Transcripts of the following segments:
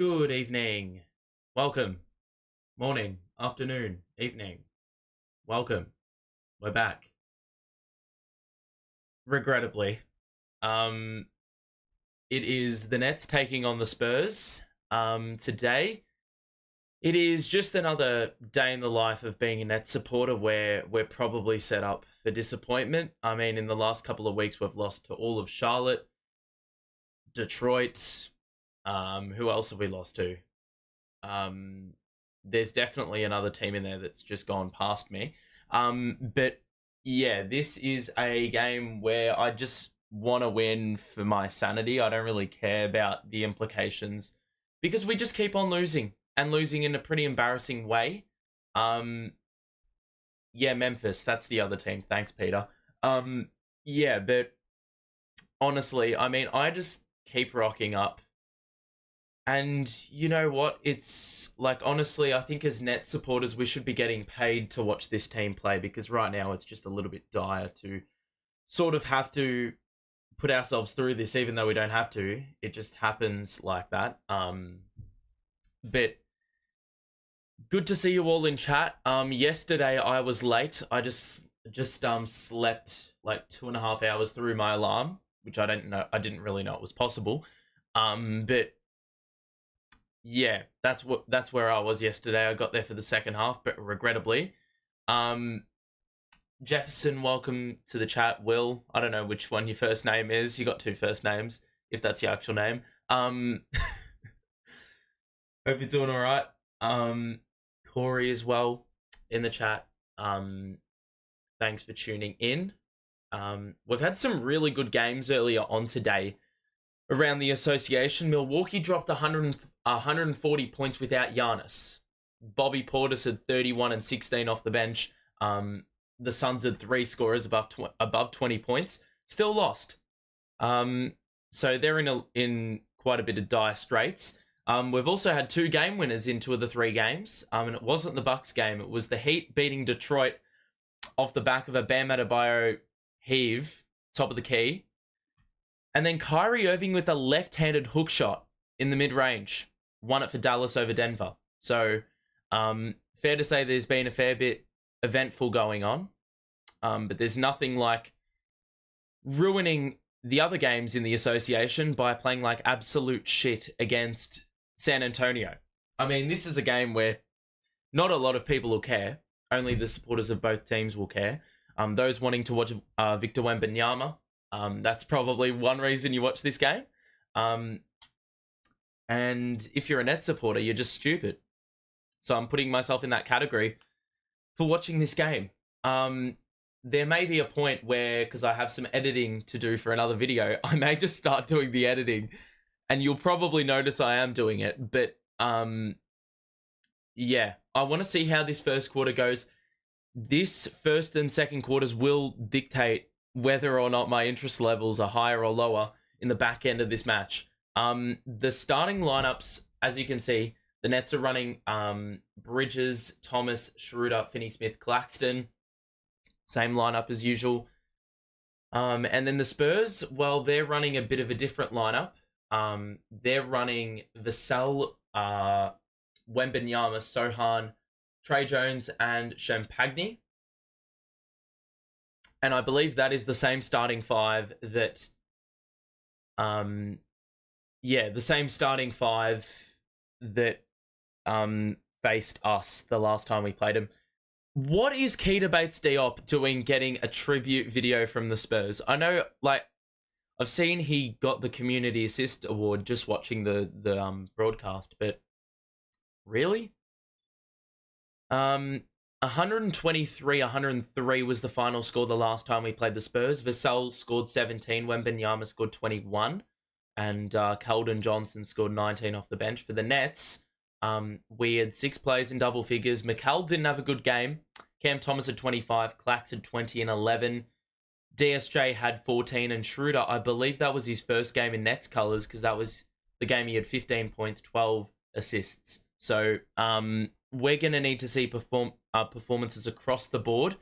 Good evening. Welcome. Morning, afternoon, evening. Welcome. We're back. Regrettably. Um it is the Nets taking on the Spurs. Today it is just another day in the life of being a Nets supporter where we're probably set up for disappointment. I mean, in the last couple of weeks we've lost to all of Charlotte, Detroit, who else have we lost to? Um, there's definitely another team in there that's just gone past me. But yeah, this is a game where I just want to win for my sanity. I don't really care about the implications because we just keep on losing and losing in a pretty embarrassing way. Um, yeah, Memphis, that's the other team. Thanks, Peter. Yeah, but honestly, I mean, I just keep rocking up. And you know what? It's like, honestly, I think as net supporters, we should be getting paid to watch this team play because right now it's just a little bit dire to sort of have to put ourselves through this, even though we don't have to. It just happens like that. But good to see you all in chat. Yesterday I was late. I just slept like 2.5 hours through my alarm, which I don't know. I didn't really know it was possible. But yeah, that's where I was yesterday. I got there for the second half, but regrettably. Um, Jefferson, welcome to the chat. Will, I don't know which one your first name is. You got two first names, if that's your actual name. Hope you're doing all right. Corey as well in the chat. Thanks for tuning in. We've had some really good games earlier on today around the association. Milwaukee dropped 140 points without Giannis. Bobby Portis had 31 and 16 off the bench. The Suns had three scorers above 20 points. Still lost. So they're in quite a bit of dire straits. We've also had two game winners in two of the three games. And it wasn't the Bucks game. It was the Heat beating Detroit off the back of a Bam Adebayo heave, top of the key. And then Kyrie Irving with a left-handed hook shot in the mid-range. Won it for Dallas over Denver. So, fair to say there's been a fair bit eventful going on. But there's nothing like ruining the other games in the association by playing like absolute shit against San Antonio. I mean, this is a game where not a lot of people will care. Only the supporters of both teams will care. Those wanting to watch Victor Wembanyama, that's probably one reason you watch this game. And if you're a Nets supporter, you're just stupid. So I'm putting myself in that category for watching this game. There may be a point where, because I have some editing to do for another video, I may just start doing the editing, and you'll probably notice I am doing it. But yeah, I want to see how this first quarter goes. This first and second quarters will dictate whether or not my interest levels are higher or lower in the back end of this match. The starting lineups, as you can see, the Nets are running Bridges, Thomas, Schroeder, Finney-Smith, Claxton. Same lineup as usual. And then the Spurs, well, they're running a bit of a different lineup. They're running Vassell, Wembanyama, Sochan, Trey Jones, and Champagne. And I believe that is the same starting five that, the same starting five that faced us the last time we played them. What is Keita Bates-Diop doing getting a tribute video from the Spurs? I know, like, I've seen he got the Community Assist Award just watching the broadcast, but really? 123, 103 was the final score the last time we played the Spurs. Vassell scored 17, Wembanyama scored 21, and Keldon Johnson scored 19 off the bench. For the Nets, we had 6 players in double figures. Mikal didn't have a good game. Cam Thomas had 25, Clax had 20 and 11. DSJ had 14, and Schroeder, I believe that was his first game in Nets colours because that was the game he had 15 points, 12 assists. So we're going to need to see performances across the board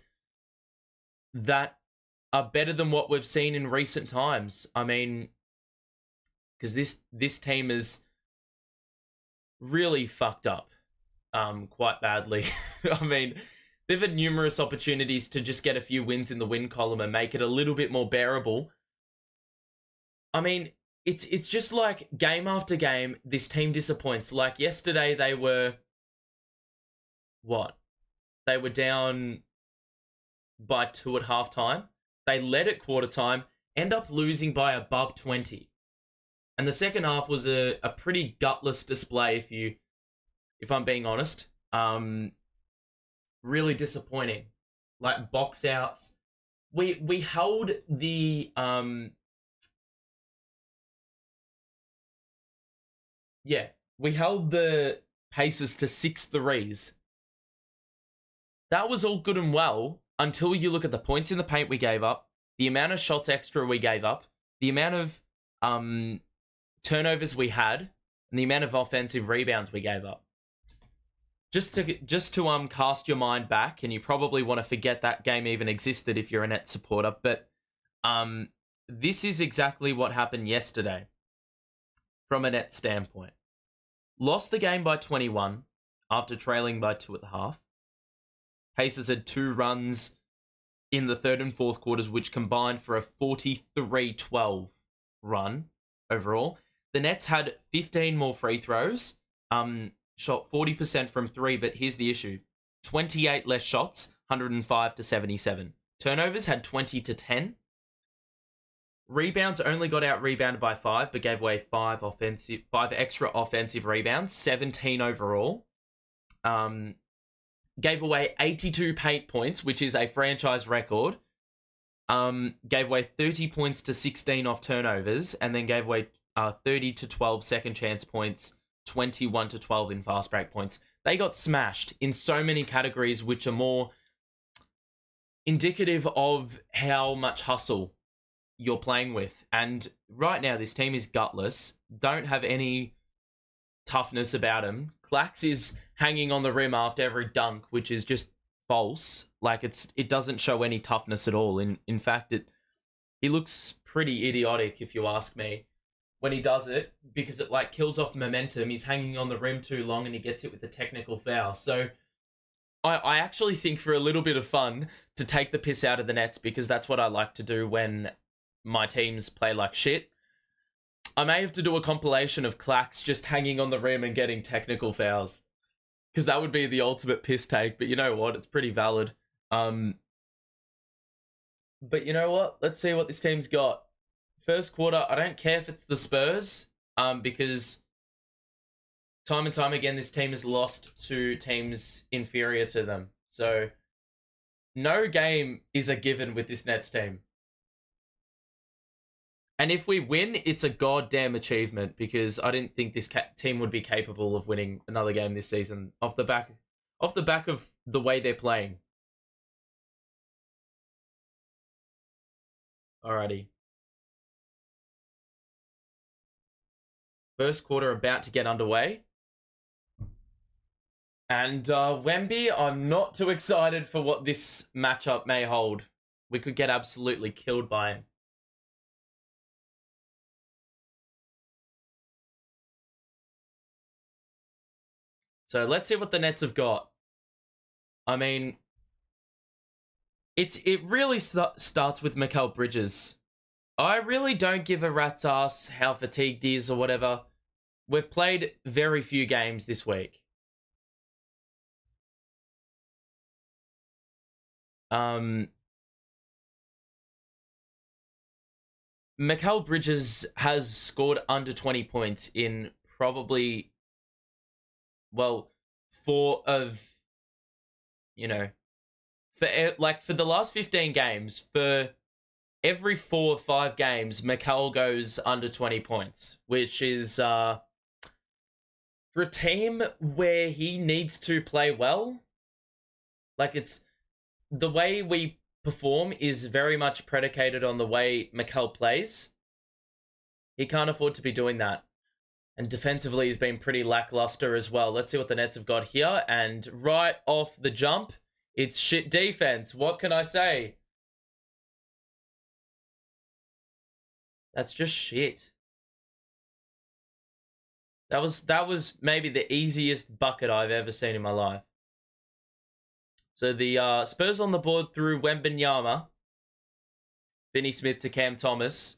that are better than what we've seen in recent times. I mean, because this team is really fucked up quite badly. I mean, they've had numerous opportunities to just get a few wins in the win column and make it a little bit more bearable. I mean, it's just like game after game, this team disappoints. Like yesterday, they were what? They were down by 2 at halftime. They led at quarter time, end up losing by above 20. And the second half was a pretty gutless display, if I'm being honest. Really disappointing. Like box outs. We held the we held the Pacers to 6 threes. That was all good and well until you look at the points in the paint we gave up, the amount of shots extra we gave up, the amount of turnovers we had, and the amount of offensive rebounds we gave up. Just to cast your mind back, and you probably want to forget that game even existed if you're a Nets supporter, but this is exactly what happened yesterday from a Nets standpoint. Lost the game by 21 after trailing by 2 at the half. Pacers had 2 runs in the third and fourth quarters, which combined for a 43-12 run overall. The Nets had 15 more free throws, shot 40% from 3, but here's the issue. 28 less shots, 105-77. Turnovers had 20-10. Rebounds only got out-rebounded by 5, but gave away 5 extra offensive rebounds, 17 overall. Gave away 82 paint points, which is a franchise record. Gave away 30 points to 16 off turnovers, and then gave away 30-12 second chance points, 21-12 in fast break points. They got smashed in so many categories, which are more indicative of how much hustle you're playing with. And right now, this team is gutless. Don't have any toughness about him. Clax is hanging on the rim after every dunk, which is just false. Like it doesn't show any toughness at all. In fact, he looks pretty idiotic if you ask me when he does it, because it like kills off momentum. He's hanging on the rim too long and he gets it with a technical foul. So I actually think for a little bit of fun to take the piss out of the Nets, because that's what I like to do when my teams play like shit. I may have to do a compilation of Clax just hanging on the rim and getting technical fouls, because that would be the ultimate piss take. But you know what? It's pretty valid. But you know what? Let's see what this team's got. First quarter, I don't care if it's the Spurs, because time and time again, this team has lost to teams inferior to them. So no game is a given with this Nets team. And if we win, it's a goddamn achievement, because I didn't think this team would be capable of winning another game this season off the back of the way they're playing. Alrighty. First quarter about to get underway. And Wemby, I'm not too excited for what this matchup may hold. We could get absolutely killed by him. So let's see what the Nets have got. I mean, it really starts with Mikal Bridges. I really don't give a rat's ass how fatigued he is or whatever. We've played very few games this week. Mikal Bridges has scored under 20 points in probably, well, 4 of, for the last 15 games, for every 4 or 5 games, Mikal goes under 20 points, which is, for a team where he needs to play well, like it's, the way we perform is very much predicated on the way Mikal plays. He can't afford to be doing that. And defensively, he's been pretty lackluster as well. Let's see what the Nets have got here. And right off the jump, it's shit defense. What can I say? That's just shit. That was maybe the easiest bucket I've ever seen in my life. So the Spurs on the board through Wembanyama, Finney Smith to Cam Thomas,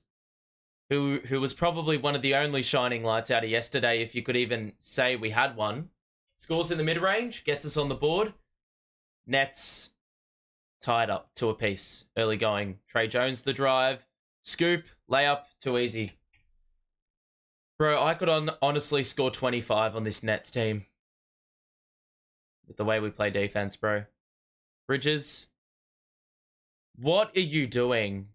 who was probably one of the only shining lights out of yesterday, if you could even say we had one. Scores in the mid-range, gets us on the board. Nets tied up to a piece. Early going. Trey Jones the drive. Scoop, layup, too easy. Bro, I could honestly score 25 on this Nets team. With the way we play defense, bro. Bridges. What are you doing?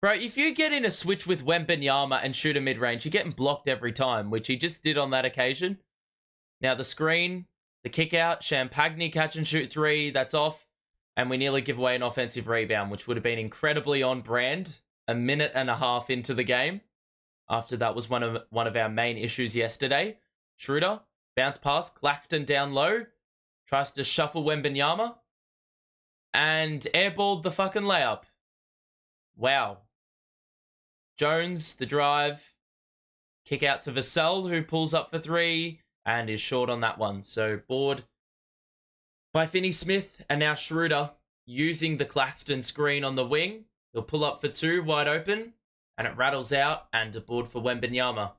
Bro, if you get in a switch with Wembanyama and shoot a mid-range, you're getting blocked every time, which he just did on that occasion. Now the screen, the kick out, Champagne catch and shoot three, that's off. And we nearly give away an offensive rebound, which would have been incredibly on brand a minute and a half into the game. After that was one of our main issues yesterday. Schroeder, bounce pass, Claxton down low, tries to shuffle Wembanyama, and airballed the fucking layup. Wow. Jones, the drive, kick out to Vassell, who pulls up for three, and is short on that one. So board by Finney Smith, and now Schroeder using the Claxton screen on the wing. He'll pull up for two, wide open, and it rattles out, and a board for Wembanyama.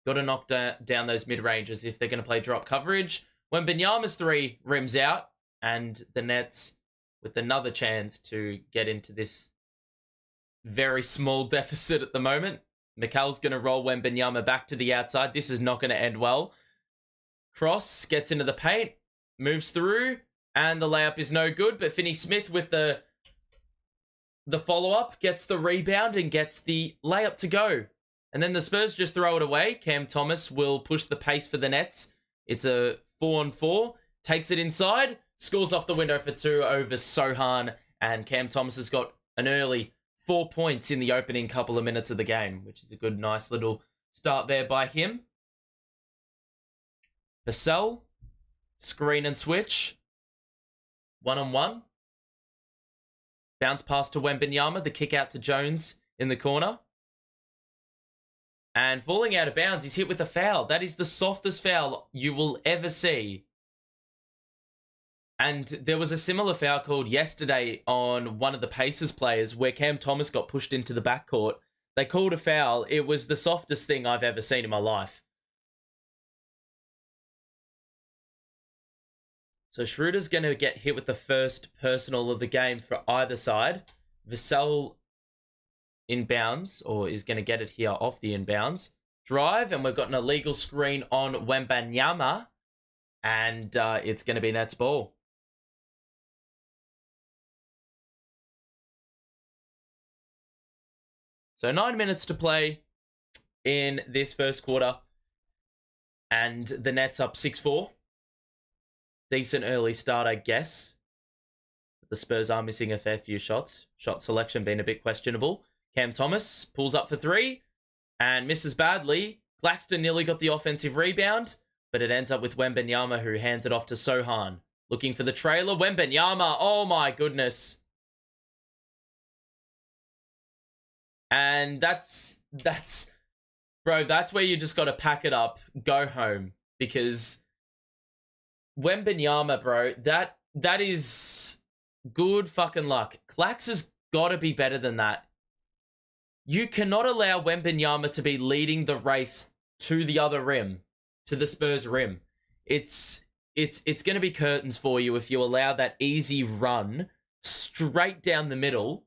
Got to knock down those mid-ranges if they're going to play drop coverage. Wembanyama's three rims out, and the Nets with another chance to get into this very small deficit at the moment. Mikal's going to roll Wembanyama back to the outside. This is not going to end well. Cross gets into the paint, moves through, and the layup is no good, but Finney Smith with the follow-up gets the rebound and gets the layup to go. And then the Spurs just throw it away. Cam Thomas will push the pace for the Nets. It's a 4-on-4. Takes it inside. Scores off the window for two over Sochan. And Cam Thomas has got an early 4 points in the opening couple of minutes of the game, which is a good, nice little start there by him. Vassell. Screen and switch. 1-on-1. Bounce pass to Wembanyama. The kick out to Jones in the corner. And falling out of bounds, he's hit with a foul. That is the softest foul you will ever see. And there was a similar foul called yesterday on one of the Pacers players where Cam Thomas got pushed into the backcourt. They called a foul. It was the softest thing I've ever seen in my life. So Schroeder's going to get hit with the first personal of the game for either side. Vassell inbounds, or is going to get it here off the inbounds. Drive, and we've got an illegal screen on Wembanyama. And it's going to be Nets ball. So 9 minutes to play in this first quarter. And the Nets up 6-4. Decent early start, I guess. The Spurs are missing a fair few shots. Shot selection being a bit questionable. Cam Thomas pulls up for three and misses badly. Claxton nearly got the offensive rebound, but it ends up with Wembanyama, who hands it off to Sochan. Looking for the trailer. Wembanyama, oh my goodness. And that's bro, that's where you just got to pack it up, go home, because Wembanyama, bro, that is good fucking luck. Clax has got to be better than that. You cannot allow Wembanyama to be leading the race to the other rim, to the Spurs rim. It's going to be curtains for you if you allow that easy run straight down the middle.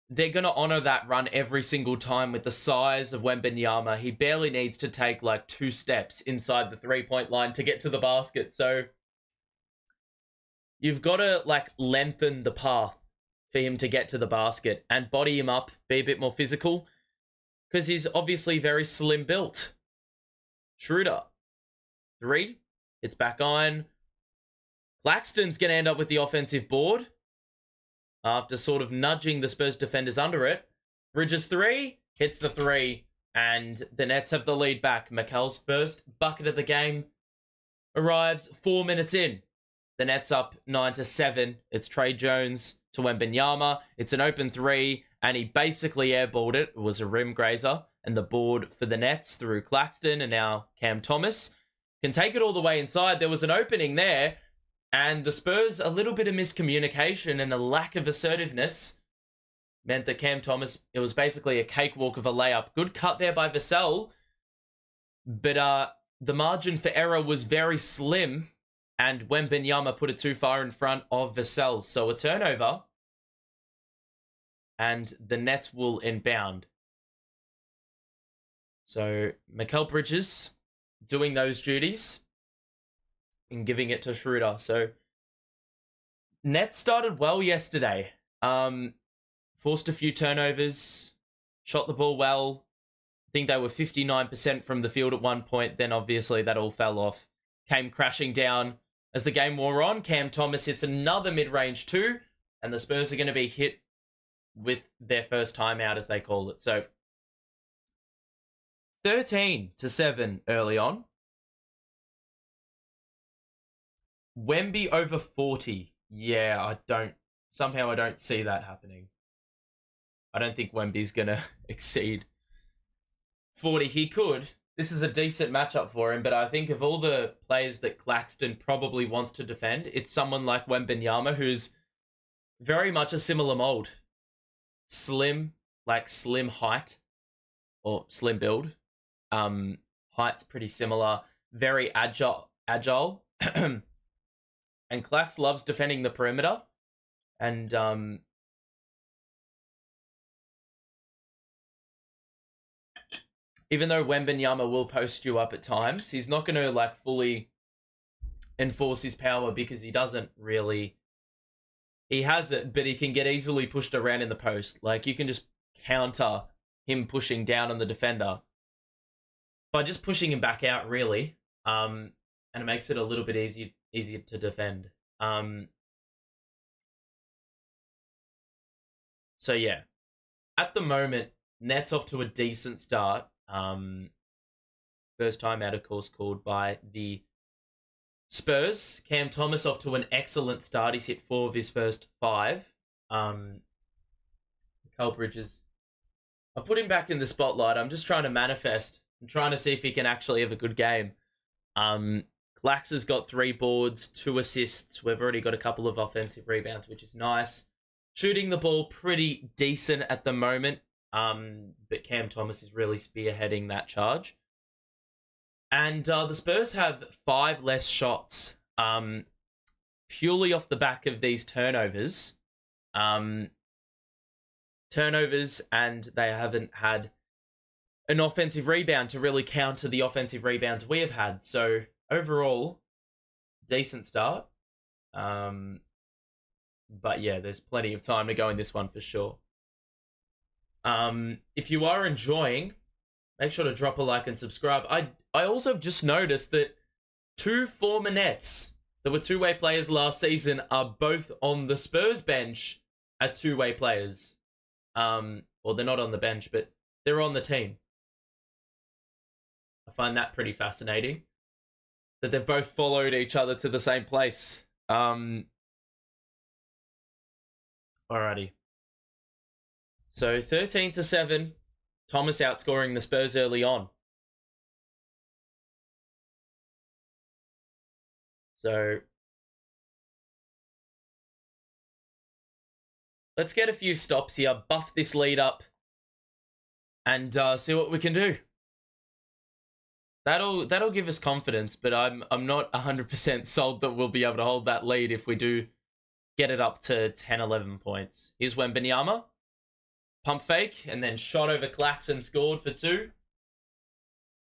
They're going to honor that run every single time with the size of Wembanyama. He barely needs to take like 2 steps inside the 3-point line to get to the basket. So you've got to like lengthen the path for him to get to the basket and body him up, be a bit more physical, because he's obviously very slim built. Schroeder. 3. It's back on. Claxton's going to end up with the offensive board after sort of nudging the Spurs defenders under it. Bridges 3, hits the 3, and the Nets have the lead back. Mikal's first bucket of the game arrives 4 minutes in. The Nets up 9-7. It's Trey Jones to Wembanyama. It's an open 3, and he basically airballed it. It was a rim grazer. And the board for the Nets through Claxton and now Cam Thomas can take it all the way inside. There was an opening there, and the Spurs, a little bit of miscommunication and a lack of assertiveness meant that Cam Thomas, it was basically a cakewalk of a layup. Good cut there by Vassell, but the margin for error was very slim, and Wembanyama put it too far in front of Vassell. So a turnover, and the Nets will inbound. So Mikal Bridges doing those duties and giving it to Schroeder. So Nets started well yesterday. Forced a few turnovers, shot the ball well. I think they were 59% from the field at one point. Then obviously that all fell off. Came crashing down as the game wore on. Cam Thomas hits another mid-range two, and the Spurs are going to be hit with their first timeout, as they call it. So 13-7 early on. Wemby over 40. Yeah, I don't see that happening. I don't think Wemby's going to exceed 40. He could. This is a decent matchup for him, but I think of all the players that Claxton probably wants to defend, it's someone like Wembanyama, who's very much a similar mold. Slim height, or slim build. Height's pretty similar. Very agile. And Clax loves defending the perimeter. And even though Wembanyama will post you up at times, he's not going to fully enforce his power because he doesn't really. He has it, but he can get easily pushed around in the post. You can just counter him pushing down on the defender by just pushing him back out, really. And it makes it a little bit easier to defend. So yeah, at the moment, Nets off to a decent start. First time out, of course, called by the Spurs. Cam Thomas off to an excellent start. He's hit 4 of his first 5. Mikal Bridges, I put him back in the spotlight. I'm just trying to manifest. I'm trying to see if he can actually have a good game. Clax has got 3 boards, 2 assists. We've already got a couple of offensive rebounds, which is nice. Shooting the ball pretty decent at the moment. But Cam Thomas is really spearheading that charge. And the Spurs have 5 less shots, purely off the back of these turnovers. And they haven't had an offensive rebound to really counter the offensive rebounds we have had. So overall, decent start. But yeah, there's plenty of time to go in this one for sure. If you are enjoying, make sure to drop a like and subscribe. I also just noticed that 2 former Nets that were two-way players last season are both on the Spurs bench as two-way players. Well, they're not on the bench, but they're on the team. I find that pretty fascinating, that they've both followed each other to the same place. Alrighty. So 13-7, Thomas outscoring the Spurs early on. So let's get a few stops here, buff this lead up, and see what we can do. That'll give us confidence, but I'm not 100% sold that we'll be able to hold that lead if we do get it up to 10, 11 points. Here's Wembanyama. Pump fake, and then shot over Claxton, scored for 2.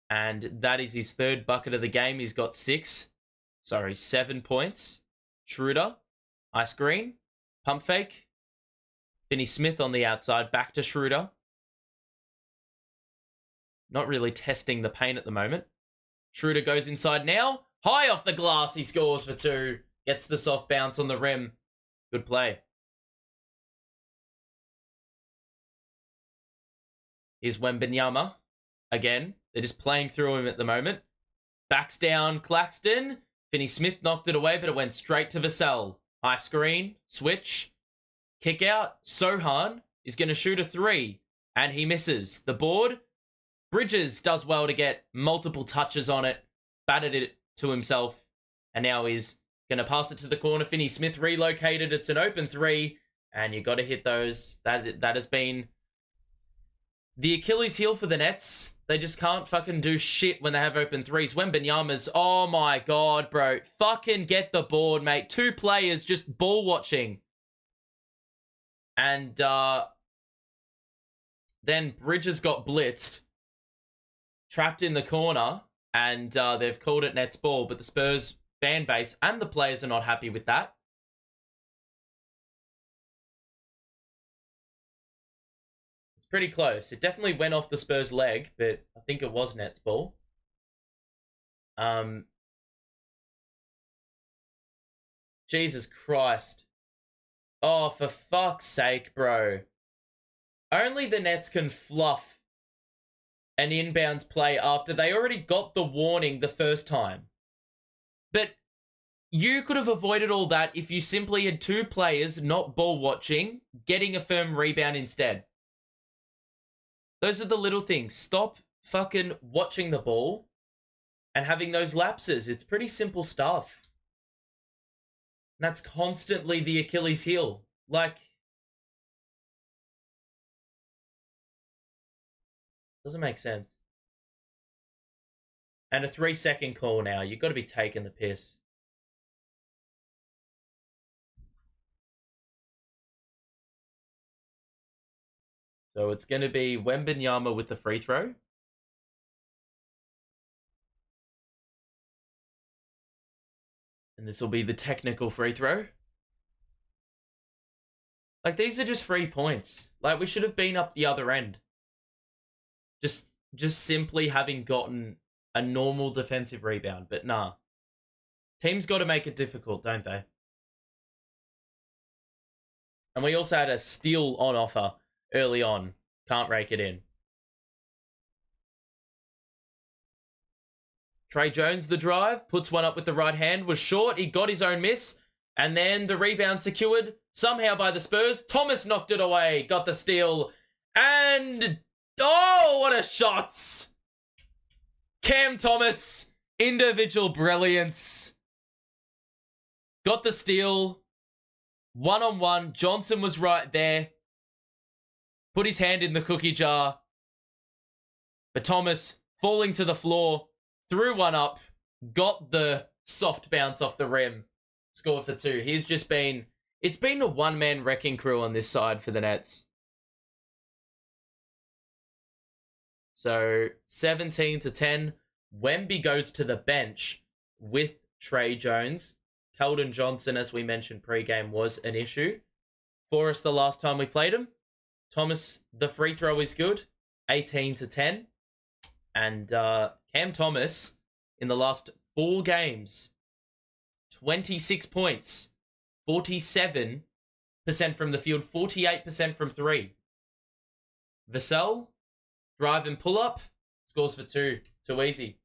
And that is his 3rd bucket of the game. He's got 7 points. Schroeder, ice green, pump fake. Finney Smith on the outside, back to Schroeder. Not really testing the paint at the moment. Schroeder goes inside now. High off the glass, he scores for 2. Gets the soft bounce on the rim. Good play. Here's Wembanyama. Again, they're just playing through him at the moment. Backs down Claxton. Finney Smith knocked it away, but it went straight to Vassell. High screen, switch, kick out. Sochan is going to shoot a 3, and he misses. The board, Bridges does well to get multiple touches on it, batted it to himself, and now he's going to pass it to the corner. Finney-Smith relocated. It's an open three, and you got to hit those. That has been the Achilles heel for the Nets. They just can't fucking do shit when they have open threes. Wembanyama's, oh my god, bro. Fucking get the board, mate. 2 players just ball watching. And then Bridges got blitzed, trapped in the corner, and they've called it Nets ball, but the Spurs fan base and the players are not happy with that. It's pretty close. It definitely went off the Spurs leg, but I think it was Nets ball. Jesus Christ. Oh, for fuck's sake, bro. Only the Nets can fluff an inbounds play after they already got the warning the first time. But you could have avoided all that if you simply had 2 players not ball watching, getting a firm rebound instead. Those are the little things. Stop fucking watching the ball and having those lapses. It's pretty simple stuff. And that's constantly the Achilles heel. Like, doesn't make sense. And a 3-second call now. You've got to be taking the piss. So it's going to be Wembanyama with the free throw. And this will be the technical free throw. Like, these are just 3 points. Like, we should have been up the other end. Just simply having gotten a normal defensive rebound. But nah. Teams got to make it difficult, don't they? And we also had a steal on offer early on. Can't rake it in. Trey Jones, the drive, puts one up with the right hand, was short, he got his own miss, and then the rebound secured somehow by the Spurs. Thomas knocked it away, got the steal, and oh, what a shots! Cam Thomas, individual brilliance. Got the steal, 1-on-1, Johnson was right there, put his hand in the cookie jar, but Thomas falling to the floor, threw one up, got the soft bounce off the rim, scored for 2. He's just been... It's been a one-man wrecking crew on this side for the Nets. So, 17-10. Wemby goes to the bench with Trey Jones. Keldon Johnson, as we mentioned pre-game, was an issue for us the last time we played him. Thomas, the free throw is good. 18-10. And Cam Thomas, in the last 4 games, 26 points, 47% from the field, 48% from 3. Vassell, drive and pull up, scores for 2. Too easy.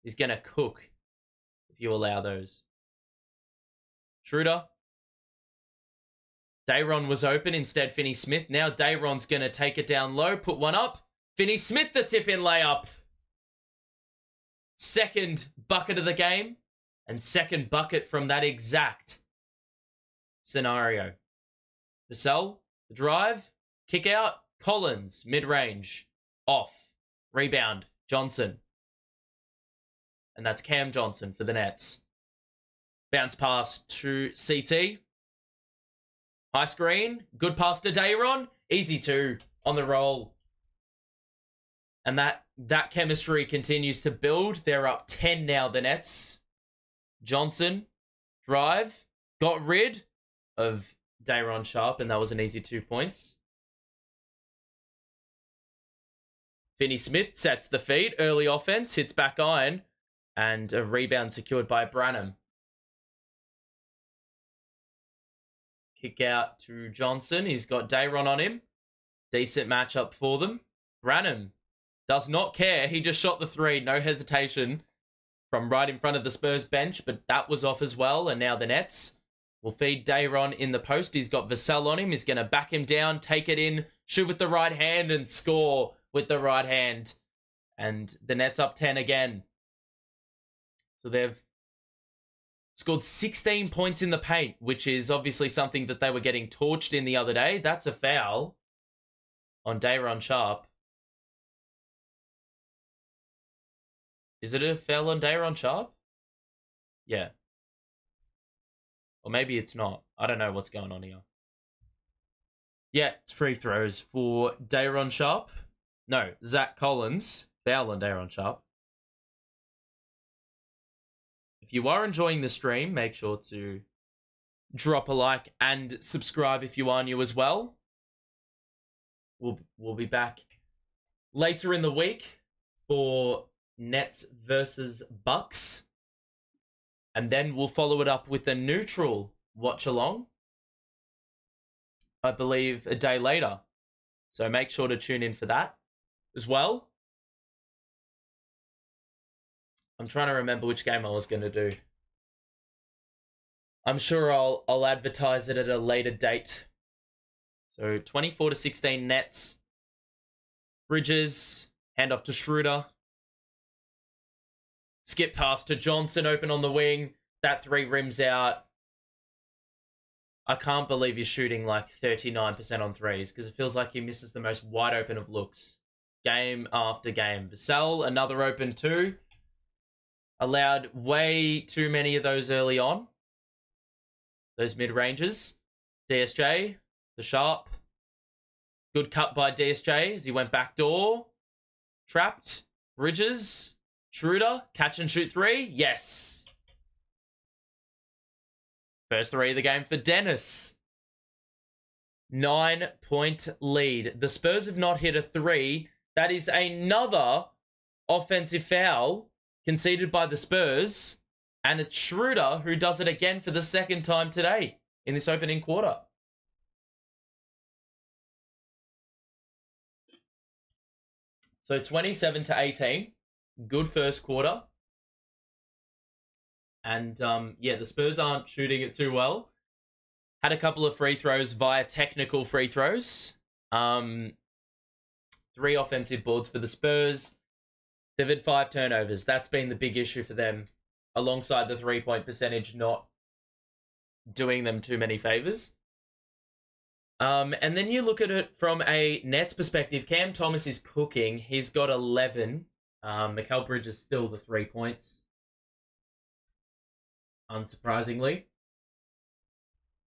He's going to cook if you allow those. Schroeder. Dayron was open, instead Finney-Smith. Now Dayron's going to take it down low, put one up. Finney-Smith, the tip-in layup. Second bucket of the game. And second bucket from that exact scenario. Vassell, the drive. Kick out. Collins, mid-range. Off. Rebound. Johnson. And that's Cam Johnson for the Nets. Bounce pass to CT. High screen. Good pass to Dayron. Easy 2 on the roll. And that chemistry continues to build. They're up 10 now, the Nets. Johnson, drive, got rid of Dayron Sharp, and that was an easy 2 points. Finney-Smith sets the feed. Early offense, hits back iron, and a rebound secured by Branham. Kick out to Johnson. He's got Dayron on him. Decent matchup for them. Branham does not care. He just shot the 3. No hesitation from right in front of the Spurs bench, but that was off as well. And now the Nets will feed Dayron in the post. He's got Vassell on him. He's going to back him down, take it in, shoot with the right hand, and score with the right hand. And the Nets up 10 again. So they've scored 16 points in the paint, which is obviously something that they were getting torched in the other day. That's a foul on Day'Ron Sharpe. Is it a foul on Day'Ron Sharpe? Yeah. Or maybe it's not. I don't know what's going on here. Yeah, it's free throws for Day'Ron Sharpe. No, Zach Collins. Foul on Day'Ron Sharpe. If you are enjoying the stream, make sure to drop a like and subscribe if you are new as well. We'll be back later in the week for Nets versus Bucks. And then we'll follow it up with a neutral watch along, I believe, a day later. So make sure to tune in for that as well. I'm trying to remember which game I was going to do. I'm sure I'll advertise it at a later date. So 24-16 Nets. Bridges, handoff to Schroeder. Skip pass to Johnson, open on the wing. That three rims out. I can't believe he's shooting like 39% on threes because it feels like he misses the most wide open of looks game after game. Vassell, another open two. Allowed way too many of those early on. Those mid-ranges. DSJ, the Sharpe. Good cut by DSJ as he went backdoor. Trapped. Bridges. Schroeder. Catch and shoot three. Yes. First three of the game for Dennis. 9-point lead. The Spurs have not hit a three. That is another offensive foul conceded by the Spurs, and it's Schroeder who does it again for the second time today in this opening quarter. So 27-18, good first quarter. And yeah, the Spurs aren't shooting it too well. Had a couple of free throws via technical free throws. 3 offensive boards for the Spurs. They've had 5 turnovers. That's been the big issue for them, alongside the 3-point percentage not doing them too many favors. And then you look at it from a Nets perspective. Cam Thomas is cooking. He's got 11. Mikal Bridges still the 3 points, unsurprisingly.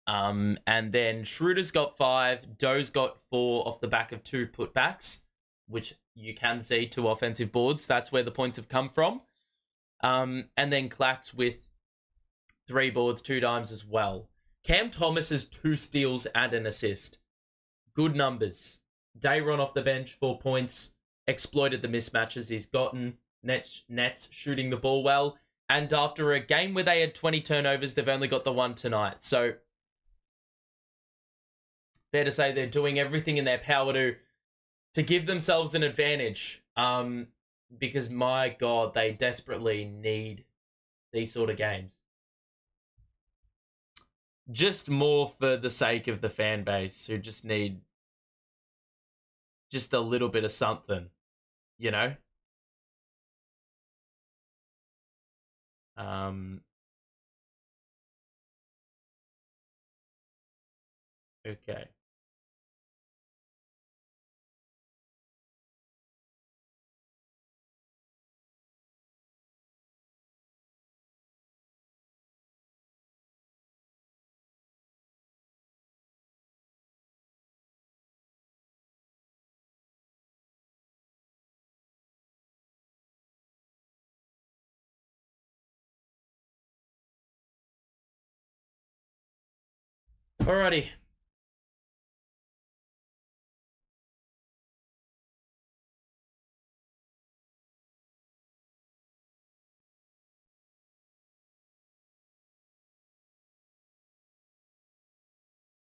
And then Schroeder's got 5. Doe's got 4 off the back of 2 putbacks, which you can see 2 offensive boards. That's where the points have come from. And then Clax with 3 boards, 2 dimes as well. Cam Thomas has 2 steals and an assist. Good numbers. Day'Ron off the bench, 4 points. Exploited the mismatches he's gotten. Nets shooting the ball well. And after a game where they had 20 turnovers, they've only got the 1 tonight. So fair to say they're doing everything in their power to give themselves an advantage. Because, my God, they desperately need these sort of games. Just more for the sake of the fan base who just need just a little bit of something, you know? Okay. Alrighty.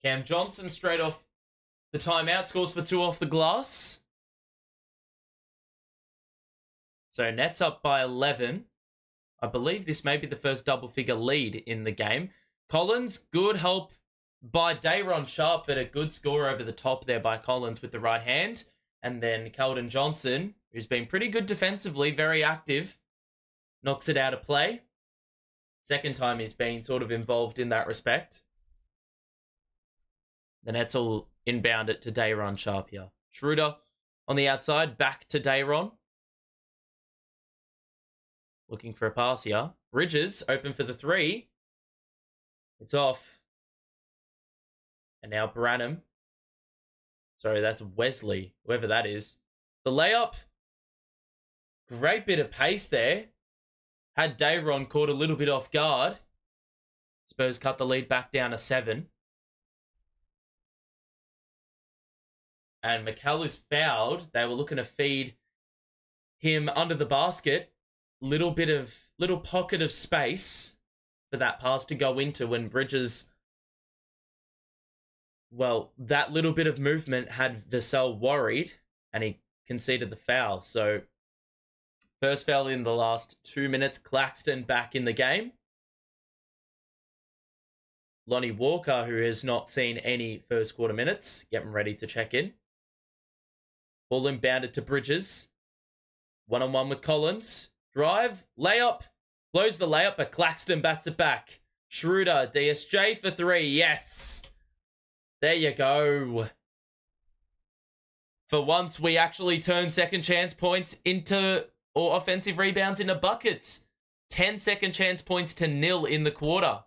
Cam Johnson straight off the timeout, scores for 2 off the glass. So Nets up by 11. I believe this may be the first double-figure lead in the game. Collins, good help by Day'Ron Sharpe, but a good score over the top there by Collins with the right hand. And then Keldon Johnson, who's been pretty good defensively, very active, knocks it out of play. Second time he's been sort of involved in that respect. The Nets will inbound it to Dayron Sharp here. Schroeder on the outside, back to Dayron. Looking for a pass here. Bridges open for the three. It's off. And now Branham. Sorry, that's Wesley, whoever that is. The layup. Great bit of pace there. Had Dayron caught a little bit off guard. Spurs cut the lead back down to 7. And Mikal is fouled. They were looking to feed him under the basket. Little pocket of space for that pass to go into when Bridges... Well, that little bit of movement had Vassell worried, and he conceded the foul. So, first foul in the last 2 minutes. Claxton back in the game. Lonnie Walker, who has not seen any first quarter minutes, getting ready to check in. Ball inbounded to Bridges. One-on-one with Collins. Drive, layup. Blows the layup, but Claxton bats it back. Schroeder, DSJ for 3. Yes! There you go. For once, we actually turn second chance points into, or offensive rebounds into buckets. 10 second chance points to 0 in the quarter.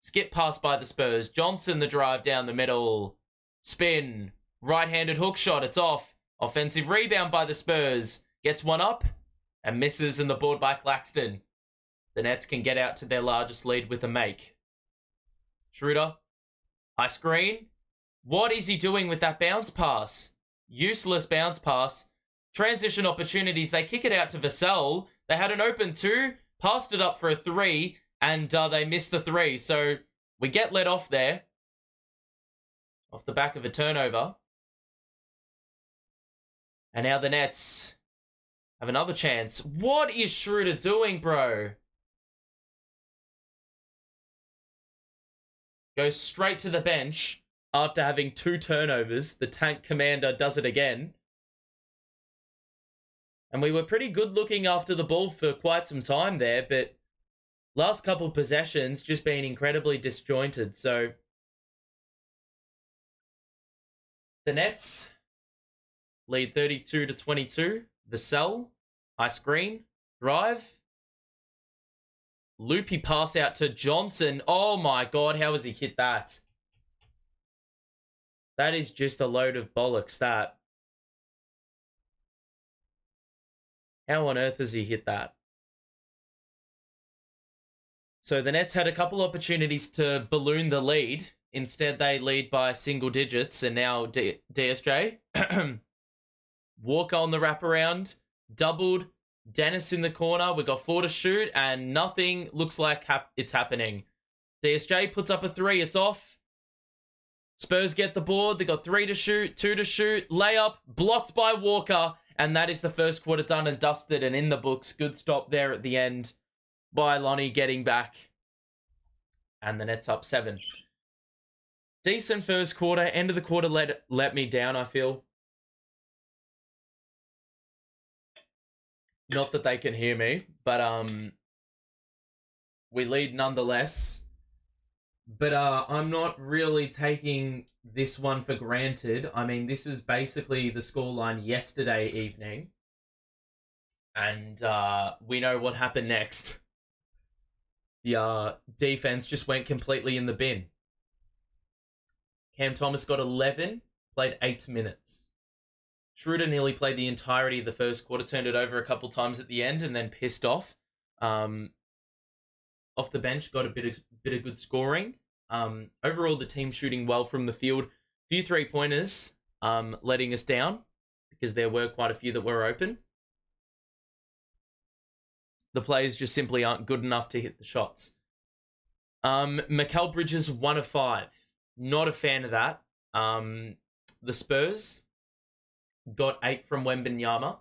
Skip pass by the Spurs. Johnson, the drive down the middle. Spin. Right-handed hook shot. It's off. Offensive rebound by the Spurs. Gets one up and misses in the board by Claxton. The Nets can get out to their largest lead with a make. Schroeder. High screen. What is he doing with that bounce pass? Useless bounce pass. Transition opportunities. They kick it out to Vassell. They had an open 2. Passed it up for a 3. And they missed the 3. So we get let off there. Off the back of a turnover. And now the Nets have another chance. What is Schroeder doing, bro? Goes straight to the bench after having 2 turnovers. The tank commander does it again. And we were pretty good looking after the ball for quite some time there, but last couple of possessions just being incredibly disjointed. So the Nets lead 32-22. Vassell, high screen, drive. Loopy pass out to Johnson. Oh my God, how has he hit that? That is just a load of bollocks, that. How on earth has he hit that? So the Nets had a couple opportunities to balloon the lead. Instead, they lead by single digits, and now DSJ. Walker on the wraparound, doubled. Dennis in the corner. We got 4 to shoot, and nothing looks like it's happening. DSJ puts up a 3. It's off. Spurs get the board. They got 3 to shoot, 2 to shoot. Layup blocked by Walker, and that is the first quarter done and dusted and in the books. Good stop there at the end by Lonnie getting back, and the Nets up 7. Decent first quarter. End of the quarter let me down, I feel. Not that they can hear me, but we lead nonetheless. But I'm not really taking this one for granted. I mean, this is basically the scoreline yesterday evening. And we know what happened next. The defense just went completely in the bin. Cam Thomas got 11, played 8 minutes. Schroeder nearly played the entirety of the first quarter, turned it over a couple times at the end, and then pissed off. Off the bench, got a bit of good scoring. Overall, the team shooting well from the field. Few 3-pointers letting us down because there were quite a few that were open. The players just simply aren't good enough to hit the shots. Mikal Bridges, 1 of 5. Not a fan of that. The Spurs got 8 from Wembanyama.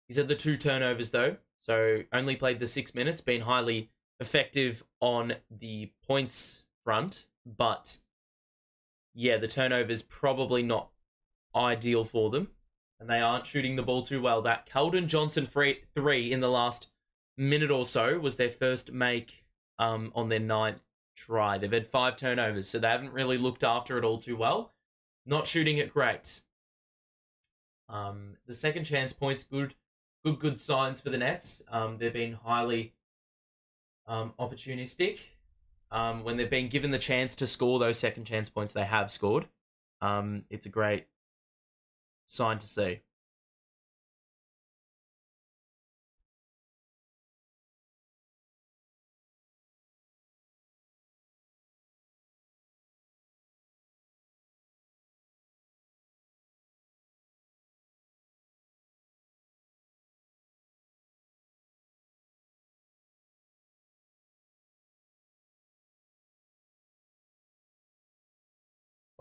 He's had the 2 turnovers, though. So only played the 6 minutes. Been highly effective on the points front. But, yeah, the turnovers probably not ideal for them. and they aren't shooting the ball too well. That Keldon Johnson three in the last minute or so was their first make on their 9th try. They've had 5 turnovers, so they haven't really looked after it all too well. Not shooting it great. The second chance points, good signs for the Nets. They've been highly opportunistic. When they've been given the chance to score those second chance points, they have scored. It's a great sign to see.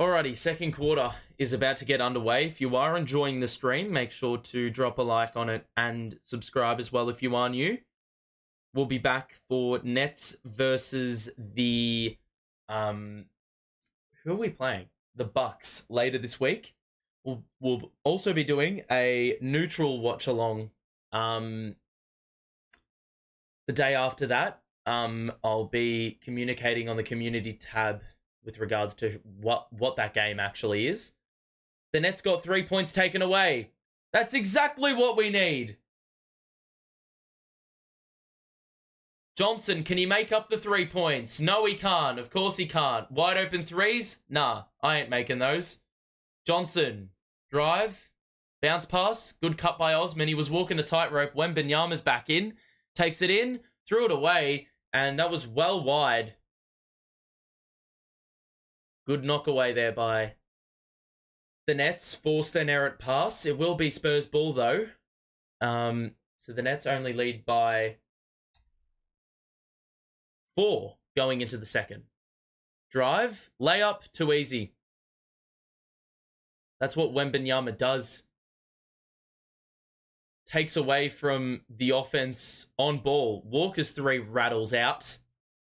Alrighty, second quarter is about to get underway. If you are enjoying the stream, make sure to drop a like on it and subscribe as well if you are new. We'll be back for Nets versus the who are we playing? The Bucks later this week. We'll also be doing a neutral watch along the day after that. I'll be communicating on the community tab with regards to what that game actually is. The Nets got 3 points taken away. That's exactly what we need. Johnson, can he make up the 3 points? No, he can't. Of course he can't. Wide open threes? Nah, I ain't making those. Johnson, drive, bounce pass, good cut by Osman. He was walking a tightrope. Wembanyama's back in, takes it in, threw it away, and that was well wide. Good knock away there by the Nets. Forced an errant pass. It will be Spurs ball though. So the Nets only lead by 4 going into the second. Drive, layup, too easy. That's what Wembanyama does. Takes away from the offense on ball. Walker's 3 rattles out.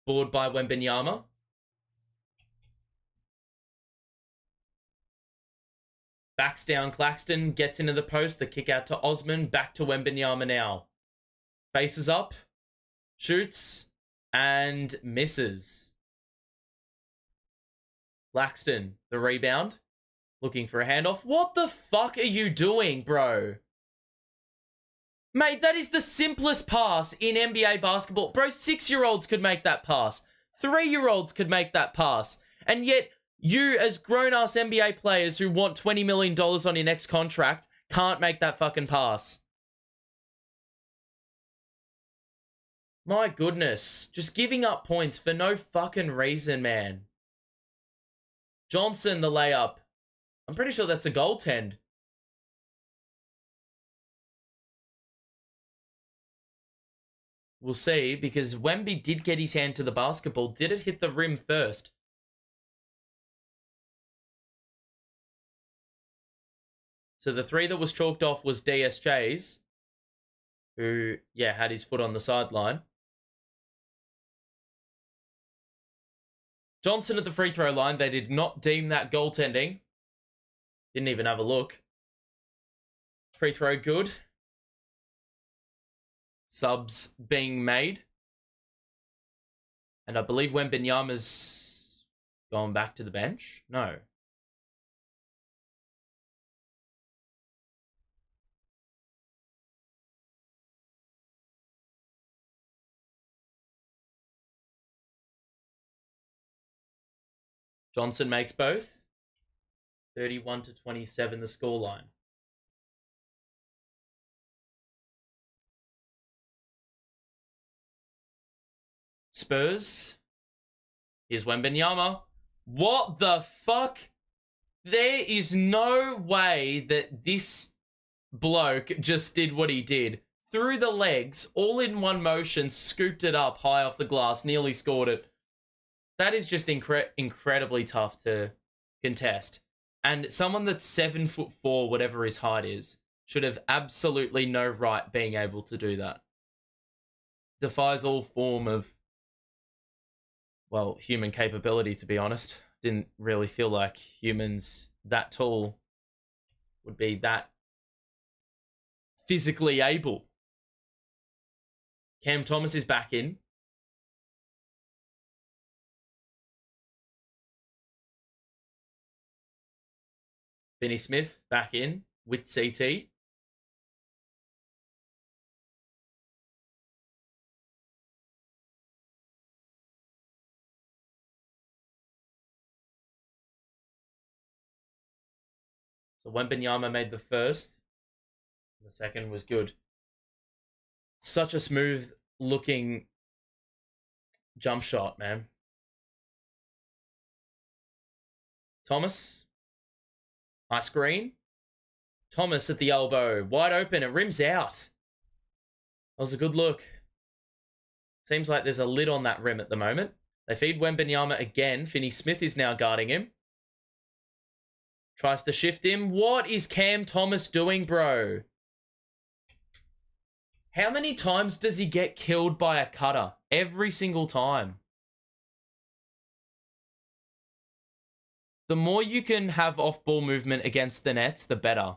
Board by Wembanyama. Backs down Claxton, gets into the post, the kick out to Osman, back to Wembanyama now. Faces up, shoots, and misses. Claxton, the rebound, looking for a handoff. What the fuck are you doing, bro? Mate, that is the simplest pass in NBA basketball. Bro, 6-year-olds could make that pass. 3-year-olds could make that pass. And yet, you, as grown-ass NBA players who want $20 million on your next contract, can't make that fucking pass. My goodness. Just giving up points for no fucking reason, man. Johnson, the layup. I'm pretty sure that's a goaltend. We'll see, because Wemby did get his hand to the basketball. Did it hit the rim first? So the 3 that was chalked off was DSJ's, who, yeah, had his foot on the sideline. Johnson at the free throw line. They did not deem that goaltending. Didn't even have a look. Free throw good. Subs being made. And I believe Wembanyama's gone back to the bench. No. Johnson makes both. 31-27 the scoreline. Spurs. Here's Wembanyama. What the fuck? There is no way that this bloke just did what he did. Through the legs, all in one motion, scooped it up high off the glass, nearly scored it. That is just incredibly tough to contest. And someone that's 7'4", whatever his height is, should have absolutely no right being able to do that. Defies all form of, well, human capability, to be honest. Didn't really feel like humans that tall would be that physically able. Cam Thomas is back in. Finney Smith back in with CT. So Wembanyama made the first. The second was good. Such a smooth looking jump shot, man. Thomas. High screen. Thomas at the elbow. Wide open. It rims out. That was a good look. Seems like there's a lid on that rim at the moment. They feed Wembanyama again. Finney Smith is now guarding him. Tries to shift him. What is Cam Thomas doing, bro? How many times does he get killed by a cutter? Every single time. The more you can have off-ball movement against the Nets, the better.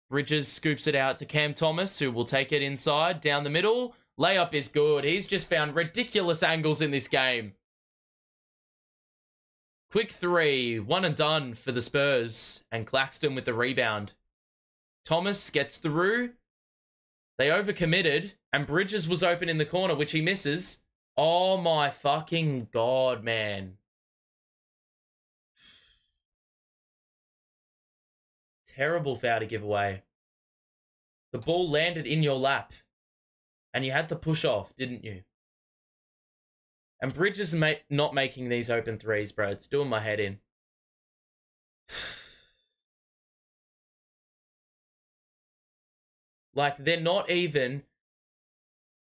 Bridges scoops it out to Cam Thomas, who will take it inside, down the middle. Layup is good. He's just found ridiculous angles in this game. Quick three. One and done for the Spurs. And Claxton with the rebound. Thomas gets through. They overcommitted. And Bridges was open in the corner, which he misses. Oh my fucking God, man. Terrible foul to give away. The ball landed in your lap. And you had to push off, didn't you? And Bridges not making these open threes, bro. It's doing my head in. Like, they're not even...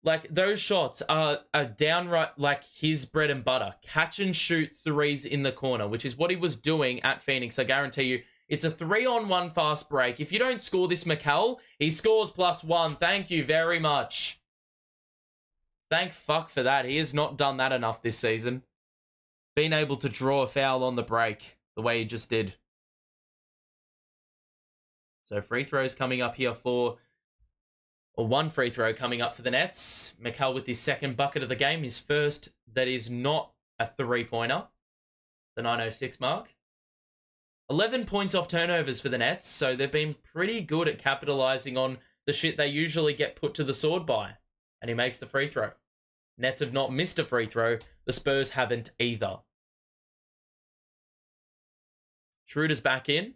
Like, those shots are downright, like, his bread and butter. Catch and shoot threes in the corner, which is what he was doing at Phoenix. I guarantee you, it's a 3-on-1 fast break. If you don't score this, Mikal, he scores +1. Thank you very much. Thank fuck for that. He has not done that enough this season. Being able to draw a foul on the break the way he just did. So free throws coming up here for... Or one free throw coming up for the Nets. Mikal with his second bucket of the game. His first that is not a three-pointer. The 9:06 mark. 11 points off turnovers for the Nets. So they've been pretty good at capitalizing on the shit they usually get put to the sword by. And he makes the free throw. Nets have not missed a free throw. The Spurs haven't either. Schroeder's back in.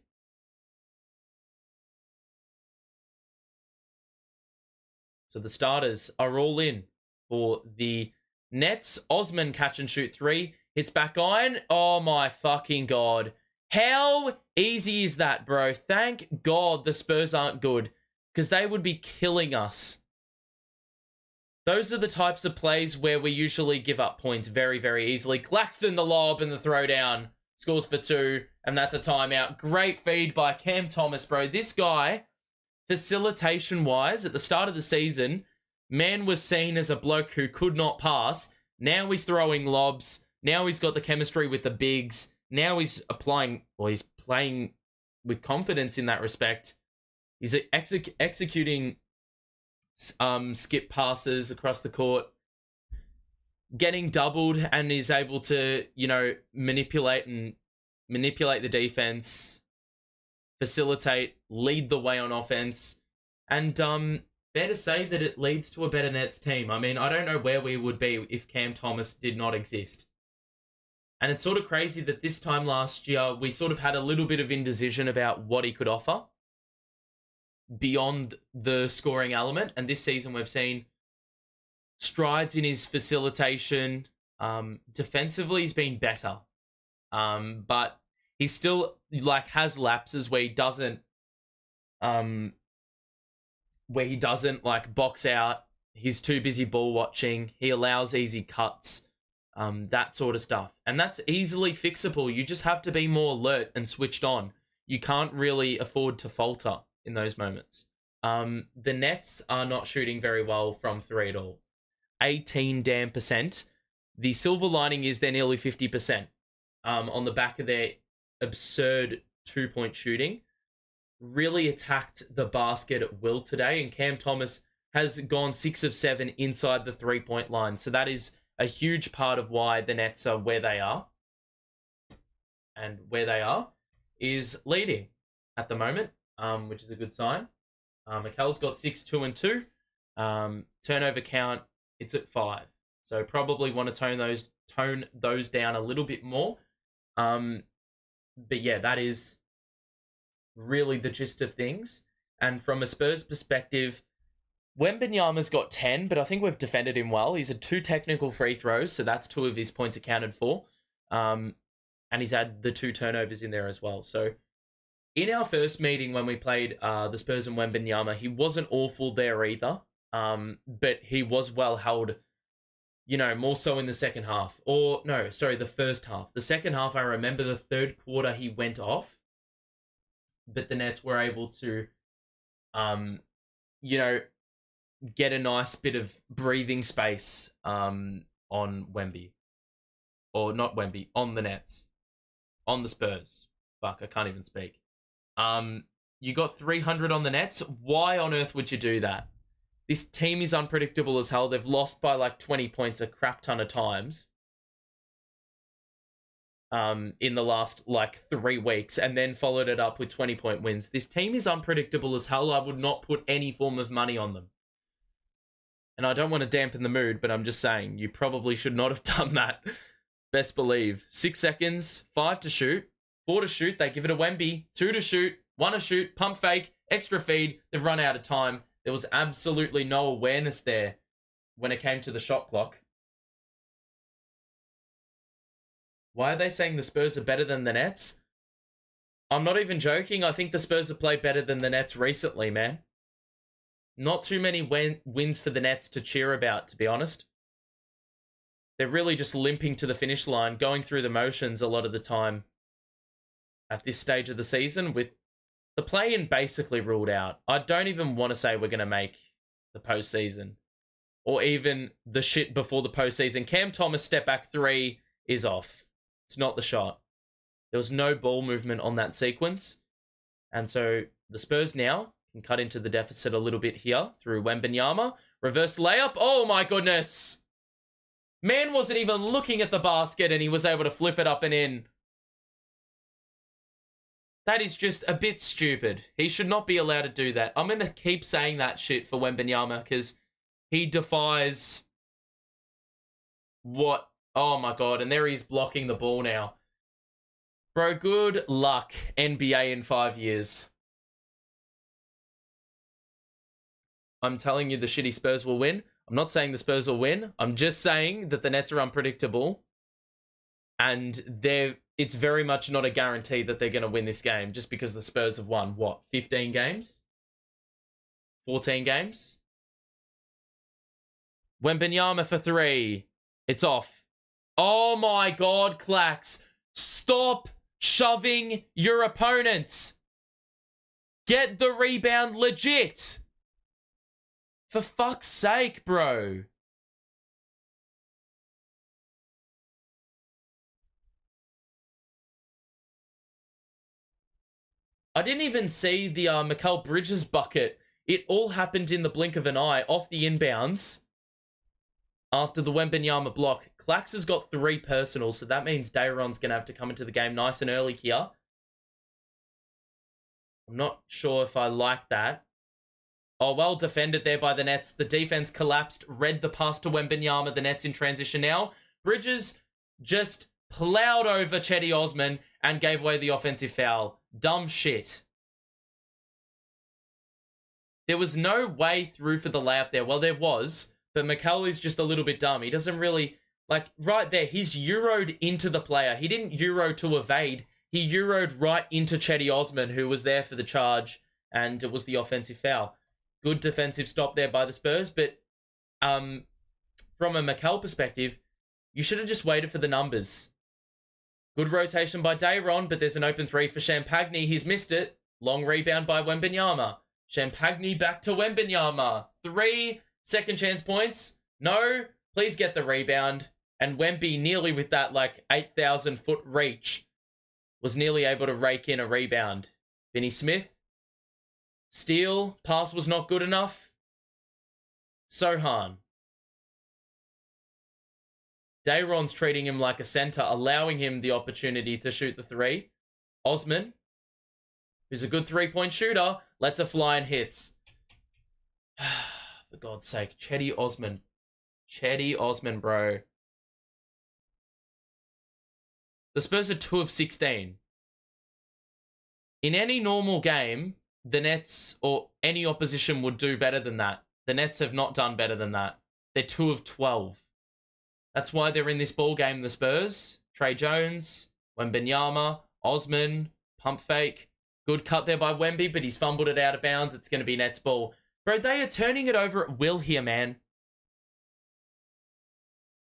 So the starters are all in for the Nets. Osman catch and shoot three. Hits back iron. Oh my fucking God. How easy is that, bro? Thank God the Spurs aren't good, because they would be killing us. Those are the types of plays where we usually give up points very, very easily. Claxton the lob and the throwdown. Scores for 2, and that's a timeout. Great feed by Cam Thomas, bro. This guy, facilitation-wise, at the start of the season, man was seen as a bloke who could not pass. Now he's throwing lobs. Now he's got the chemistry with the bigs. Now he's applying, or he's playing with confidence in that respect. He's executing skip passes across the court, getting doubled, and is able to, you know, manipulate the defense, facilitate, lead the way on offense, and fair to say that it leads to a better Nets team. I mean, I don't know where we would be if Cam Thomas did not exist. And it's sort of crazy that this time last year, we sort of had a little bit of indecision about what he could offer beyond the scoring element. And this season, we've seen strides in his facilitation. Defensively, he's been better. But he still, like, has lapses where he doesn't, like, box out. He's too busy ball watching. He allows easy cuts. That sort of stuff. And that's easily fixable. You just have to be more alert and switched on. You can't really afford to falter in those moments. The Nets are not shooting very well from 3 at all. 18%. The silver lining is they're nearly 50% on the back of their absurd 2-point shooting. really attacked the basket at will today, and Cam Thomas has gone 6 of 7 inside the 3-point line. So that is a huge part of why the Nets are where they are. And where they are is leading at the moment, which is a good sign. Mikal's got 6, 2, and 2. Turnover count, it's at 5. So probably want to tone those down a little bit more. But yeah, that is really the gist of things. And from a Spurs perspective, Wembanyama's got 10, but I think we've defended him well. He's had 2 technical free throws, so that's 2 of his points accounted for. And he's had the 2 turnovers in there as well. So in our first meeting when we played the Spurs and Wembanyama, he wasn't awful there either. But he was well held, more so in the second half. The first half. The second half, I remember the third quarter he went off. But the Nets were able to, get a nice bit of breathing space on Wemby. Or not Wemby, on the Nets. On the Spurs. Fuck, I can't even speak. You got 300 on the Nets. Why on earth would you do that? This team is unpredictable as hell. They've lost by like 20 points a crap ton of times. In the last like 3 weeks, and then followed it up with 20-point wins. This team is unpredictable as hell. I would not put any form of money on them. And I don't want to dampen the mood, but I'm just saying, you probably should not have done that. Best believe. 6 seconds, 5 to shoot, 4 to shoot. They give it a Wemby. 2 to shoot, 1 to shoot, pump fake, extra feed. They've run out of time. There was absolutely no awareness there when it came to the shot clock. Why are they saying the Spurs are better than the Nets? I'm not even joking. I think the Spurs have played better than the Nets recently, man. Not too many wins for the Nets to cheer about, to be honest. They're really just limping to the finish line, going through the motions a lot of the time at this stage of the season with the play-in basically ruled out. I don't even want to say we're going to make the postseason or even the shit before the postseason. Cam Thomas step back 3 is off. It's not the shot. There was no ball movement on that sequence. And so the Spurs now can cut into the deficit a little bit here through Wembanyama. Reverse layup. Oh my goodness. Man wasn't even looking at the basket and he was able to flip it up and in. That is just a bit stupid. He should not be allowed to do that. I'm going to keep saying that shit for Wembanyama because he defies what... Oh my god, and there he's blocking the ball now. Bro, good luck, NBA in 5 years. I'm telling you the shitty Spurs will win. I'm not saying the Spurs will win. I'm just saying that the Nets are unpredictable. And it's very much not a guarantee that they're going to win this game just because the Spurs have won, 15 games? 14 games? Wembanyama for 3. It's off. Oh my god, Clax. Stop shoving your opponents. Get the rebound legit. For fuck's sake, bro. I didn't even see the Mikal Bridges bucket. It all happened in the blink of an eye off the inbounds after the Wembanyama block. Clax has got 3 personals, so that means Dayron's going to have to come into the game nice and early here. I'm not sure if I like that. Oh, well defended there by the Nets. The defense collapsed, read the pass to Wembanyama. The Nets in transition now. Bridges just plowed over Chetty Osman and gave away the offensive foul. Dumb shit. There was no way through for the layup there. Well, there was, but Mikal is just a little bit dumb. He doesn't really... Like, right there, he's Euroed into the player. He didn't Euro to evade. He Euroed right into Chetty Osman, who was there for the charge, and it was the offensive foul. Good defensive stop there by the Spurs, but from a Mikal perspective, you should have just waited for the numbers. Good rotation by Dayron, but there's an open 3 for Champagny. He's missed it. Long rebound by Wembanyama. Champagny back to Wembanyama. 3 second chance points. No, please get the rebound. And Wemby, nearly with that, 8,000 foot reach, was nearly able to rake in a rebound. Finney Smith Steal. Pass was not good enough. Sochan. Dayron's treating him like a center, allowing him the opportunity to shoot the three. Osman, who's a good three-point shooter, lets it fly and hits. For God's sake. Chetty Osman. Chetty Osman, bro. The Spurs are 2 of 16. In any normal game, the Nets or any opposition would do better than that. The Nets have not done better than that. They're 2 of 12. That's why they're in this ball game, the Spurs. Trey Jones, Wembanyama, Osman, pump fake. Good cut there by Wemby, but he's fumbled it out of bounds. It's going to be Nets ball. Bro, they are turning it over at will here, man.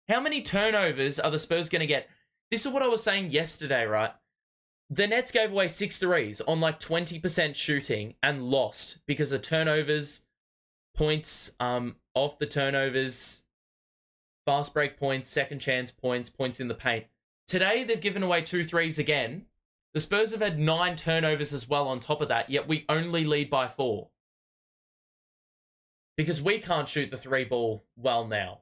How many turnovers are the Spurs going to get? This is what I was saying yesterday, right? The Nets gave away 6 threes on like 20% shooting and lost because of turnovers, points off the turnovers, fast break points, second chance points, points in the paint. Today, they've given away 2 threes again. The Spurs have had 9 turnovers as well on top of that, yet we only lead by 4. Because we can't shoot the 3 ball well now.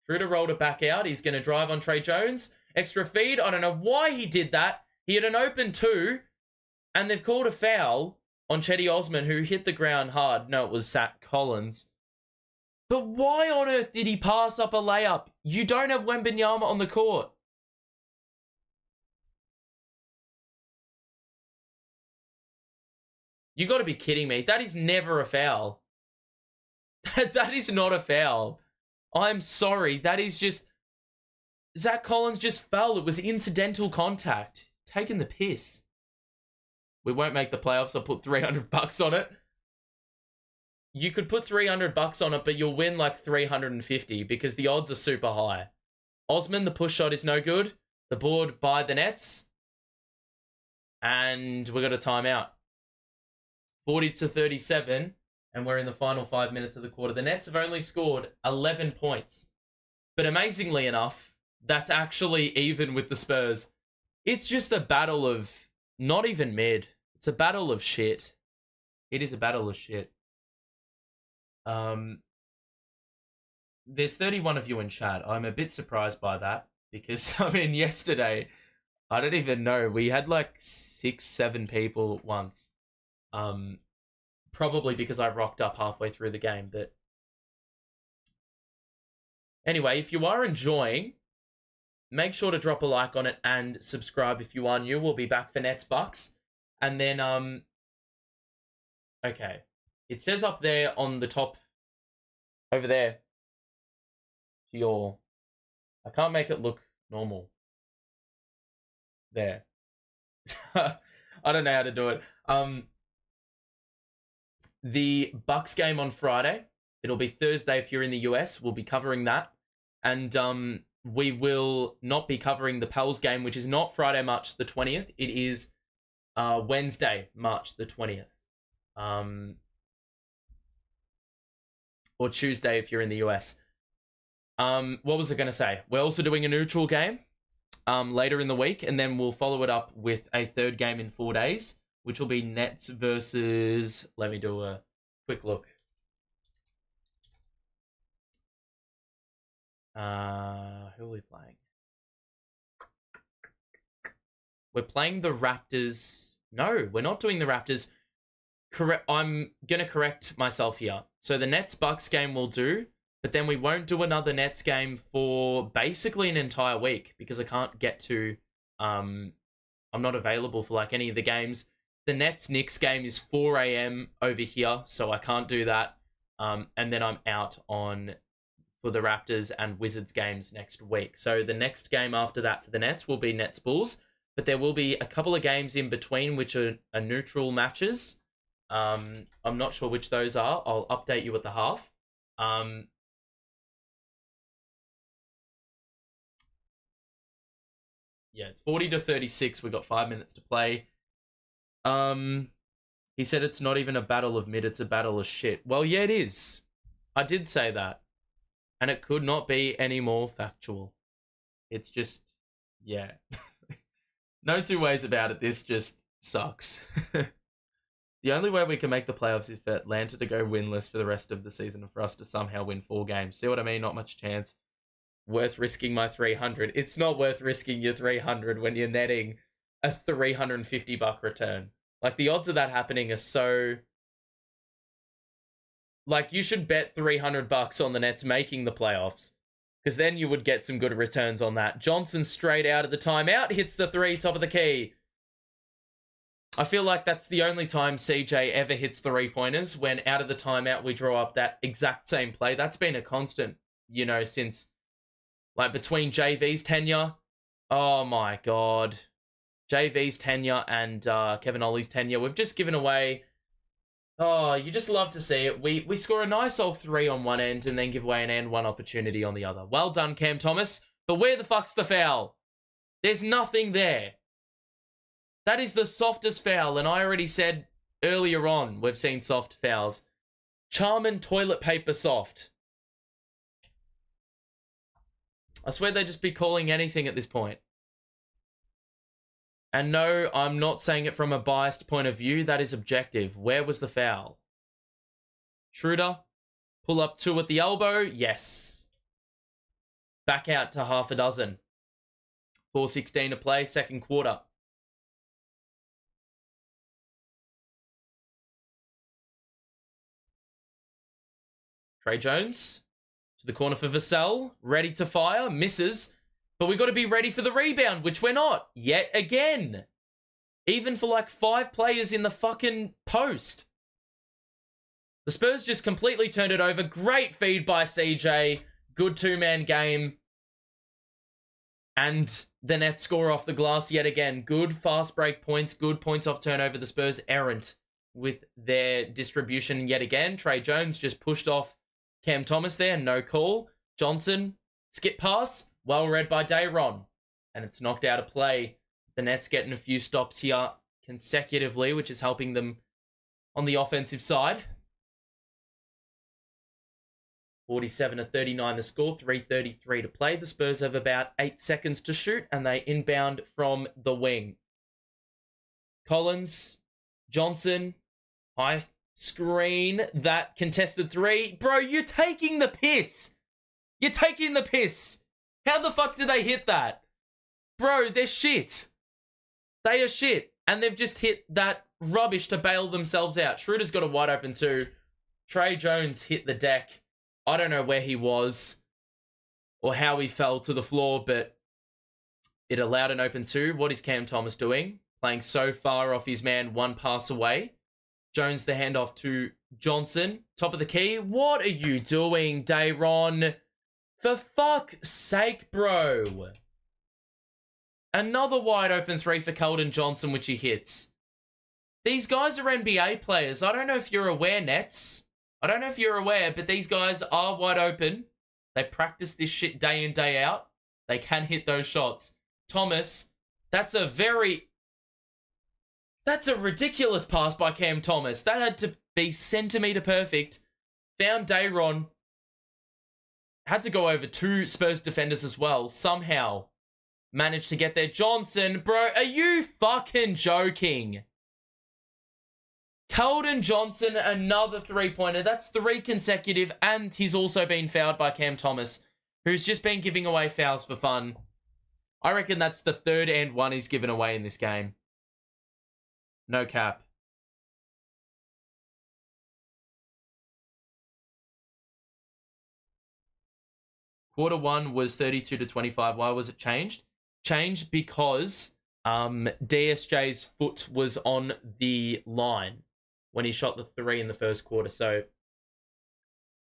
Schroeder rolled it back out. He's going to drive on Trey Jones. Extra feed. I don't know why he did that. He had an open 2, and they've called a foul on Chetty Osman, who hit the ground hard. No, it was Zach Collins. But why on earth did he pass up a layup? You don't have Wembanyama on the court. You got to be kidding me. That is never a foul. That is not a foul. I'm sorry. That is just... Zach Collins just fell. It was incidental contact. Taking the piss. We won't make the playoffs. I'll put $300 on it. You could put $300 on it, but you'll win like 350 because the odds are super high. Osman, the push shot is no good. The board by the Nets. And we got a timeout. 40-37. And we're in the final 5 minutes of the quarter. The Nets have only scored 11 points. But amazingly enough, that's actually even with the Spurs. It's just a battle of not even mid. It's a battle of shit. It is a battle of shit. There's 31 of you in chat. I'm a bit surprised by that. Because, I mean, yesterday, I don't even know. We had like 6, 7 people at once. Probably because I rocked up halfway through the game, but anyway, if you are enjoying, make sure to drop a like on it and subscribe if you are new. We'll be back for Nets Bucks. And then, okay. It says up there on the top, over there, I can't make it look normal. There. I don't know how to do it. The Bucks game on Friday. It'll be Thursday if you're in the US. We'll be covering that. And we will not be covering the Pels game, which is not Friday, March the 20th. It is Wednesday, March the 20th. Or Tuesday if you're in the US. What was I going to say? We're also doing a neutral game later in the week. And then we'll follow it up with a third game in 4 days, which will be Nets versus... Let me do a quick look. Who are we playing? We're playing the Raptors. No, we're not doing the Raptors. I'm going to correct myself here. So the Nets-Bucks game we'll do, but then we won't do another Nets game for basically an entire week because I can't get to... I'm not available for like any of the games. The Nets-Knicks game is 4 a.m. over here, so I can't do that. And then I'm out for the Raptors and Wizards games next week. So the next game after that for the Nets will be Nets-Bulls, but there will be a couple of games in between which are neutral matches. I'm not sure which those are. I'll update you at the half. Yeah, it's 40-36. We've got 5 minutes to play. He said it's not even a battle of mid, it's a battle of shit. Well, yeah, it is. I did say that. And it could not be any more factual. It's just, yeah. No two ways about it. This just sucks. The only way we can make the playoffs is for Atlanta to go winless for the rest of the season and for us to somehow win 4 games. See what I mean? Not much chance. Worth risking my 300. It's not worth risking your 300 when you're netting a $350 return. Like, the odds of that happening are so... Like, you should bet $300 on the Nets making the playoffs, because then you would get some good returns on that. Johnson straight out of the timeout, hits the 3, top of the key. I feel like that's the only time CJ ever hits 3-pointers, when out of the timeout we draw up that exact same play. That's been a constant, you know, since, like, between JV's tenure. Oh my God. JV's tenure and Kevin Ollie's tenure. We've just given away... Oh, you just love to see it. We score a nice old 3 on one end and then give away an and one opportunity on the other. Well done, Cam Thomas. But where the fuck's the foul? There's nothing there. That is the softest foul, and I already said earlier on we've seen soft fouls. Charmin toilet paper soft. I swear they'd just be calling anything at this point. And no, I'm not saying it from a biased point of view. That is objective. Where was the foul? Schroeder, pull up 2 at the elbow. Yes. Back out to half a dozen. 4:16 to play, second quarter. Trey Jones to the corner for Vassell. Ready to fire. Misses. But we got to be ready for the rebound, which we're not. Yet again. Even for like 5 players in the fucking post. The Spurs just completely turned it over. Great feed by CJ. Good 2-man game. And the Nets score off the glass yet again. Good fast break points. Good points off turnover. The Spurs errant with their distribution yet again. Trey Jones just pushed off Cam Thomas there. No call. Johnson, skip pass. Well read by Dayron. And it's knocked out of play. The Nets getting a few stops here consecutively, which is helping them on the offensive side. 47-39 the score, 3:33 to play. The Spurs have about 8 seconds to shoot, and they inbound from the wing. Collins, Johnson, high screen, that contested 3. Bro, you're taking the piss. You're taking the piss. How the fuck did they hit that? Bro, they're shit. They are shit. And they've just hit that rubbish to bail themselves out. Schroeder's got a wide open 2. Trey Jones hit the deck. I don't know where he was or how he fell to the floor, but it allowed an open 2. What is Cam Thomas doing? Playing so far off his man, 1 pass away. Jones the handoff to Johnson. Top of the key. What are you doing, Dayron? For fuck's sake, bro. Another wide open 3 for Keldon Johnson, which he hits. These guys are NBA players. I don't know if you're aware, Nets. I don't know if you're aware, but these guys are wide open. They practice this shit day in, day out. They can hit those shots. Thomas, that's a ridiculous pass by Cam Thomas. That had to be centimeter perfect. Found Dayron. Had to go over 2 Spurs defenders as well. Somehow managed to get there. Johnson, bro, are you fucking joking? Keldon Johnson, another 3-pointer. That's 3 consecutive, and he's also been fouled by Cam Thomas, who's just been giving away fouls for fun. I reckon that's the 3rd and 1 he's given away in this game. No cap. Quarter 1 was 32-25. Why was it changed? Changed because DSJ's foot was on the line when he shot the 3 in the first quarter. So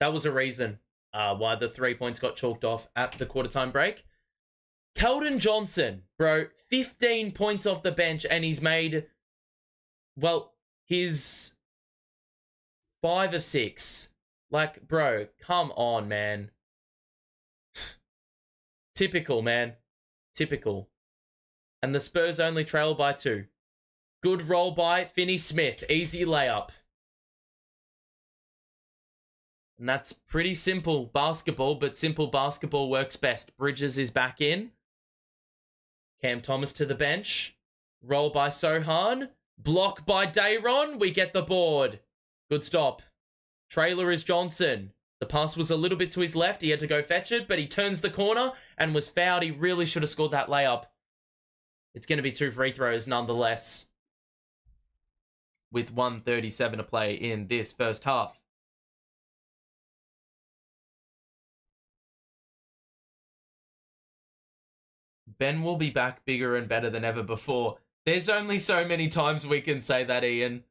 that was a reason why the 3 points got chalked off at the quarter time break. Keldon Johnson, bro, 15 points off the bench, and he's made, well, his 5 of 6. Like, bro, come on, man. Typical, man. Typical. And the Spurs only trail by 2. Good roll by Finney-Smith. Easy layup. And that's pretty simple basketball, but simple basketball works best. Bridges is back in. Cam Thomas to the bench. Roll by Sochan. Block by Dayron. We get the board. Good stop. Trailer is Johnson. The pass was a little bit to his left. He had to go fetch it, but he turns the corner and was fouled. He really should have scored that layup. It's going to be 2 free throws nonetheless, with 1:37 to play in this first half. Ben will be back bigger and better than ever before. There's only so many times we can say that, Ian.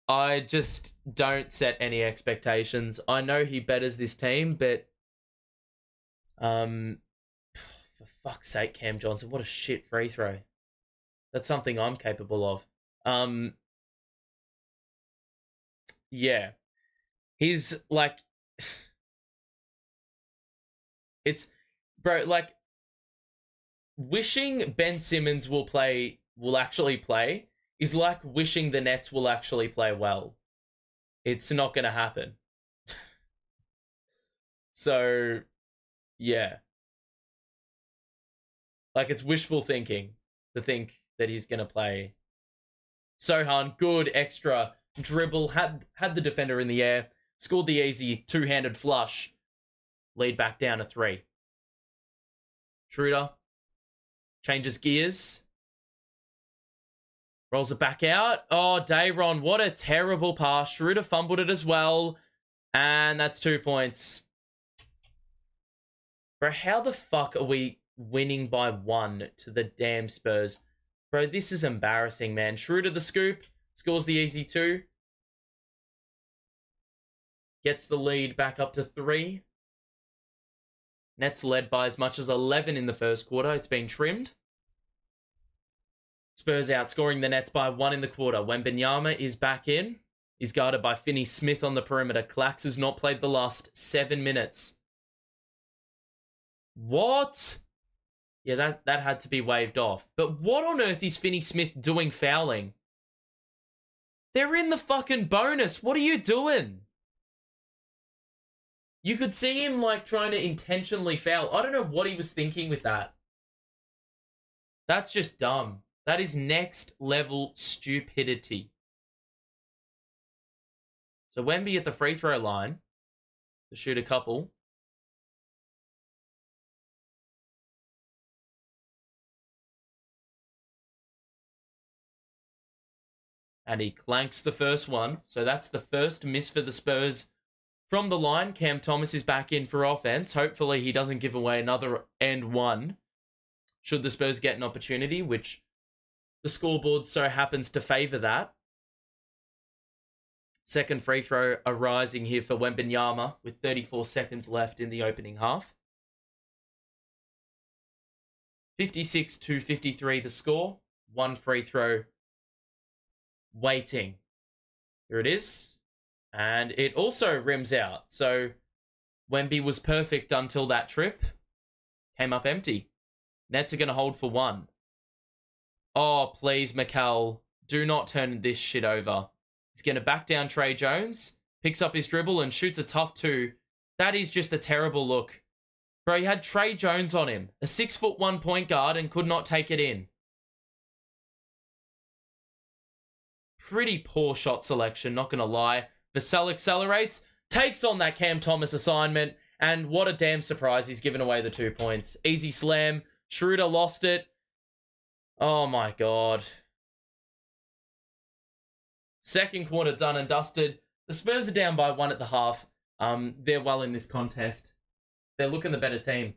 I just don't set any expectations. I know he betters this team, but for fuck's sake, Cam Johnson, what a shit free throw. That's something I'm capable of. Yeah. He's like it's bro, like wishing Ben Simmons will actually play is like wishing the Nets will actually play well. It's not going to happen. So, yeah. Like, it's wishful thinking to think that he's going to play. Sochan, good extra dribble, had the defender in the air, scored the easy two-handed flush, lead back down to 3. Schroeder changes gears. Rolls it back out. Oh, Dayron, what a terrible pass. Schroeder fumbled it as well. And that's 2 points. Bro, how the fuck are we winning by 1 to the damn Spurs? Bro, this is embarrassing, man. Schroeder the scoop. Scores the easy 2. Gets the lead back up to 3. Nets led by as much as 11 in the first quarter. It's been trimmed. Spurs outscoring the Nets by 1 in the quarter. Wembanyama is back in. He's guarded by Finney-Smith on the perimeter. Clax has not played the last 7 minutes. What? Yeah, that had to be waved off. But what on earth is Finney-Smith doing fouling? They're in the fucking bonus. What are you doing? You could see him like trying to intentionally foul. I don't know what he was thinking with that. That's just dumb. That is next level stupidity. So Wemby at the free throw line to shoot a couple. And he clanks the first one. So that's the first miss for the Spurs from the line. Cam Thomas is back in for offense. Hopefully he doesn't give away another and 1. Should the Spurs get an opportunity, which the scoreboard so happens to favour that. Second free throw arising here for Wembanyama with 34 seconds left in the opening half. 56-53 the score. 1 free throw waiting. Here it is. And it also rims out. So Wemby was perfect until that trip. Came up empty. Nets are going to hold for 1. Oh, please, Mikal. Do not turn this shit over. He's going to back down Trey Jones. Picks up his dribble and shoots a tough 2. That is just a terrible look. Bro, he had Trey Jones on him. A 6'1" point guard and could not take it in. Pretty poor shot selection, not going to lie. Vassell accelerates. Takes on that Cam Thomas assignment. And what a damn surprise. He's given away the 2 points. Easy slam. Schroeder lost it. Oh my god. Second quarter done and dusted. The Spurs are down by 1 at the half. They're well in this contest. They're looking the better team.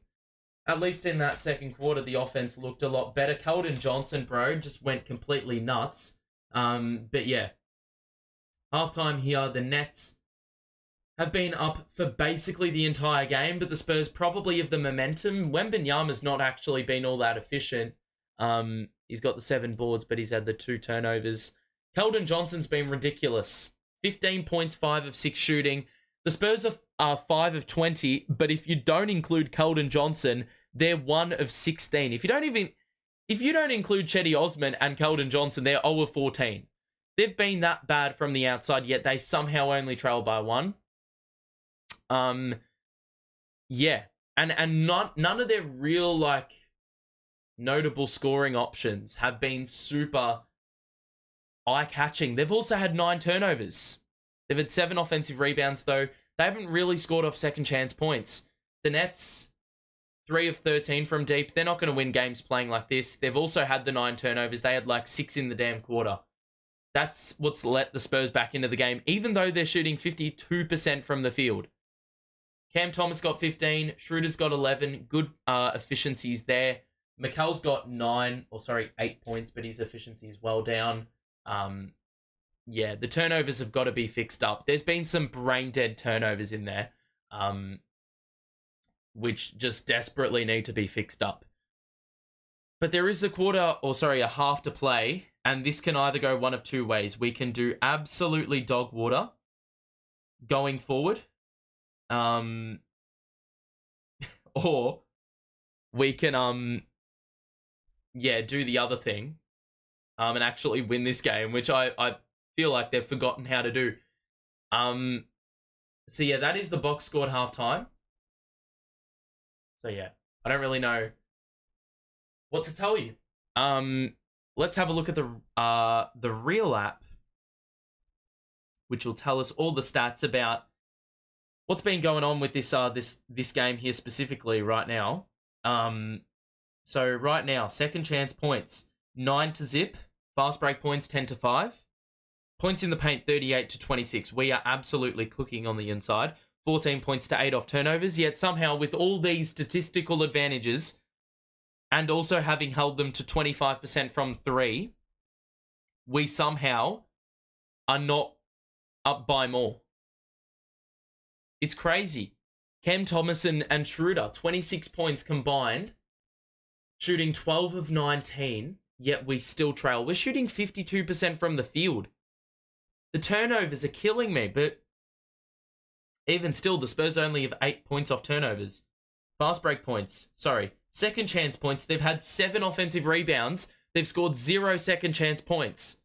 At least in that second quarter, the offense looked a lot better. Keldon Johnson, bro, just went completely nuts. But yeah. Halftime here, the Nets have been up for basically the entire game, but the Spurs probably have the momentum. Wembanyama's not actually been all that efficient. He's got the 7 boards, but he's had the 2 turnovers. Keldon Johnson's been ridiculous. 15 points, 5 of 6 shooting. The Spurs are 5 of 20, but if you don't include Keldon Johnson, they're 1 of 16. If you don't include Chetty Osman and Keldon Johnson, they're 0 of 14. They've been that bad from the outside, yet they somehow only trail by 1. Yeah. And none of their real, like, notable scoring options have been super eye-catching. They've also had 9 turnovers. They've had 7 offensive rebounds, though. They haven't really scored off second chance points. The Nets, 3 of 13 from deep. They're not going to win games playing like this. They've also had the 9 turnovers. They had like 6 in the damn quarter. That's what's let the Spurs back into the game, even though they're shooting 52% from the field. Cam Thomas got 15. Schroeder's got 11. Good efficiencies there. Mikal's got 8 points, but his efficiency is well down. Yeah, the turnovers have got to be fixed up. There's been some brain-dead turnovers in there, which just desperately need to be fixed up. But there is a half to play, and this can either go one of two ways. We can do absolutely dog water going forward, or we can, do the other thing, and actually win this game, which I feel like they've forgotten how to do. So yeah, that is the box score at halftime. So yeah, I don't really know what to tell you. Let's have a look at the real app, which will tell us all the stats about what's been going on with this game here specifically right now. So right now, second chance points 9-0, fast break points 10-5. Points in the paint, 38-26. We are absolutely cooking on the inside. 14 points to 8 off turnovers. Yet somehow, with all these statistical advantages, and also having held them to 25% from 3, we somehow are not up by more. It's crazy. Cam Thomas and Schroeder, 26 points combined, shooting 12 of 19, yet we still trail. We're shooting 52% from the field. The turnovers are killing me, but even still, the Spurs only have 8 points off turnovers. Fast break points, second chance points. They've had 7 offensive rebounds. They've scored 0 second chance points.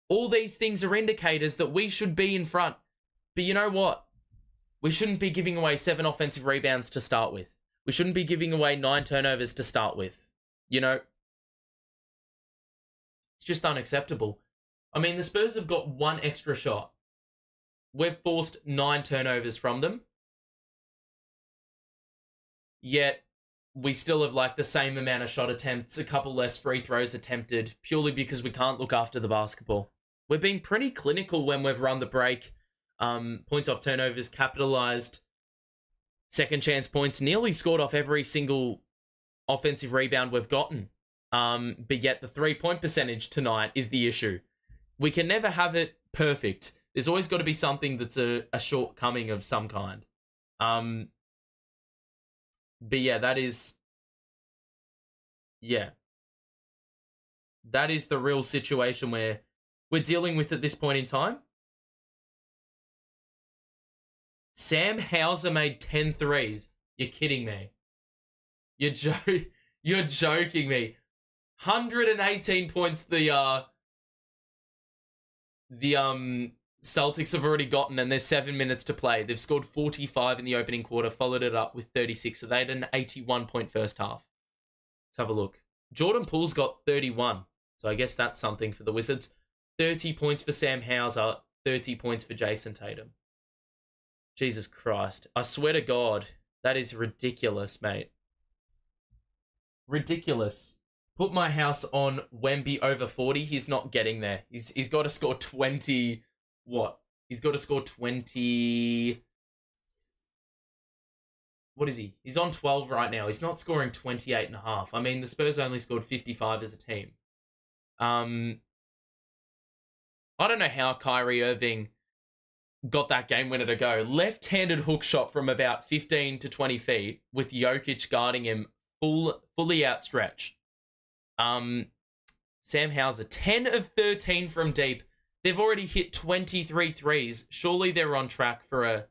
All these things are indicators that we should be in front. But you know what? We shouldn't be giving away 7 offensive rebounds to start with. We shouldn't be giving away 9 turnovers to start with. You know? It's just unacceptable. I mean, the Spurs have got 1 extra shot. We've forced 9 turnovers from them. Yet, we still have like the same amount of shot attempts, a couple less free throws attempted, purely because we can't look after the basketball. We've been pretty clinical when we've run the break. Points off turnovers, capitalized. Second chance points, nearly scored off every single offensive rebound we've gotten. But yet the 3-point percentage tonight is the issue. We can never have it perfect. There's always got to be something that's a shortcoming of some kind. But yeah, that is the real situation where we're dealing with at this point in time. Sam Hauser made 10 threes. You're kidding me. You're joking me. 118 points the Celtics have already gotten, and there's 7 minutes to play. They've scored 45 in the opening quarter, followed it up with 36. So they had an 81-point first half. Let's have a look. Jordan Poole's got 31. So I guess that's something for the Wizards. 30 points for Sam Hauser, 30 points for Jason Tatum. Jesus Christ. I swear to God, that is ridiculous, mate. Ridiculous. Put my house on Wemby over 40. He's not getting there. He's got to score 20... What? He's got to score 20... What is he? He's on 12 right now. He's not scoring 28.5. I mean, the Spurs only scored 55 as a team. I don't know how Kyrie Irving got that game winner to go. Left-handed hook shot from about 15 to 20 feet with Jokic guarding him fully outstretched. Sam Hauser, 10 of 13 from deep. They've already hit 23 threes. Surely they're on track for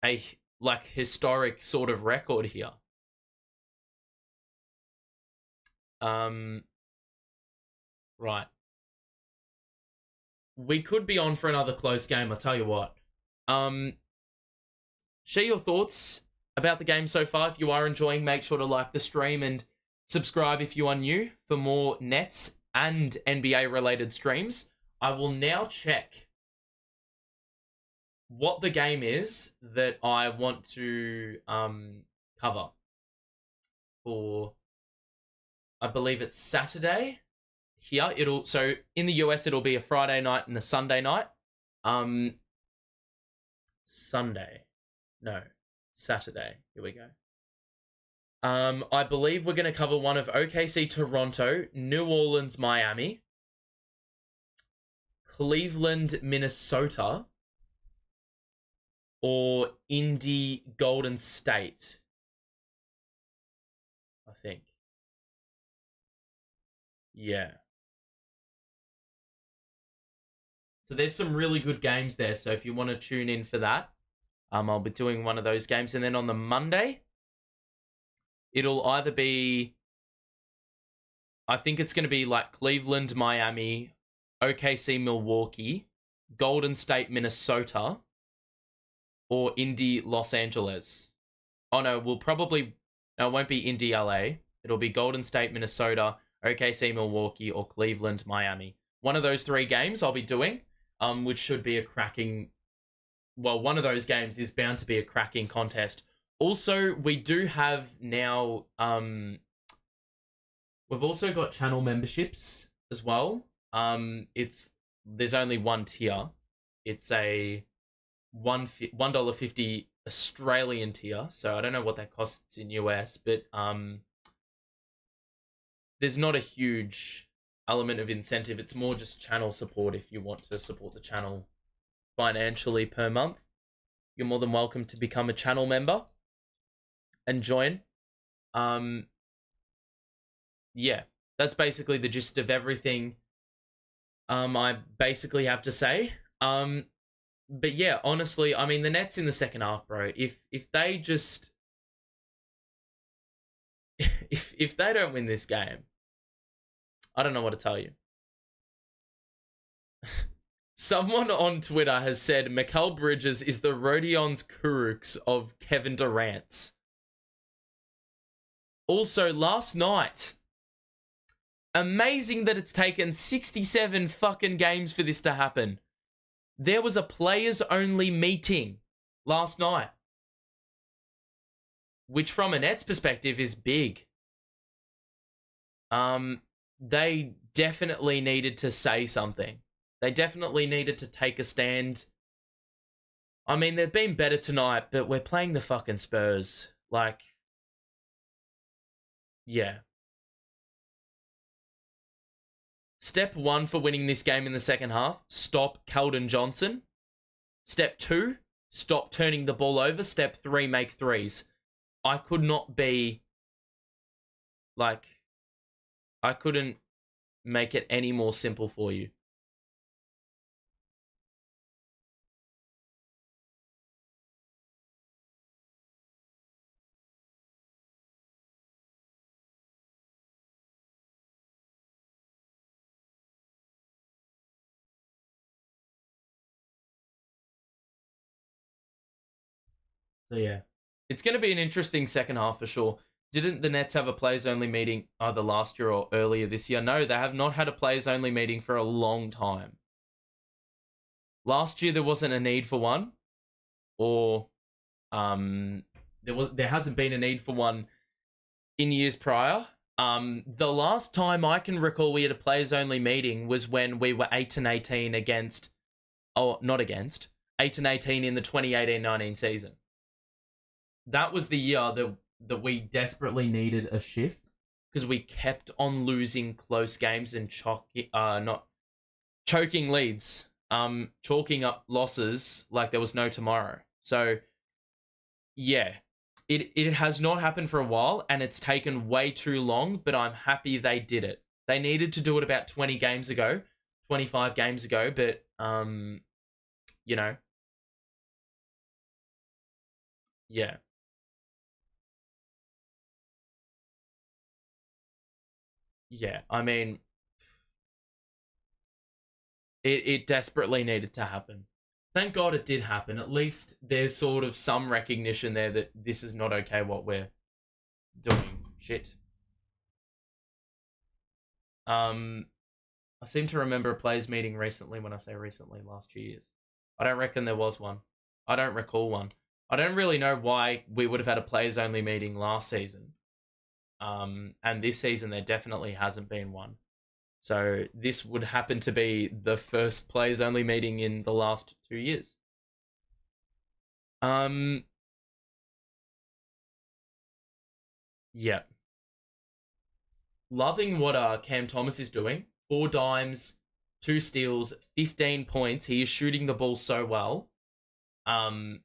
a like historic sort of record here. Right. We could be on for another close game, I'll tell you what. Share your thoughts about the game so far. If you are enjoying, make sure to like the stream and subscribe if you are new for more Nets and NBA related streams. I will now check what the game is that I want to cover for, I believe it's Saturday here. So in the US it'll be a Friday night and a Sunday night. Saturday. Here we go. I believe we're going to cover one of OKC Toronto, New Orleans Miami, Cleveland Minnesota, or Indy Golden State, I think. Yeah. So there's some really good games there. So if you want to tune in for that, I'll be doing one of those games. And then on the Monday, it'll either be, I think it's going to be like Cleveland, Miami, OKC, Milwaukee, Golden State, Minnesota, or Indy, Los Angeles. Oh no, it won't be Indy, LA. It'll be Golden State, Minnesota, OKC, Milwaukee, or Cleveland, Miami. One of those three games I'll be doing, which should be a cracking, well, one of those games is bound to be a cracking contest. Also, we do have now, we've also got channel memberships as well. There's only one tier. It's a $1.50 Australian tier. So I don't know what that costs in US, but there's not a huge element of incentive. It's more just channel support. If you want to support the channel financially per month, you're more than welcome to become a channel member and join. Yeah, that's basically the gist of everything I basically have to say. But yeah, honestly, I mean, the Nets in the second half, bro, if they just if they don't win this game, I don't know what to tell you. Someone on Twitter has said Mikal Bridges is the Rodion's Kuruks of Kevin Durant's. Also, last night, amazing that it's taken 67 fucking games for this to happen. There was a players-only meeting last night, which from a Nets perspective is big. They definitely needed to say something. They definitely needed to take a stand. I mean, they've been better tonight, but we're playing the fucking Spurs. Like, yeah. Step 1 for winning this game in the second half, stop Keldon Johnson. Step 2, stop turning the ball over. Step 3, make threes. I could not be, like, I couldn't make it any more simple for you. So yeah, it's going to be an interesting second half for sure. Didn't the Nets have a players-only meeting either last year or earlier this year? No, they have not had a players-only meeting for a long time. Last year there wasn't a need for one, or there hasn't been a need for one in years prior. The last time I can recall we had a players-only meeting was when we were 8-18 against, oh, not against, 8-18 in the 2018-19 season. That was the year that we desperately needed a shift because we kept on losing close games and not choking leads, chalking up losses like there was no tomorrow. So, yeah, it has not happened for a while and it's taken way too long, but I'm happy they did it. They needed to do it about 20 games ago, 25 games ago, but, you know, yeah. Yeah, I mean, it desperately needed to happen. Thank God it did happen. At least there's sort of some recognition there that this is not okay what we're doing. Shit. I seem to remember a players meeting recently. When I say recently, last 2 years. I don't reckon there was one. I don't recall one. I don't really know why we would have had a players only meeting last season. And this season there definitely hasn't been one. So this would happen to be the first players only meeting in the last 2 years. Yeah. Loving what Cam Thomas is doing. 4 dimes, 2 steals, 15 points. He is shooting the ball so well. I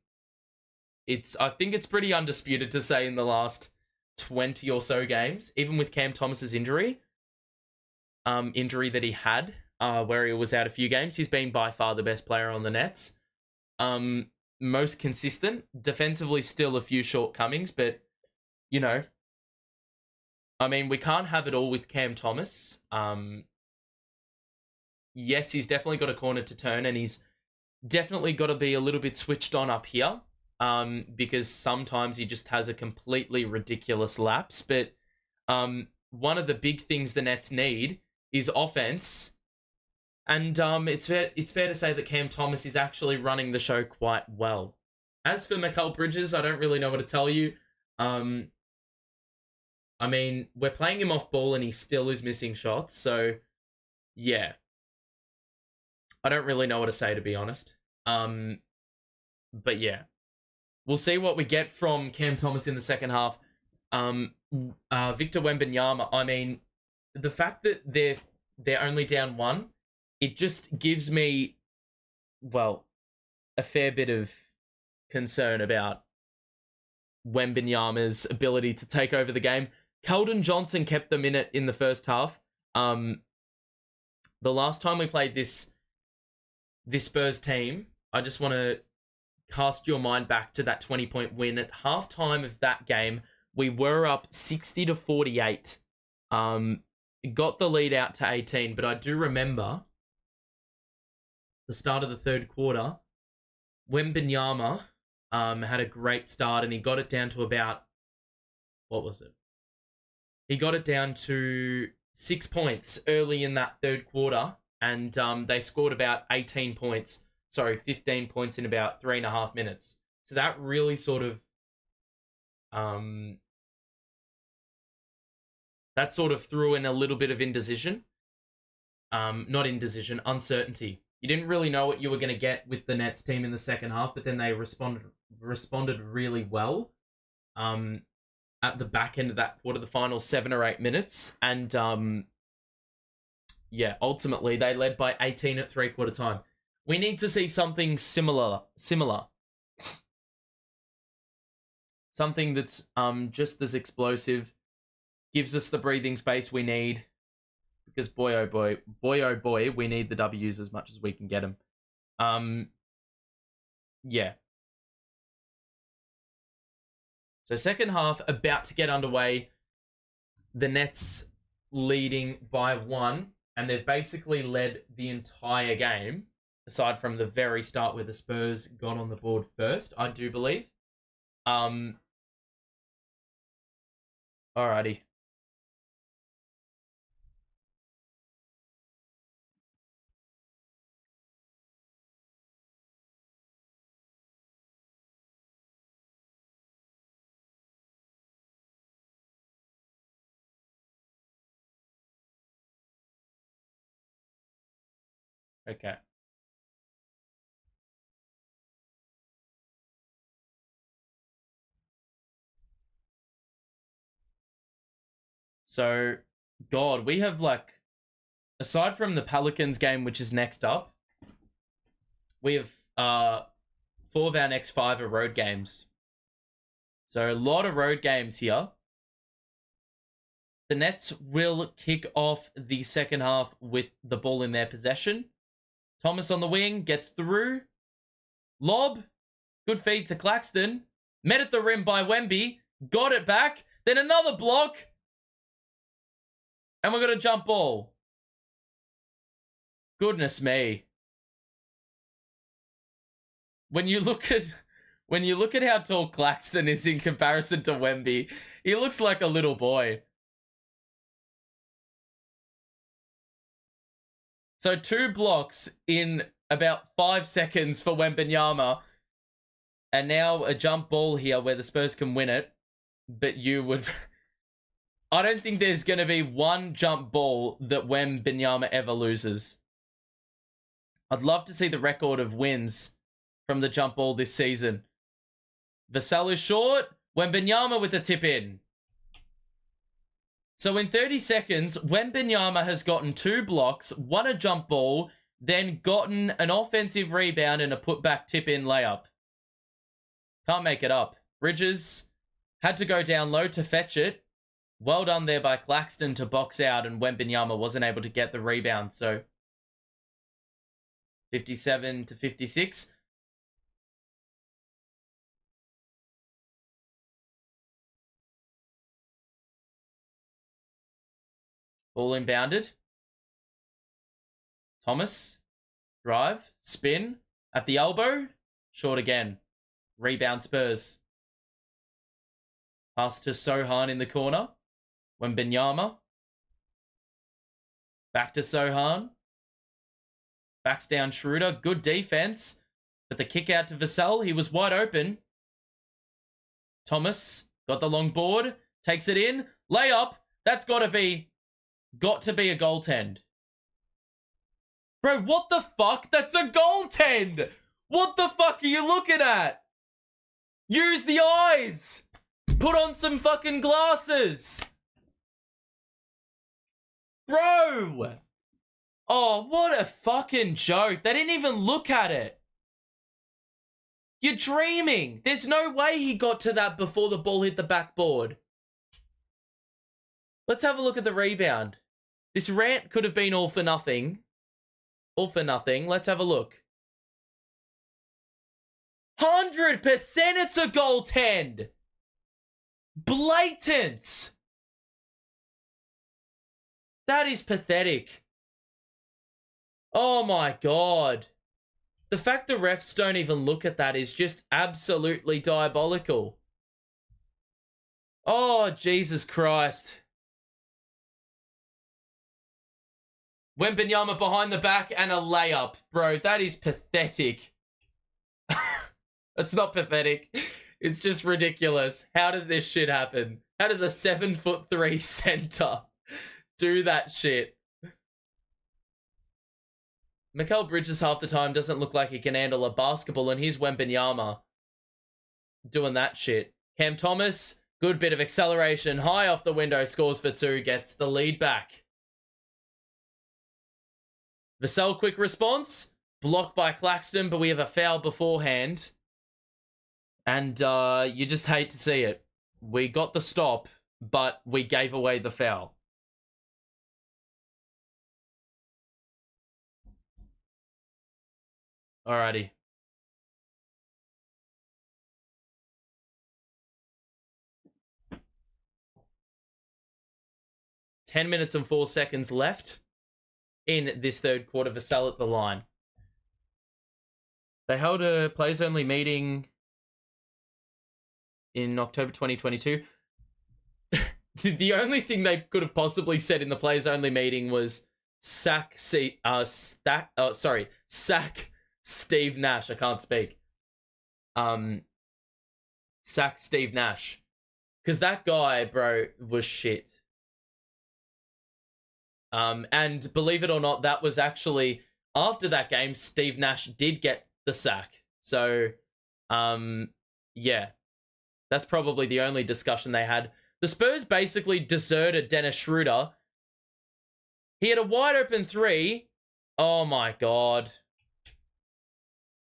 think it's pretty undisputed to say in the last 20 or so games, even with Cam Thomas's injury that he had, where he was out a few games, he's been by far the best player on the Nets. Most consistent. Defensively, still a few shortcomings, but, you know, I mean, we can't have it all with Cam Thomas. Yes, he's definitely got a corner to turn, and he's definitely got to be a little bit switched on up here, because sometimes he just has a completely ridiculous lapse. But one of the big things the Nets need is offense, and it's fair to say that Cam Thomas is actually running the show quite well. As for Mikal Bridges, I don't really know what to tell you. I mean, we're playing him off ball and he still is missing shots. So, yeah. I don't really know what to say, to be honest. But, yeah. We'll see what we get from Cam Thomas in the second half. Victor Wembanyama, I mean, the fact that they're only down 1, it just gives me, well, a fair bit of concern about Wembanyama's ability to take over the game. Keldon Johnson kept them in it in the first half. The last time we played this Spurs team, I just want to cast your mind back to that 20-point win. At halftime of that game, we were up 60-48. Got the lead out to 18, but I do remember the start of the third quarter, Wembanyama had a great start, and he got it down to about, what was it? He got it down to 6 points early in that third quarter, and they scored about 15 points in about 3.5 minutes. So that really sort of, threw in a little bit of uncertainty. You didn't really know what you were going to get with the Nets team in the second half, but then they responded really well at the back end of that quarter, the final 7 or 8 minutes. And ultimately they led by 18 at 3/4 time. We need to see something similar. Something that's just as explosive, gives us the breathing space we need. Because boy, oh boy, we need the W's as much as we can get them. Yeah. So second half about to get underway. The Nets leading by 1, and they've basically led the entire game, aside from the very start where the Spurs got on the board first, I do believe. Alrighty. Okay. So, God, we have aside from the Pelicans game, which is next up, we have 4 of our next 5 are road games. So a lot of road games here. The Nets will kick off the second half with the ball in their possession. Thomas on the wing, gets through. Lob. Good feed to Claxton. Met at the rim by Wemby. Got it back. Then another block. And we're going to jump ball. Goodness me. When you look at how tall Claxton is in comparison to Wemby, he looks like a little boy. So 2 blocks in about 5 seconds for Wembanyama. And now a jump ball here where the Spurs can win it. But you would... I don't think there's going to be one jump ball that Wembanyama ever loses. I'd love to see the record of wins from the jump ball this season. Vassell is short. Wembanyama with the tip in. So in 30 seconds, Wembanyama has gotten 2 blocks, won a jump ball, then gotten an offensive rebound and a putback tip in layup. Can't make it up. Bridges had to go down low to fetch it. Well done there by Claxton to box out, and Wembanyama wasn't able to get the rebound. So 57 to 56. Ball inbounded. Thomas. Drive. Spin. At the elbow. Short again. Rebound Spurs. Pass to Sochan in the corner. Wembanyama. Back to Sochan. Backs down Schroeder. Good defense. But the kick out to Vassell. He was wide open. Thomas. Got the long board. Takes it in. Layup. That's got to be a goaltend. Bro, what the fuck? That's a goaltend! What the fuck are you looking at? Use the eyes! Put on some fucking glasses! Bro! Oh, what a fucking joke. They didn't even look at it. You're dreaming. There's no way he got to that before the ball hit the backboard. Let's have a look at the rebound. This rant could have been all for nothing. All for nothing. Let's have a look. 100% it's a goaltend. Blatant. That is pathetic. Oh my God. The fact the refs don't even look at that is just absolutely diabolical. Oh, Jesus Christ. Wembanyama behind the back and a layup. Bro, that is pathetic. That's not pathetic. It's just ridiculous. How does this shit happen? How does a 7'3" center do that shit? Mikal Bridges half the time doesn't look like he can handle a basketball, and here's Wembanyama doing that shit. Cam Thomas, good bit of acceleration. High off the window, scores for 2, gets the lead back. Vassell, quick response. Blocked by Claxton, but we have a foul beforehand. And you just hate to see it. We got the stop, but we gave away the foul. Alrighty. Ten minutes and 4 seconds left in this third quarter. Vassell at the line. They held a players-only meeting in October 2022. The only thing they could have possibly said in the players-only meeting was sack Steve Nash. I can't speak. Sack Steve Nash. Because that guy, bro, was shit. And believe it or not, that was actually, after that game, Steve Nash did get the sack. So, yeah. That's probably the only discussion they had. The Spurs basically deserted Dennis Schroeder. He had a wide open 3. Oh my God.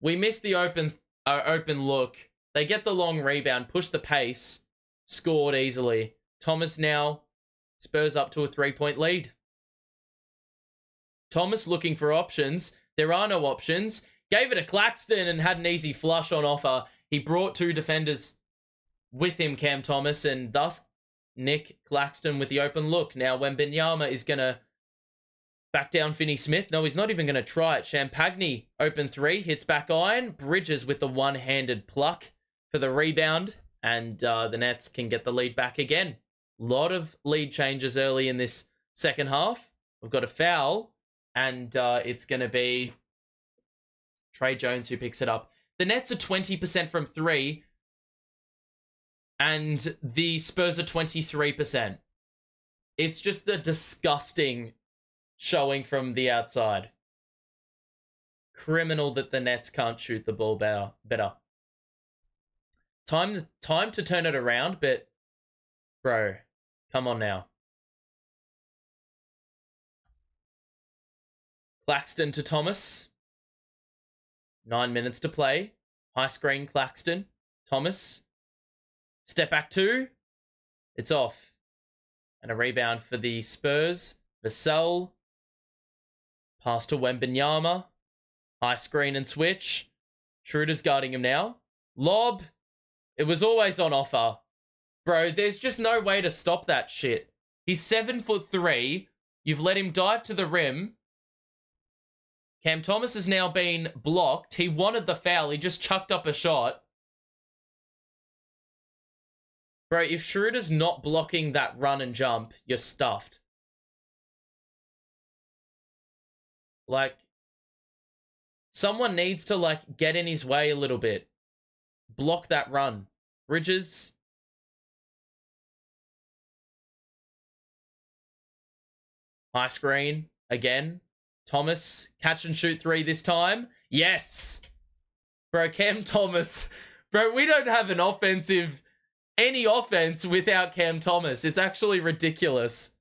We missed the open look. They get the long rebound, push the pace, scored easily. Thomas now, Spurs up to a 3-point lead. Thomas looking for options. There are no options. Gave it to Claxton and had an easy flush on offer. He brought 2 defenders with him, Cam Thomas, and thus Nic Claxton with the open look. Now Wembanyama is going to back down Finney Smith. No, he's not even going to try it. Champagny, open 3, hits back iron. Bridges with the one-handed pluck for the rebound, and the Nets can get the lead back again. A lot of lead changes early in this second half. We've got a foul And it's going to be Trey Jones who picks it up. The Nets are 20% from 3, and the Spurs are 23%. It's just a disgusting showing from the outside. Criminal that the Nets can't shoot the ball better. Time to turn it around, but bro, come on now. Claxton to Thomas. 9 minutes to play. High screen, Claxton. Thomas. Step back 2. It's off. And a rebound for the Spurs. Vassell. Pass to Wembanyama. High screen and switch. Schroeder's guarding him now. Lob. It was always on offer. Bro, there's just no way to stop that shit. He's 7'3". You've let him dive to the rim. Cam Thomas has now been blocked. He wanted the foul. He just chucked up a shot. Bro, if Schroeder's not blocking that run and jump, you're stuffed. Like, someone needs to, like, get in his way a little bit. Block that run. Bridges. High screen. Again. Thomas. Catch and shoot 3 this time. Yes! Bro, Cam Thomas. Bro, we don't have any offense without Cam Thomas. It's actually ridiculous.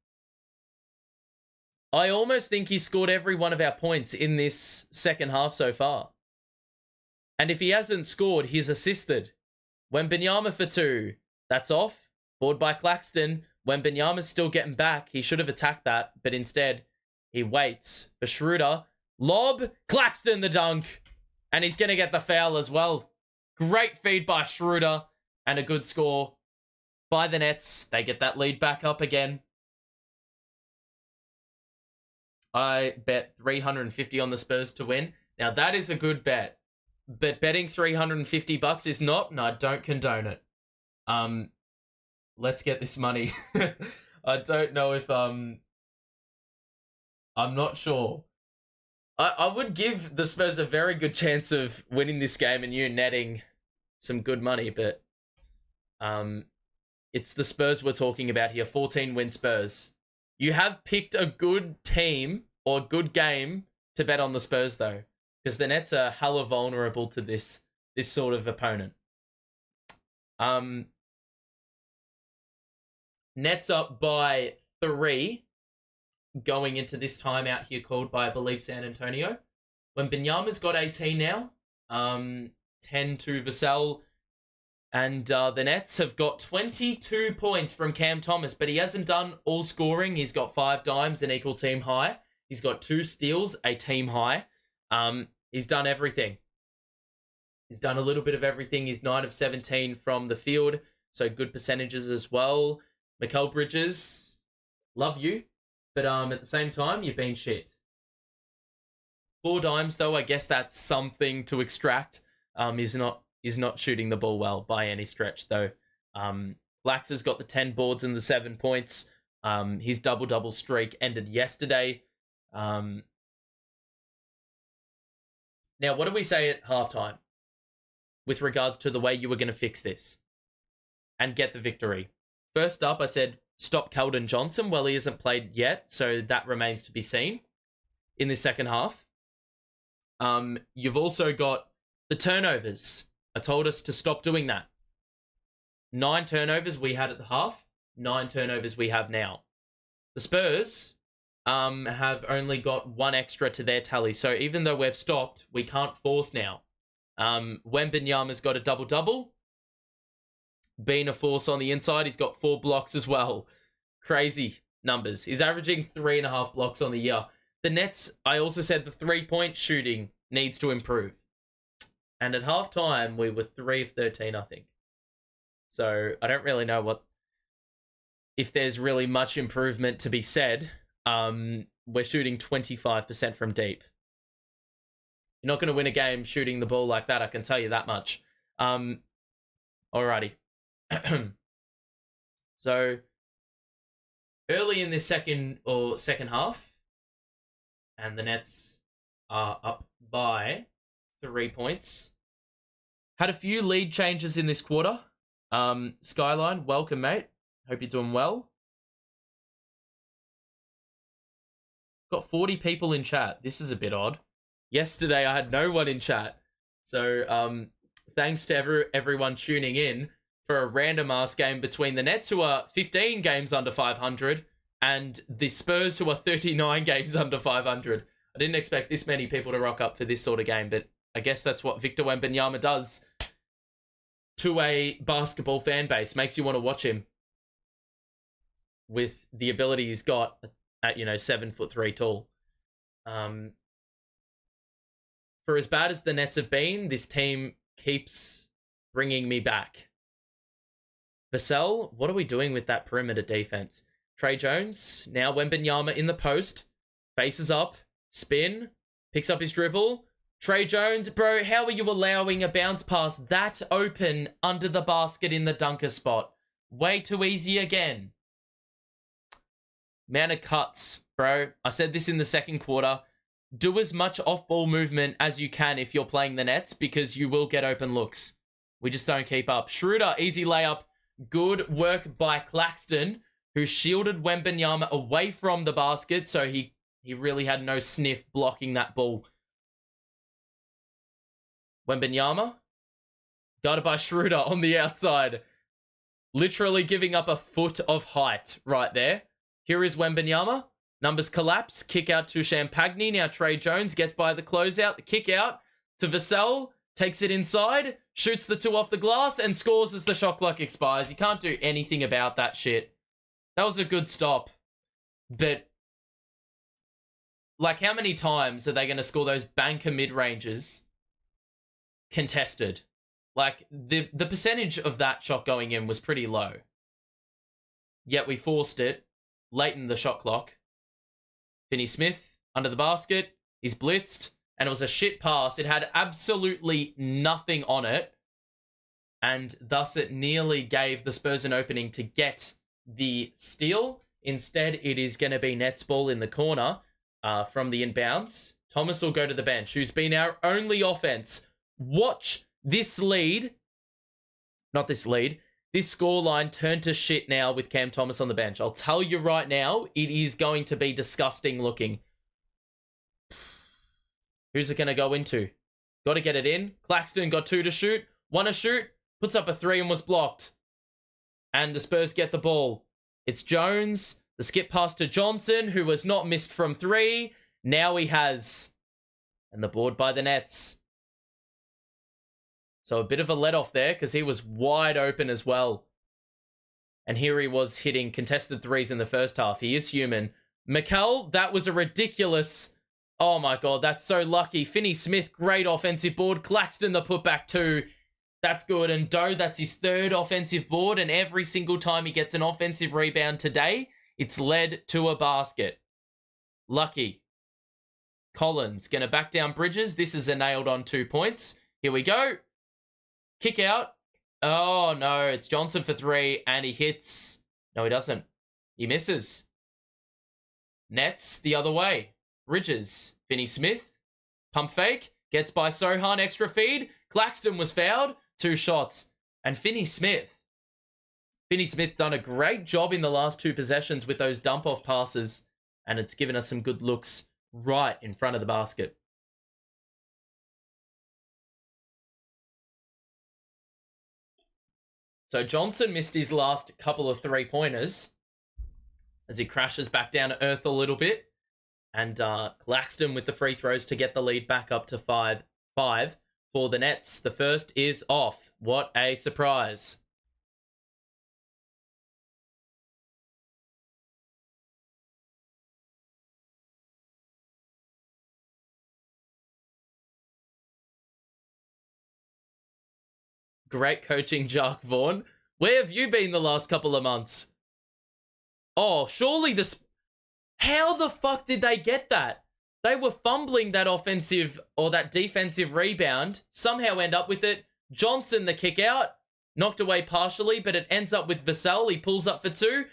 I almost think he scored every one of our points in this second half so far. And if he hasn't scored, he's assisted. Wembanyama for 2. That's off. Board by Claxton. Wembanyama's still getting back. He should have attacked that, but instead, he waits for Schroeder. Lob. Claxton the dunk. And he's going to get the foul as well. Great feed by Schroeder. And a good score by the Nets. They get that lead back up again. I bet 350 on the Spurs to win. Now, that is a good bet. But betting $350 is not, and I don't condone it. Let's get this money. I don't know if I'm not sure. I would give the Spurs a very good chance of winning this game and you netting some good money, but it's the Spurs we're talking about here. 14-win Spurs. You have picked a good team or a good game to bet on the Spurs, though, because the Nets are hella vulnerable to this sort of opponent. Nets up by 3 going into this timeout here called by, I believe, San Antonio. Wembanyama's got 18 now. 10 to Vassell. And the Nets have got 22 points from Cam Thomas, but he hasn't done all scoring. He's got 5 dimes, an equal team high. He's got 2 steals, a team high. He's done everything. He's done a little bit of everything. He's 9 of 17 from the field, so good percentages as well. Mikal Bridges, love you, but at the same time, you've been shit. 4 dimes, though, I guess that's something to extract. He's not shooting the ball well by any stretch, though. Lax has got the 10 boards and the 7 points. His double-double streak ended yesterday. Now, what did we say at halftime with regards to the way you were going to fix this and get the victory? First up, I said, stop Keldon Johnson. Well, he hasn't played yet, so that remains to be seen in the second half. You've also got the turnovers. I told us to stop doing that. 9 turnovers we had at the half. 9 turnovers we have now. The Spurs have only got 1 extra to their tally. So even though we've stopped, we can't force now. Wembanyama's got a double-double. Being a force on the inside, he's got 4 blocks as well. Crazy numbers. He's averaging 3.5 blocks on the year. The Nets, I also said the 3-point shooting needs to improve. And at halftime, we were 3 of 13, I think. So I don't really know if there's really much improvement to be said. We're shooting 25% from deep. You're not going to win a game shooting the ball like that, I can tell you that much. Alrighty. So early in this second half, And the Nets are up by 3 points. Had a few lead changes in this quarter. Skyline, welcome, mate. Hope you're doing well. Got 40 people in chat. This is a bit odd. Yesterday, I had no one in chat. So, thanks to everyone tuning in for a random-ass game between the Nets, who are 15 games under 500, and the Spurs, who are 39 games under 500. I didn't expect this many people to rock up for this sort of game, but I guess that's what Victor Wembanyama does to a basketball fan base. Makes you want to watch him with the ability he's got at, 7'3" tall. For as bad as the Nets have been, this team keeps bringing me back. Vassell, what are we doing with that perimeter defense? Trey Jones, now Wembanyama in the post, faces up, spin, picks up his dribble. Trey Jones, bro, how are you allowing a bounce pass that open under the basket in the dunker spot? Way too easy again. Man of cuts, bro. I said this in the second quarter. Do as much off-ball movement as you can if you're playing the Nets, because you will get open looks. We just don't keep up. Schroeder, easy layup. Good work by Claxton, who shielded Wembanyama away from the basket, so he really had no sniff blocking that ball. Wembanyama, guarded by Schroeder on the outside. Literally giving up a foot of height right there. Here is Wembanyama. Numbers collapse. Kick out to Champagne. Now Trey Jones gets by the closeout. The kick out to Vassell. Takes it inside. Shoots the two off the glass and scores as the shot clock expires. You can't do anything about that shit. That was a good stop. But, like, how many times are they going to score those banker mid-ranges contested? Like, the percentage of that shot going in was pretty low. Yet we forced it late in the shot clock. Finney Smith under the basket. He's blitzed. And it was a shit pass. It had absolutely nothing on it. And thus it nearly gave the Spurs an opening to get the steal. Instead, it is going to be Nets ball in the corner from the inbounds. Thomas will go to the bench, who's been our only offense. Watch this lead. Not this lead. This scoreline turned to shit now with Cam Thomas on the bench. I'll tell you right now, it is going to be disgusting looking. Who's it going to go into? Got to get it in. Claxton got 2 to shoot. 1 to shoot. Puts up a 3 and was blocked. And the Spurs get the ball. It's Jones. The skip pass to Johnson, who was not missed from 3. Now he has. And the board by the Nets. So a bit of a let off there because he was wide open as well. And here he was hitting contested threes in the first half. He is human. Mikal, that was a ridiculous... Oh my god, that's so lucky. Finney Smith, great offensive board. Claxton, the putback 2. That's good. And Doe, that's his 3rd offensive board. And every single time he gets an offensive rebound today, it's led to a basket. Lucky. Collins, going to back down Bridges. This is a nailed on 2 points. Here we go. Kick out. Oh no, it's Johnson for 3. And he hits. No, he doesn't. He misses. Nets the other way. Bridges, Finney Smith, pump fake, gets by Sochan, extra feed. Claxton was fouled, 2 shots. And Finney Smith done a great job in the last 2 possessions with those dump-off passes. And it's given us some good looks right in front of the basket. So Johnson missed his last couple of 3-pointers as he crashes back down to earth a little bit. And Claxton with the free throws to get the lead back up to 5 for the Nets. The first is off. What a surprise. Great coaching, Jacques Vaughn. Where have you been the last couple of months? Oh, surely this... How the fuck did they get that? They were fumbling that offensive or that defensive rebound. Somehow end up with it. Johnson, the kick out. Knocked away partially, but it ends up with Vassell. He pulls up for 2.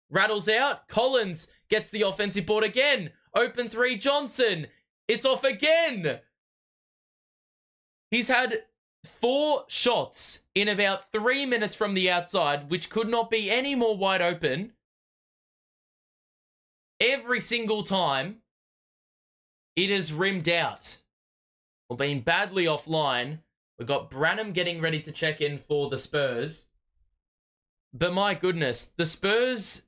Rattles out. Collins gets the offensive board again. Open three, Johnson. It's off again. He's had 4 shots in about 3 minutes from the outside, which could not be any more wide open. Every single time, it has rimmed out or been badly offline. We've got Branham getting ready to check in for the Spurs. But my goodness, the Spurs'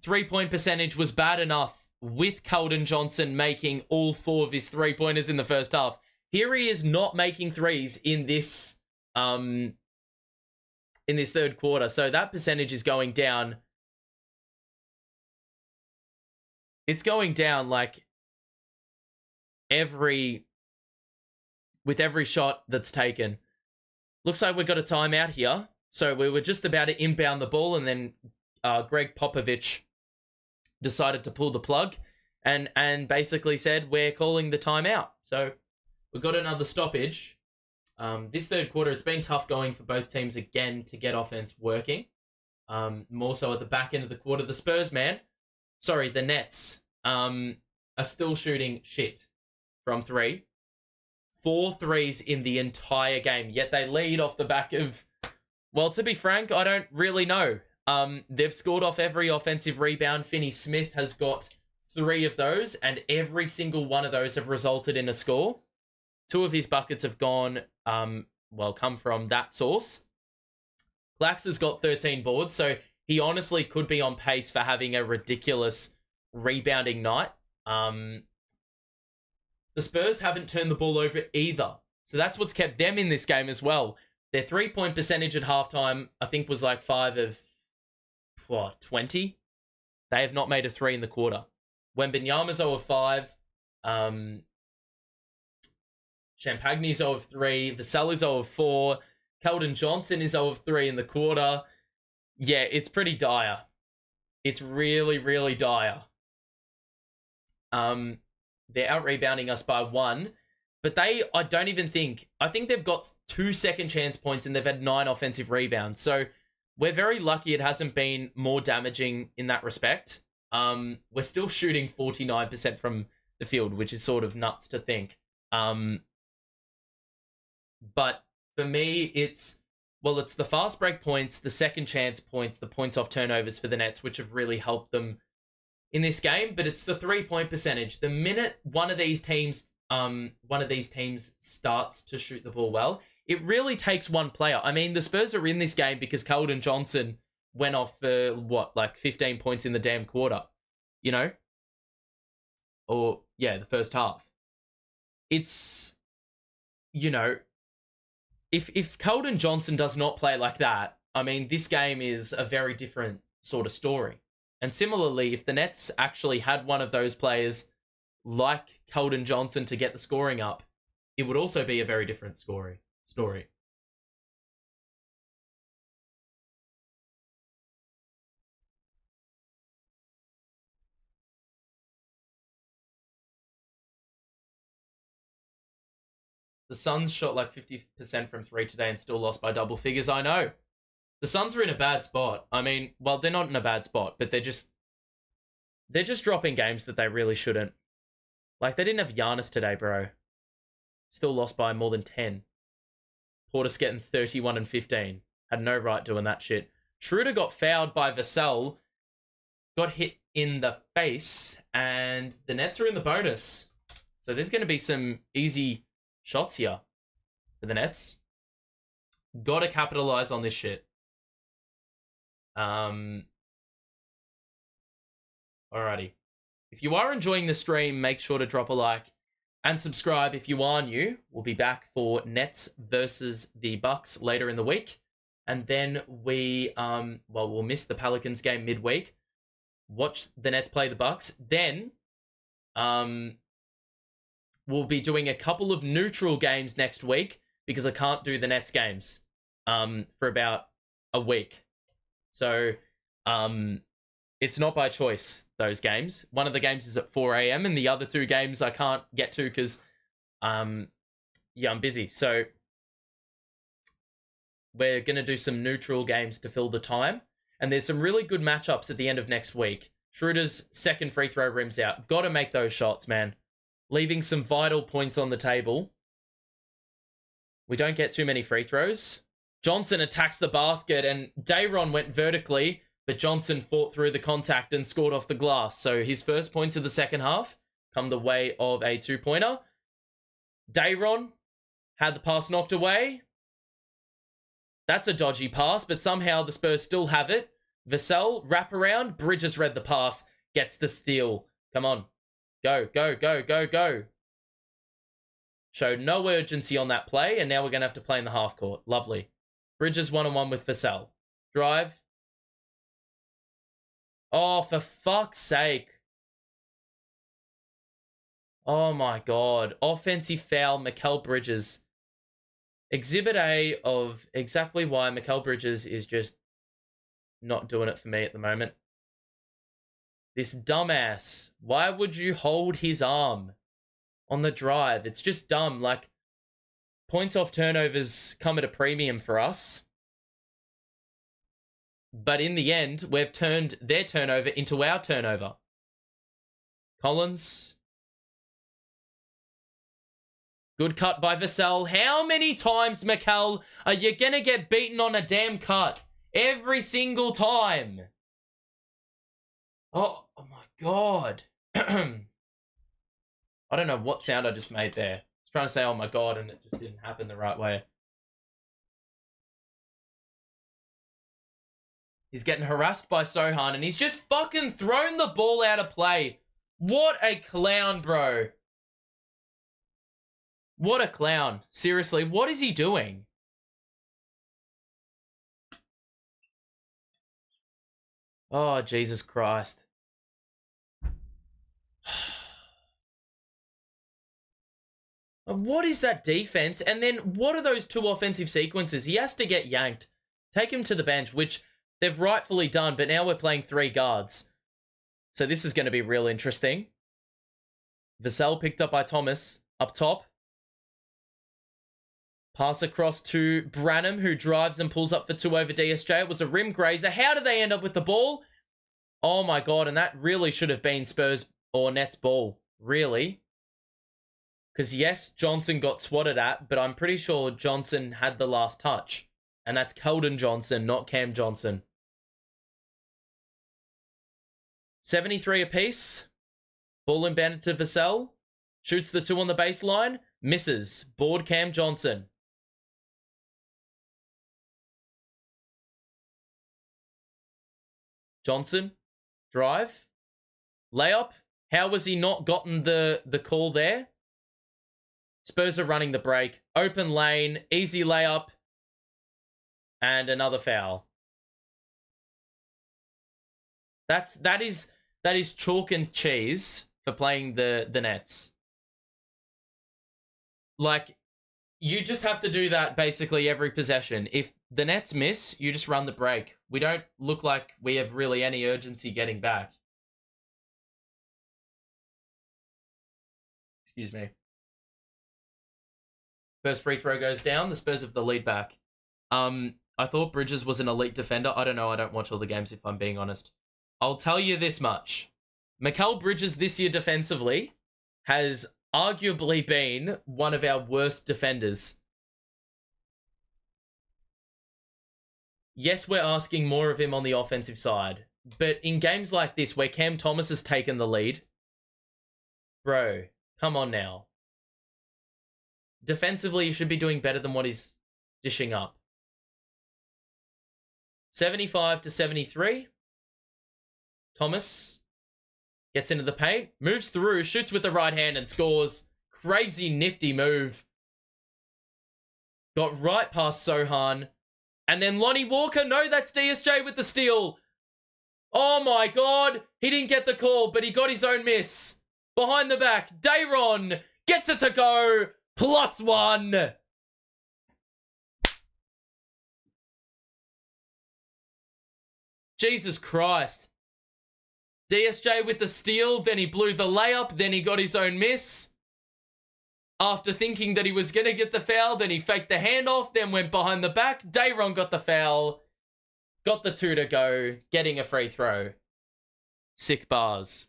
three-point percentage was bad enough with Keldon Johnson making all 4 of his three-pointers in the first half. Here he is not making threes in this third quarter. So that percentage is going down. It's going down like with every shot that's taken. Looks like we've got a timeout here. So we were just about to inbound the ball, and then Greg Popovich decided to pull the plug and basically said, we're calling the timeout. So we've got another stoppage. This third quarter, it's been tough going for both teams again to get offense working. More so at the back end of the quarter. The Nets are still shooting shit from 3. 4 threes in the entire game, yet they lead off the back of, well, to be frank, I don't really know. They've scored off every offensive rebound. Finney Smith has got 3 of those, and every single one of those have resulted in a score. 2 of his buckets have come from that source. Clax has got 13 boards, so he honestly could be on pace for having a ridiculous rebounding night. The Spurs haven't turned the ball over either. So that's what's kept them in this game as well. Their 3-point percentage at halftime, I think, was like 5 of 20. They have not made a 3 in the quarter. Wembanyama's 0 of 5. Champagne's 0 of 3. Vassell is 0 of 4. Keldon Johnson is 0 of 3 in the quarter. Yeah, it's pretty dire. It's really, really dire. They're out-rebounding us by 1. But I think they've got 2 second chance points and they've had 9 offensive rebounds. So we're very lucky it hasn't been more damaging in that respect. We're still shooting 49% from the field, which is sort of nuts to think. But for me, it's the fast break points, the second chance points, the points off turnovers for the Nets, which have really helped them in this game. But it's the 3-point percentage. The minute one of these teams starts to shoot the ball well, it really takes one player. I mean, the Spurs are in this game because Keldon Johnson went off for 15 points in the damn quarter, or the first half. It's, if Keldon Johnson does not play like that, I mean, this game is a very different sort of story. And similarly, if the Nets actually had one of those players like Keldon Johnson to get the scoring up, it would also be a very different story. The Suns shot like 50% from 3 today and still lost by double figures. I know. The Suns are in a bad spot. I mean, well, they're not in a bad spot, but they're just dropping games that they really shouldn't. Like, they didn't have Giannis today, bro. Still lost by more than 10. Portis getting 31 and 15. Had no right doing that shit. Schroeder got fouled by Vassell. Got hit in the face. And the Nets are in the bonus. So there's going to be some easy shots here for the Nets. Got to capitalize on this shit. Alrighty. If you are enjoying the stream, make sure to drop a like and subscribe if you are new. We'll be back for Nets versus the Bucks later in the week. And then we'll miss the Pelicans game midweek. Watch the Nets play the Bucks. Then we'll be doing a couple of neutral games next week because I can't do the Nets games for about a week. So it's not by choice, those games. One of the games is at 4 a.m. and the other 2 games I can't get to because I'm busy. So we're going to do some neutral games to fill the time. And there's some really good matchups at the end of next week. Schroeder's second free throw rims out. Got to make those shots, man. Leaving some vital points on the table. We don't get too many free throws. Johnson attacks the basket, and Dayron went vertically, but Johnson fought through the contact and scored off the glass. So his first points of the second half come the way of a two-pointer. Dayron had the pass knocked away. That's a dodgy pass, but somehow the Spurs still have it. Vassell, wrap around. Bridges read the pass, gets the steal. Come on. Go, go, go, go, go. Showed no urgency on that play, and now we're going to have to play in the half court. Lovely. Bridges one-on-one with Vassell. Drive. Oh, for fuck's sake. Oh my god. Offensive foul, Mikal Bridges. Exhibit A of exactly why Mikal Bridges is just not doing it for me at the moment. This dumbass. Why would you hold his arm on the drive? It's just dumb. Like, points off turnovers come at a premium for us. But in the end, we've turned their turnover into our turnover. Collins. Good cut by Vassell. How many times, Mikal, are you going to get beaten on a damn cut? Every single time. Oh my god. I don't know what sound I just made there. I was trying to say, oh my god, and it just didn't happen the right way. He's getting harassed by Sochan, and he's just fucking thrown the ball out of play. What a clown, bro. What a clown. Seriously, what is he doing? Oh, Jesus Christ. What is that defense? And then what are those two offensive sequences? He has to get yanked. Take him to the bench, which they've rightfully done, but now we're playing three guards. So this is going to be real interesting. Vassell picked up by Thomas up top. Pass across to Branham, who drives and pulls up for two over DSJ. It was a rim grazer. How did they end up with the ball? Oh my god, and that really should have been Spurs or Nets ball. Really? Because yes, Johnson got swatted at, but I'm pretty sure Johnson had the last touch. And that's Keldon Johnson, not Cam Johnson. 73 apiece. Ball inbounded to Vassell. Shoots the two on the baseline. Misses. Board Cam Johnson. Johnson. Drive. Layup. How was he not gotten the call there? Spurs are running the break. Open lane. Easy layup. And another foul. That is chalk and cheese for playing the Nets. Like, you just have to do that basically every possession. If the Nets miss, you just run the break. We don't look like we have really any urgency getting back. Excuse me. First free throw goes down. The Spurs have the lead back. I thought Bridges was an elite defender. I don't know. I don't watch all the games, if I'm being honest. I'll tell you this much. Mikal Bridges this year defensively has arguably been one of our worst defenders. Yes, we're asking more of him on the offensive side. But in games like this, where Cam Thomas has taken the lead, bro, come on now. Defensively, you should be doing better than what he's dishing up. 75-73. Thomas gets into the paint, moves through, shoots with the right hand and scores. Crazy nifty move. Got right past Sochan. And then Lonnie Walker. No, that's DSJ with the steal. Oh my god. He didn't get the call, but he got his own miss. Behind the back. Dayron gets it to go. +1. Jesus Christ. DSJ with the steal, then he blew the layup, then he got his own miss. After thinking that he was going to get the foul, then he faked the handoff, then went behind the back. Dayron got the foul, got the two to go, getting a free throw. Sick bars.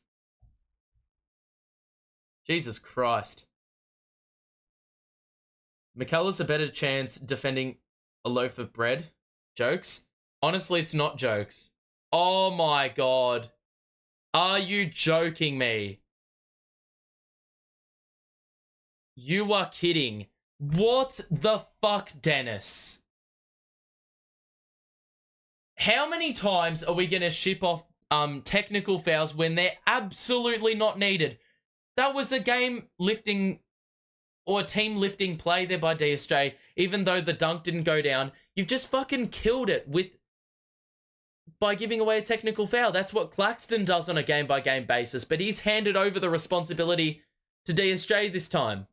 Jesus Christ. Mikal has a better chance defending a loaf of bread. Jokes? Honestly, it's not jokes. Oh my god. Are you joking me? You are kidding. What the fuck, Dennis? How many times are we going to ship off technical fouls when they're absolutely not needed? That was a game lifting or a team lifting play there by DSJ, even though the dunk didn't go down. You've just fucking killed it by giving away a technical foul. That's what Claxton does on a game-by-game basis, but he's handed over the responsibility to DSJ this time.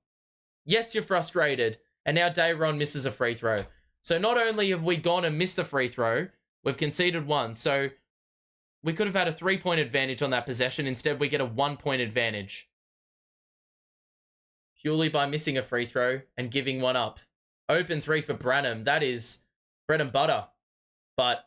Yes, you're frustrated, and now Dayron misses a free throw. So not only have we gone and missed the free throw, we've conceded one. So we could have had a 3-point advantage on that possession. Instead, we get a 1-point advantage. Purely by missing a free throw and giving one up. Open three for Branham. That is bread and butter. But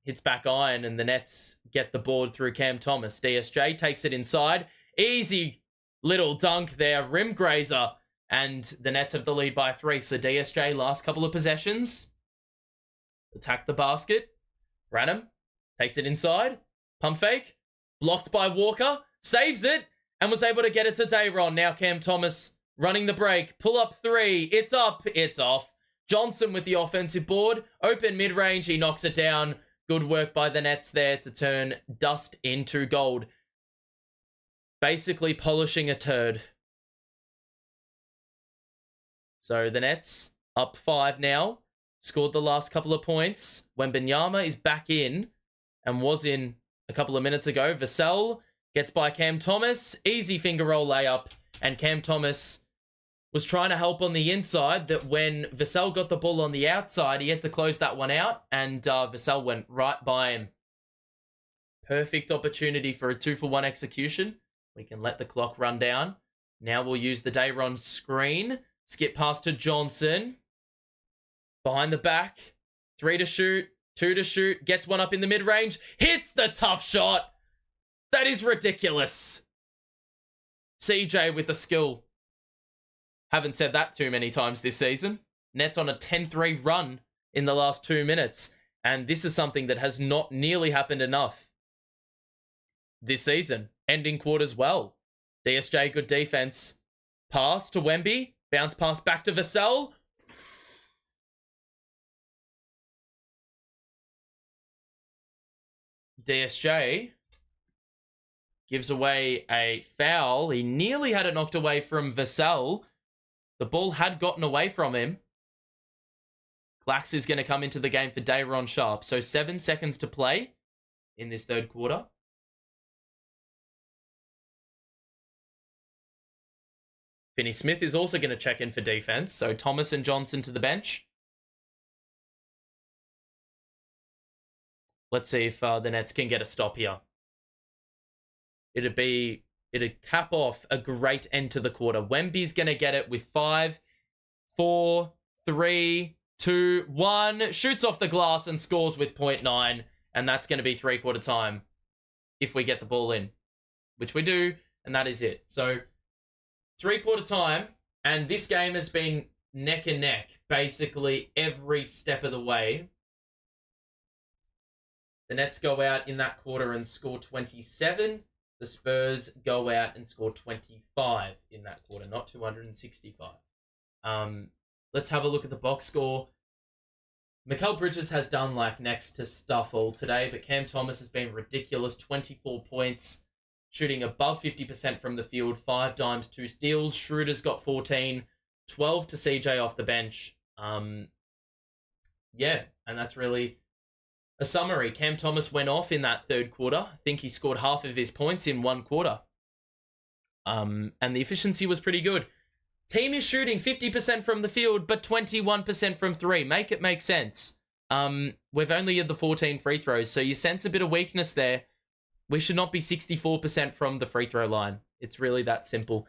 hits back iron and the Nets get the board through Cam Thomas. DSJ takes it inside. Easy little dunk there. Rim grazer. And the Nets have the lead by 3. So DSJ last couple of possessions. Attack the basket. Branham takes it inside. Pump fake. Blocked by Walker. Saves it. And was able to get it to Dayron. Now Cam Thomas running the break. Pull up 3. It's up. It's off. Johnson with the offensive board. Open mid-range. He knocks it down. Good work by the Nets there to turn dust into gold. Basically polishing a turd. So the Nets up 5 now. Scored the last couple of points. Wembanyama is back in and was in a couple of minutes ago. Vassell gets by Cam Thomas. Easy finger roll layup. And Cam Thomas was trying to help on the inside. That when Vassell got the ball on the outside, he had to close that one out. And Vassell went right by him. Perfect opportunity for a 2-for-1 execution. We can let the clock run down. Now we'll use the Dayron screen. Skip pass to Johnson. Behind the back. 3 to shoot. 2 to shoot. Gets one up in the mid-range. Hits the tough shot. That is ridiculous. CJ with the skill. Haven't said that too many times this season. Nets on a 10-3 run in the last 2 minutes. And this is something that has not nearly happened enough this season. Ending quarters well. DSJ, good defense. Pass to Wemby. Bounce pass back to Vassell. DSJ gives away a foul. He nearly had it knocked away from Vassell. The ball had gotten away from him. Clax is going to come into the game for Dayron Sharp. So 7 seconds to play in this third quarter. Finney Smith is also going to check in for defense. So Thomas and Johnson to the bench. Let's see if the Nets can get a stop here. It'd cap off a great end to the quarter. Wemby's going to get it with 5, 4, 3, 2, 1. Shoots off the glass and scores with 0.9. And that's going to be 3-quarter time if we get the ball in. Which we do, and that is it. So 3-quarter time, and this game has been neck and neck basically every step of the way. The Nets go out in that quarter and score 27. The Spurs go out and score 25 in that quarter, not 265. Let's have a look at the box score. Mikal Bridges has done like next to stuff all today, but Cam Thomas has been ridiculous. 24 points, shooting above 50% from the field, 5 dimes, 2 steals. Schroeder's got 14, 12 to CJ off the bench. Yeah, and that's really a summary. Cam Thomas went off in that third quarter. I think he scored half of his points in 1 quarter. And the efficiency was pretty good. Team is shooting 50% from the field, but 21% from 3. Make it make sense. We've only had the 14 free throws, so you sense a bit of weakness there. We should not be 64% from the free throw line. It's really that simple.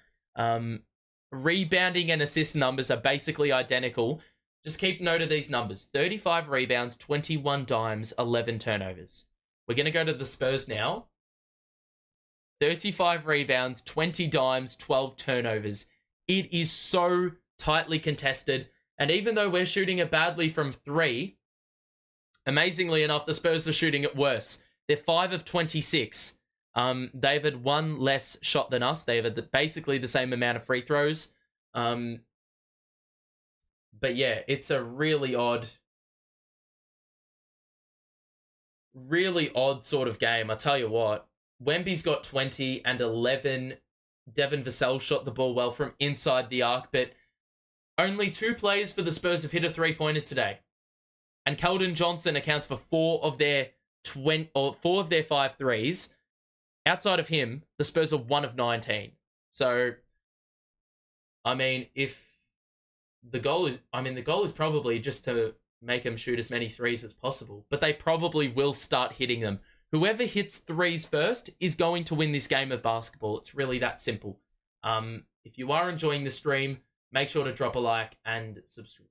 Rebounding and assist numbers are basically identical. Just keep note of these numbers. 35 rebounds, 21 dimes, 11 turnovers. We're going to go to the Spurs now. 35 rebounds, 20 dimes, 12 turnovers. It is so tightly contested. And even though we're shooting it badly from 3, amazingly enough, the Spurs are shooting it worse. They're 5 of 26. They've had 1 less shot than us. They've had basically the same amount of free throws. But yeah, it's a really odd sort of game. I tell you what, Wemby's got 20 and 11. Devin Vassell shot the ball well from inside the arc, but only 2 players for the Spurs have hit a 3-pointer today. And Keldon Johnson accounts for 4 of their 5 threes. Outside of him, the Spurs are 1 of 19. So, I mean, the goal is probably just to make them shoot as many threes as possible. But they probably will start hitting them. Whoever hits threes first is going to win this game of basketball. It's really that simple. If you are enjoying the stream, make sure to drop a like and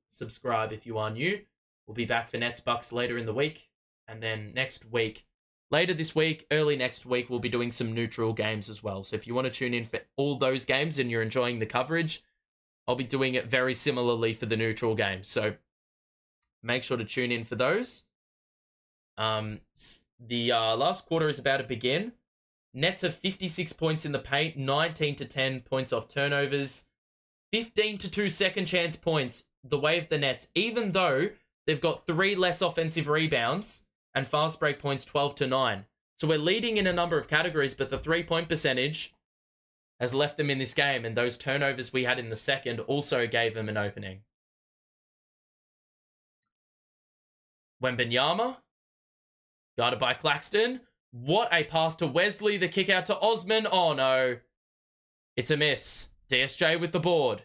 subscribe if you are new. We'll be back for Nets Bucks later in the week. And then later this week, early next week, we'll be doing some neutral games as well. So if you want to tune in for all those games and you're enjoying the coverage, I'll be doing it very similarly for the neutral games. So make sure to tune in for those. The last quarter is about to begin. Nets have 56 points in the paint, 19 to 10 points off turnovers, 15 to 2 second chance points the way of the Nets, even though they've got 3 less offensive rebounds and fast break points 12 to 9. So we're leading in a number of categories, but the 3-point percentage has left them in this game, and those turnovers we had in the second also gave them an opening. Wembanyama, guarded by Claxton. What a pass to Wesley. The kick out to Osman. Oh, no. It's a miss. DSJ with the board.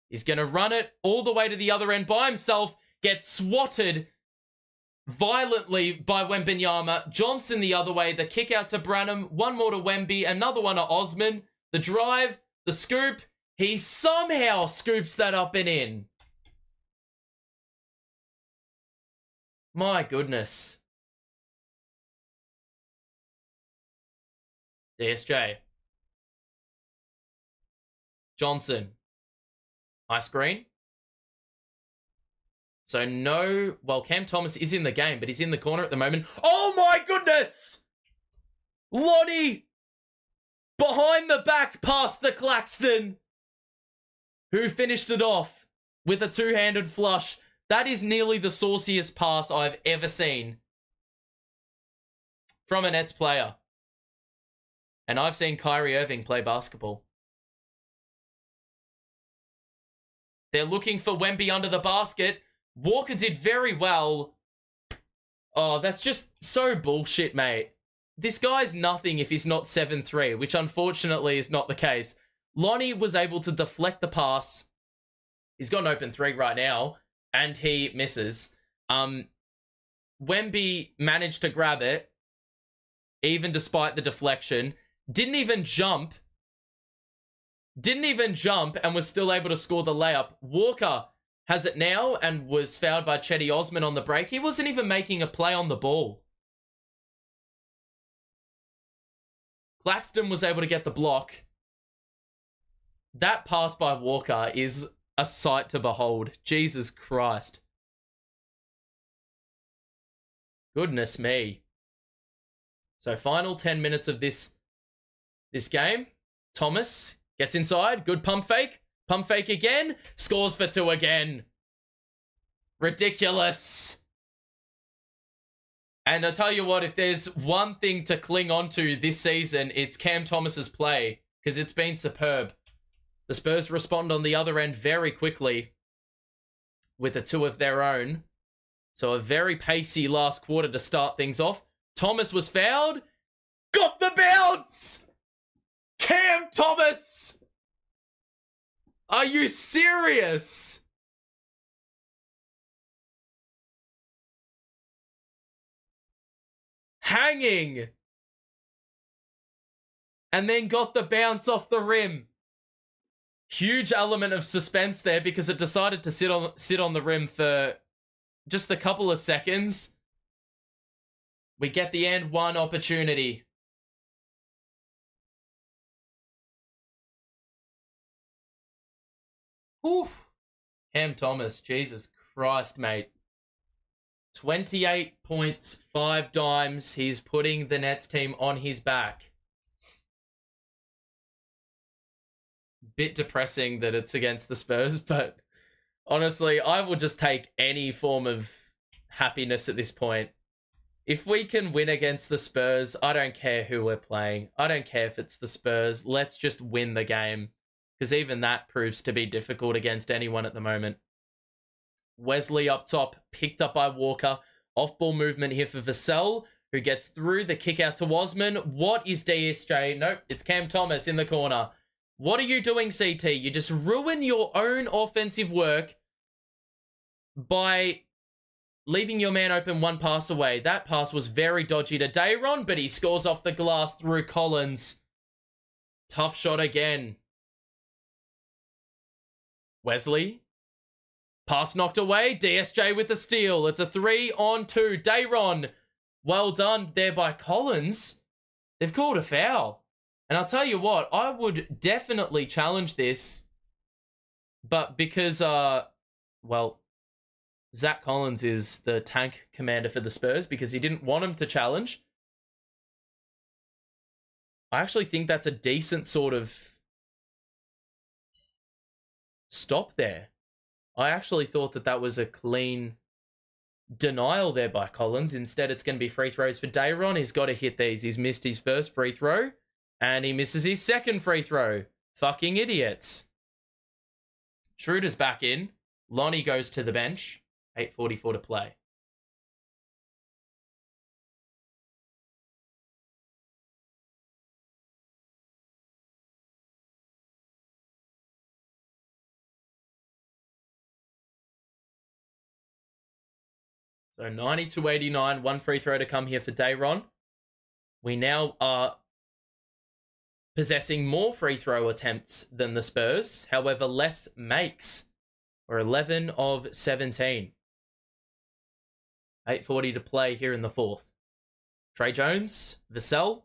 He's going to run it all the way to the other end by himself. Gets swatted violently by Wembanyama. Johnson the other way. The kick out to Branham. One more to Wemby. Another one to Osman. The drive. The scoop. He somehow scoops that up and in. My goodness. DSJ. Johnson. High screen. So no... Well, Cam Thomas is in the game, but he's in the corner at the moment. Oh my goodness! Lonnie! Behind the back past the Claxton. Who finished it off with a 2-handed flush. That is nearly the sauciest pass I've ever seen from a Nets player. And I've seen Kyrie Irving play basketball. They're looking for Wemby under the basket. Walker did very well. Oh, that's just so bullshit, mate. This guy's nothing if he's not 7'3", which unfortunately is not the case. Lonnie was able to deflect the pass. He's got an open 3 right now, and he misses. Wemby managed to grab it, even despite the deflection. Didn't even jump, and was still able to score the layup. Walker has it now and was fouled by Chetty Osman on the break. He wasn't even making a play on the ball. Claxton was able to get the block. That pass by Walker is a sight to behold. Jesus Christ. Goodness me. So final 10 minutes of this game. Thomas gets inside. Good pump fake. Pump fake again. Scores for 2 again. Ridiculous. And I tell you what, if there's one thing to cling on to this season, it's Cam Thomas's play, because it's been superb. The Spurs respond on the other end very quickly with a 2 of their own. So a very pacey last quarter to start things off. Thomas was fouled. Got the bounce! Cam Thomas! Are you serious? Hanging. And then got the bounce off the rim. Huge element of suspense there because it decided to sit on the rim for just a couple of seconds. We get the and one opportunity. Oof. Cam Thomas, Jesus Christ, mate. 28 points, 5 dimes. He's putting the Nets team on his back. Bit depressing that it's against the Spurs, but honestly, I will just take any form of happiness at this point. If we can win against the Spurs, I don't care who we're playing. I don't care if it's the Spurs. Let's just win the game, because even that proves to be difficult against anyone at the moment. Wesley up top, picked up by Walker. Off-ball movement here for Vassell, who gets through the kick out to Wasman. What is DSJ? Nope, it's Cam Thomas in the corner. What are you doing, CT? You just ruin your own offensive work by leaving your man open one pass away. That pass was very dodgy to Dayron, but he scores off the glass through Collins. Tough shot again. Wesley. Pass knocked away. DSJ with the steal. It's a 3-on-2. Dayron. Well done there by Collins. They've called a foul. And I'll tell you what, I would definitely challenge this. But because, well, Zach Collins is the tank commander for the Spurs because he didn't want him to challenge. I actually think that's a decent sort of stop there. I actually thought that that was a clean denial there by Collins. Instead, it's going to be free throws for Dayron. He's got to hit these. He's missed his first free throw, and he misses his second free throw. Fucking idiots. Schroeder's back in. Lonnie goes to the bench. 8:44 to play. So 90-89, one free throw to come here for Dayron. We now are possessing more free throw attempts than the Spurs. However, less makes. We're 11 of 17. 8:40 to play here in the fourth. Trey Jones, Vassell.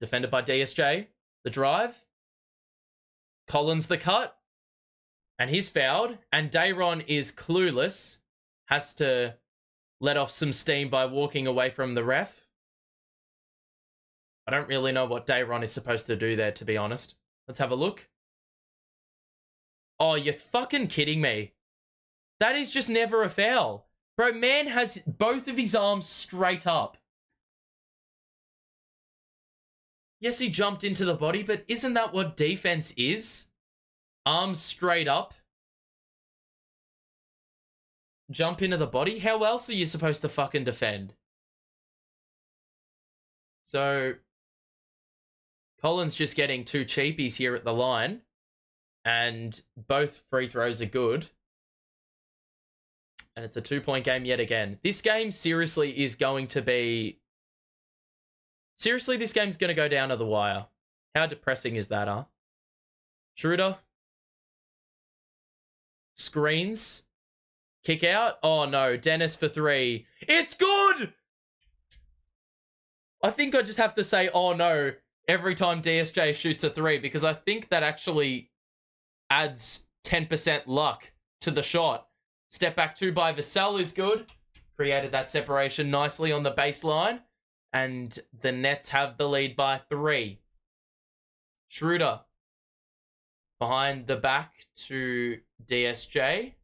Defended by DSJ. The drive. Collins the cut. And he's fouled. And Dayron is clueless. Has to let off some steam by walking away from the ref. I don't really know what Dayron is supposed to do there, to be honest. Let's have a look. Oh, you're fucking kidding me. That is just never a foul. Bro, man has both of his arms straight up. Yes, he jumped into the body, but isn't that what defense is? Arms straight up. Jump into the body? How else are you supposed to fucking defend? So, Collins just getting two cheapies here at the line. And both free throws are good. And it's a 2-point game yet again. This game seriously is going to be... Seriously, this game's going to go down to the wire. How depressing is that, huh? Schroeder. Screens. Kick out. Oh, no. Dennis for three. It's good! I think I just have to say, oh, no, every time DSJ shoots a three, because I think that actually adds 10% luck to the shot. Step back two by Vassell is good. Created that separation nicely on the baseline. And the Nets have the lead by 3. Schroeder. Behind the back to DSJ.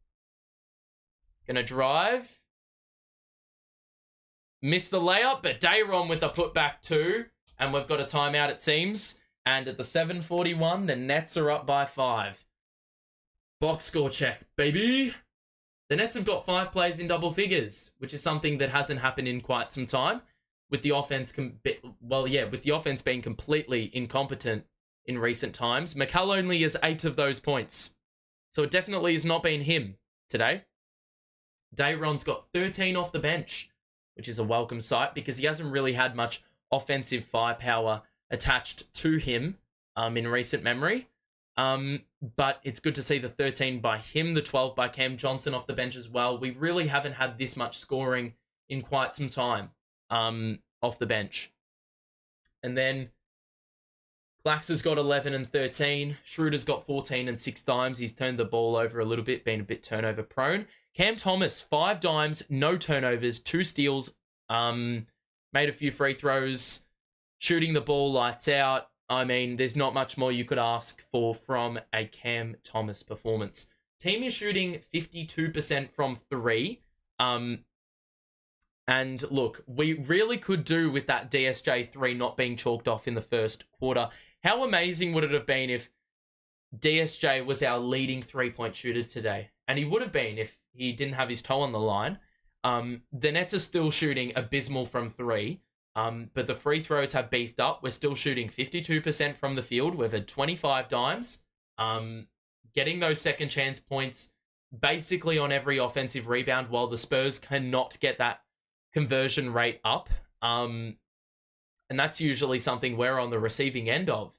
Gonna drive. Missed the layup, but Dayron with the putback too. And we've got a timeout, it seems. And at the 7:41, the Nets are up by 5. Box score check, baby. The Nets have got 5 plays in double figures, which is something that hasn't happened in quite some time. With the offense, with the offense being completely incompetent in recent times. Mikal only has 8 of those points. So it definitely has not been him today. Dayron's got 13 off the bench, which is a welcome sight because he hasn't really had much offensive firepower attached to him in recent memory. But it's good to see the 13 by him, the 12 by Cam Johnson off the bench as well. We really haven't had this much scoring in quite some time off the bench. And then Flax has got 11 and 13. Schroeder's got 14 and 6 dimes. He's turned the ball over a little bit, been a bit turnover prone. Cam Thomas, 5 dimes, no turnovers, 2 steals, made a few free throws, shooting the ball lights out. I mean, there's not much more you could ask for from a Cam Thomas performance. Team is shooting 52% from 3. And look, we really could do with that DSJ 3 not being chalked off in the first quarter. How amazing would it have been if DSJ was our leading 3-point shooter today? And he would have been if he didn't have his toe on the line. The Nets are still shooting abysmal from 3. But the free throws have beefed up. We're still shooting 52% from the field. We've had 25 dimes. Getting those second chance points basically on every offensive rebound, while the Spurs cannot get that conversion rate up. And that's usually something we're on the receiving end of.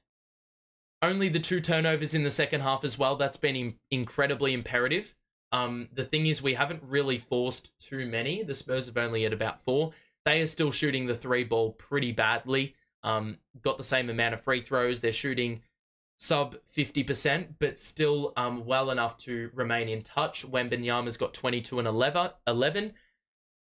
Only the 2 turnovers in the second half as well. That's been incredibly imperative. The thing is, we haven't really forced too many. The Spurs have only had about 4. They are still shooting the 3 ball pretty badly. Got the same amount of free throws. They're shooting sub 50%, but still well enough to remain in touch. Wembanyama's got 22 and 11.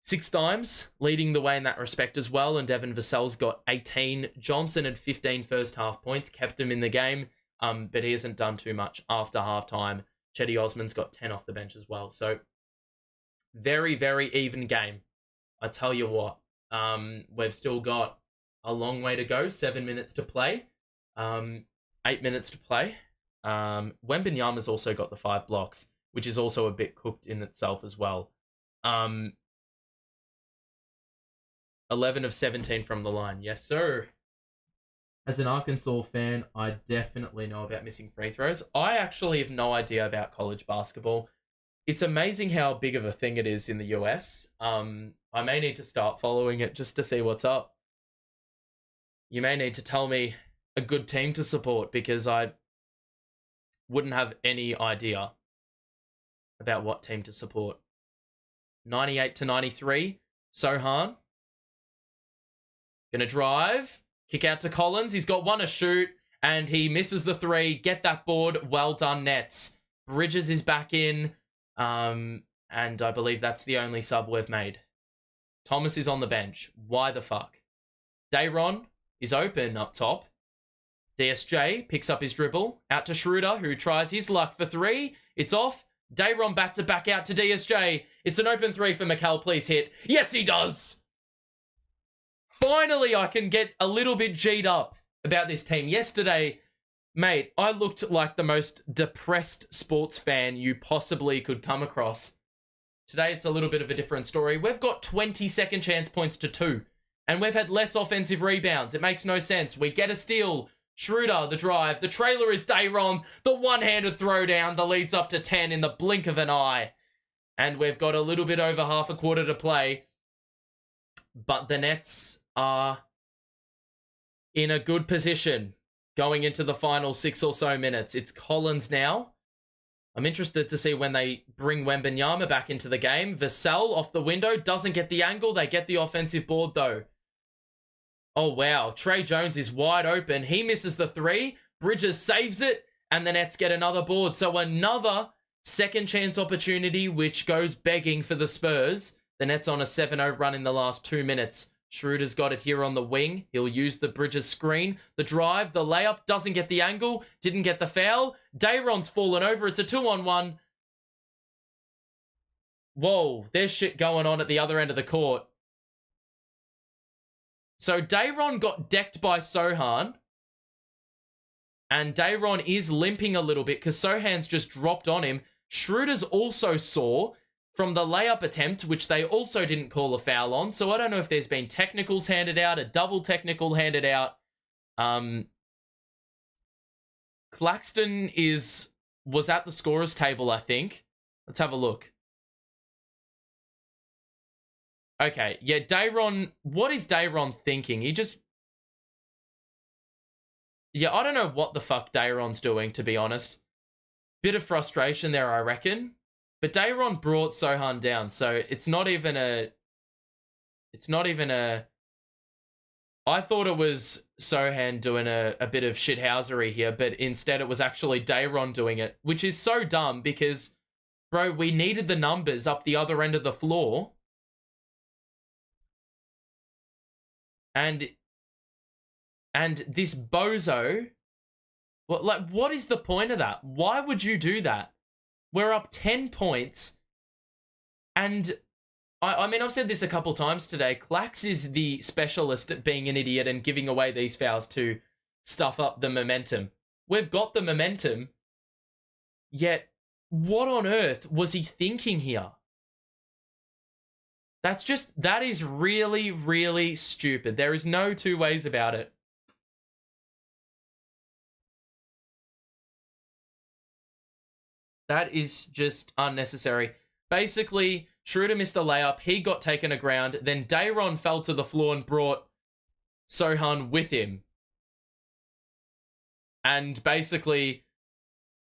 6 dimes, leading the way in that respect as well. And Devin Vassell's got 18. Johnson had 15 first half points, kept him in the game, but he hasn't done too much after halftime. Chetty Osman's got 10 off the bench as well. So very, very even game. I tell you what, we've still got a long way to go. 7 minutes to play. 8 minutes to play. Wembanyama's also got the 5 blocks, which is also a bit cooked in itself as well. 11 of 17 from the line. Yes, sir. As an Arkansas fan, I definitely know about missing free throws. I actually have no idea about college basketball. It's amazing how big of a thing it is in the US. I may need to start following it just to see what's up. You may need to tell me a good team to support, because I wouldn't have any idea about what team to support. 98-93. Sochan. Gonna drive. Kick out to Collins. He's got 1 to shoot, and he misses the 3. Get that board. Well done, Nets. Bridges is back in. And I believe that's the only sub we've made. Thomas is on the bench. Why the fuck? Dayron is open up top. DSJ picks up his dribble. Out to Schroeder, who tries his luck for 3. It's off. Dayron bats it back out to DSJ. It's an open 3 for Mikal. Please hit. Yes, he does! Finally, I can get a little bit G'd up about this team. Yesterday, mate, I looked like the most depressed sports fan you possibly could come across. Today, it's a little bit of a different story. We've got 20 second chance points to 2, and we've had less offensive rebounds. It makes no sense. We get a steal. Schroeder, the drive. The trailer is Dayron. The one-handed throwdown that leads up to 10 in the blink of an eye. And we've got a little bit over half a quarter to play. But the Nets are in a good position going into the final 6 or so minutes. It's Collins now. I'm interested to see when they bring Wembanyama back into the game. Vassell off the window, doesn't get the angle. They get the offensive board though. Oh wow, Trey Jones is wide open. He misses the 3. Bridges saves it, and the Nets get another board. So another second chance opportunity, which goes begging for the Spurs. The Nets on a 7-0 run in the last 2 minutes. Schroeder's got it here on the wing. He'll use the Bridges screen. The drive, the layup, doesn't get the angle. Didn't get the foul. Dayron's fallen over. It's a 2-on-1. Whoa, there's shit going on at the other end of the court. So Dayron got decked by Sochan. And Dayron is limping a little bit because Sochan's just dropped on him. Schroeder's also sore from the layup attempt, which they also didn't call a foul on. So I don't know if there's been technicals handed out, a double technical handed out. Claxton was at the scorer's table, I think. Let's have a look. Okay, yeah, Dayron, what is Dayron thinking? Yeah, I don't know what the fuck Dayron's doing, to be honest. Bit of frustration there, I reckon. But Dayron brought Sochan down, so it's not even a I thought it was Sochan doing a bit of shithousery here, but instead it was actually Dayron doing it, which is so dumb because, bro, we needed the numbers up the other end of the floor. And this bozo, what is the point of that? Why would you do that? We're up 10 points, and I mean, I've said this a couple times today. Clax is the specialist at being an idiot and giving away these fouls to stuff up the momentum. We've got the momentum, yet what on earth was he thinking here? That is really, really stupid. There is no two ways about it. That is just unnecessary. Basically, Schroeder missed the layup. He got taken aground. Then Dayron fell to the floor and brought Sochan with him. And basically,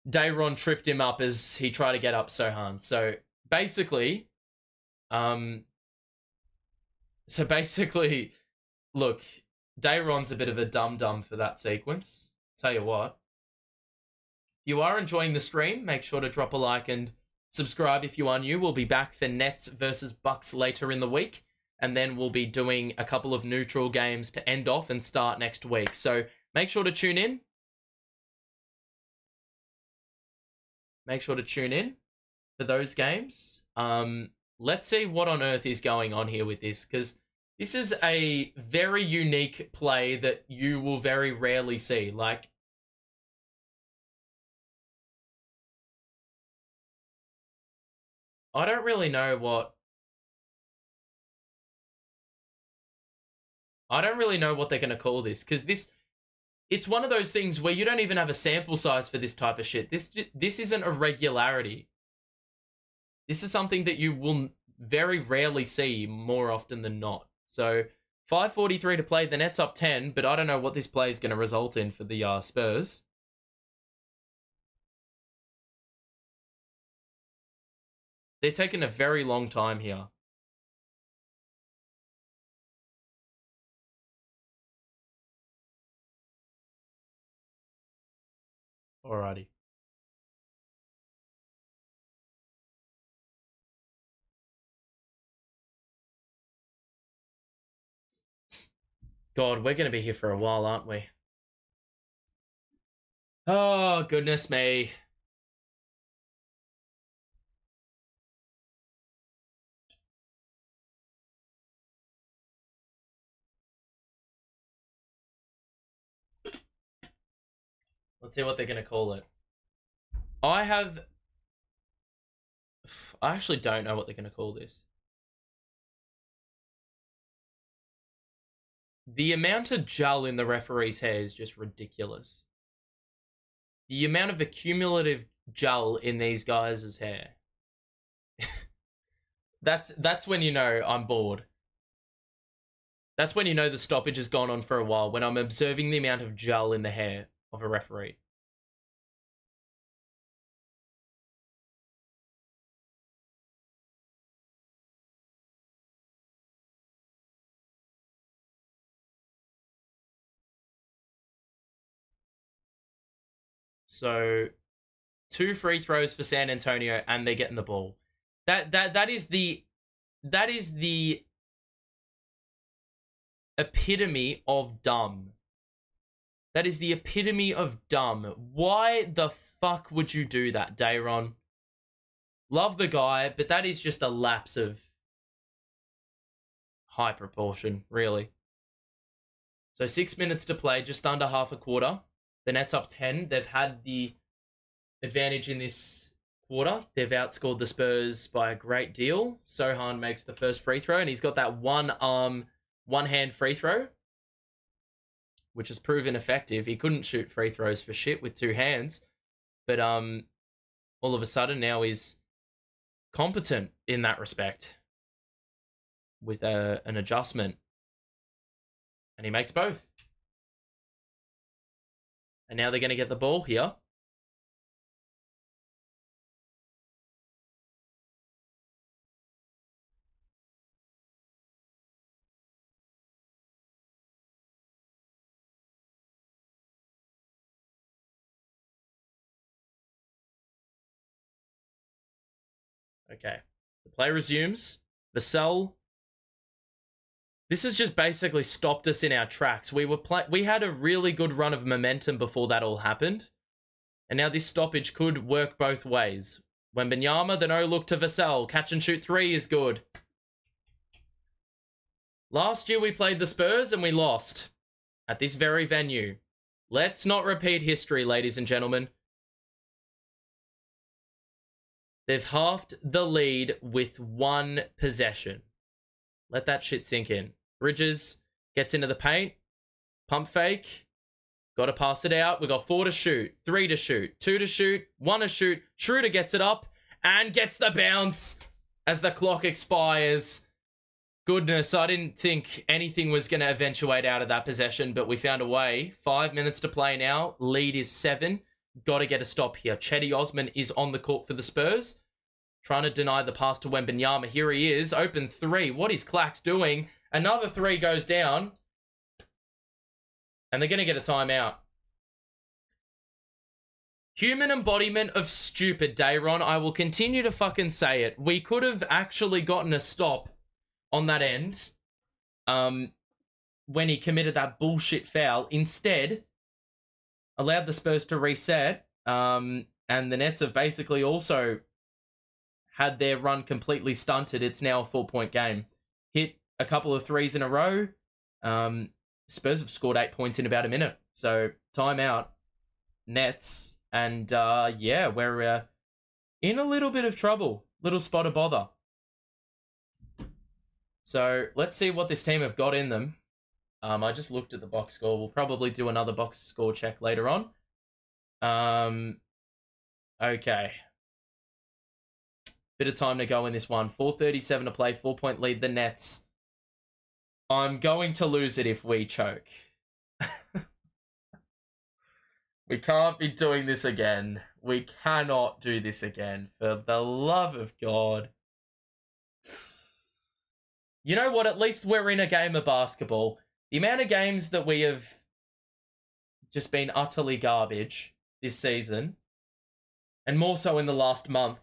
Dayron tripped him up as he tried to get up Sochan. So basically, look, Dayron's a bit of a dum-dum for that sequence. Tell you what. If you are enjoying the stream, make sure to drop a like and subscribe if you are new. We'll be back for Nets versus Bucks later in the week. And then we'll be doing a couple of neutral games to end off and start next week. So make sure to tune in. Make sure to tune in for those games. Let's see what on earth is going on here with this, because this is a very unique play that you will very rarely see. Like, I don't really know what they're going to call this, because it's one of those things where you don't even have a sample size for this type of shit. This isn't a regularity. This is something that you will very rarely see more often than not. So 5:43 to play. The Nets up 10, but I don't know what this play is going to result in for the Spurs. They're taking a very long time here. Alrighty. God, we're going to be here for a while, aren't we? Oh, goodness me. Let's see what they're going to call it. I actually don't know what they're going to call this. The amount of gel in the referee's hair is just ridiculous. The amount of accumulative gel in these guys' hair. That's when you know I'm bored. That's when you know the stoppage has gone on for a while, when I'm observing the amount of gel in the hair of a referee. So 2 free throws for San Antonio and they're getting the ball. That is the epitome of dumb. That is the epitome of dumb. Why the fuck would you do that, Dayron? Love the guy, but that is just a lapse of high proportion, really. So 6 minutes to play, just under half a quarter. The Nets up 10. They've had the advantage in this quarter. They've outscored the Spurs by a great deal. Sochan makes the first free throw, and he's got that one-hand free throw, which has proven effective. He couldn't shoot free throws for shit with 2 hands, but all of a sudden now he's competent in that respect with an adjustment, and he makes both. And now they're going to get the ball here. Okay. The play resumes. Vassell. This has just basically stopped us in our tracks. We had a really good run of momentum before that all happened. And now this stoppage could work both ways. Wembanyama, the no-look to Vassell. Catch and shoot 3 is good. Last year we played the Spurs and we lost. At this very venue. Let's not repeat history, ladies and gentlemen. They've halved the lead with 1 possession. Let that shit sink in. Bridges gets into the paint. Pump fake. Got to pass it out. We got 4 to shoot, 3 to shoot, 2 to shoot, 1 to shoot. Schroeder gets it up and gets the bounce as the clock expires. Goodness, I didn't think anything was going to eventuate out of that possession, but we found a way. 5 minutes to play now. Lead is 7. Got to get a stop here. Chetty Osman is on the court for the Spurs. Trying to deny the pass to Wembanyama. Here he is. Open 3. What is Clax doing? Another 3 goes down. And they're going to get a timeout. Human embodiment of stupid, Dayron. I will continue to fucking say it. We could have actually gotten a stop on that end when he committed that bullshit foul. Instead, allowed the Spurs to reset. And the Nets have basically also had their run completely stunted. It's now a 4-point game. Hit a couple of 3s in a row. Spurs have scored 8 points in about a minute. So, timeout. Nets. And, yeah, we're in a little bit of trouble. Little spot of bother. So, let's see what this team have got in them. I just looked at the box score. We'll probably do another box score check later on. Okay. Bit of time to go in this one. 4:37 to play. 4-point lead, the Nets. I'm going to lose it if we choke. We can't be doing this again. We cannot do this again. For the love of God. You know what? At least we're in a game of basketball. The amount of games that we have just been utterly garbage this season, and more so in the last month,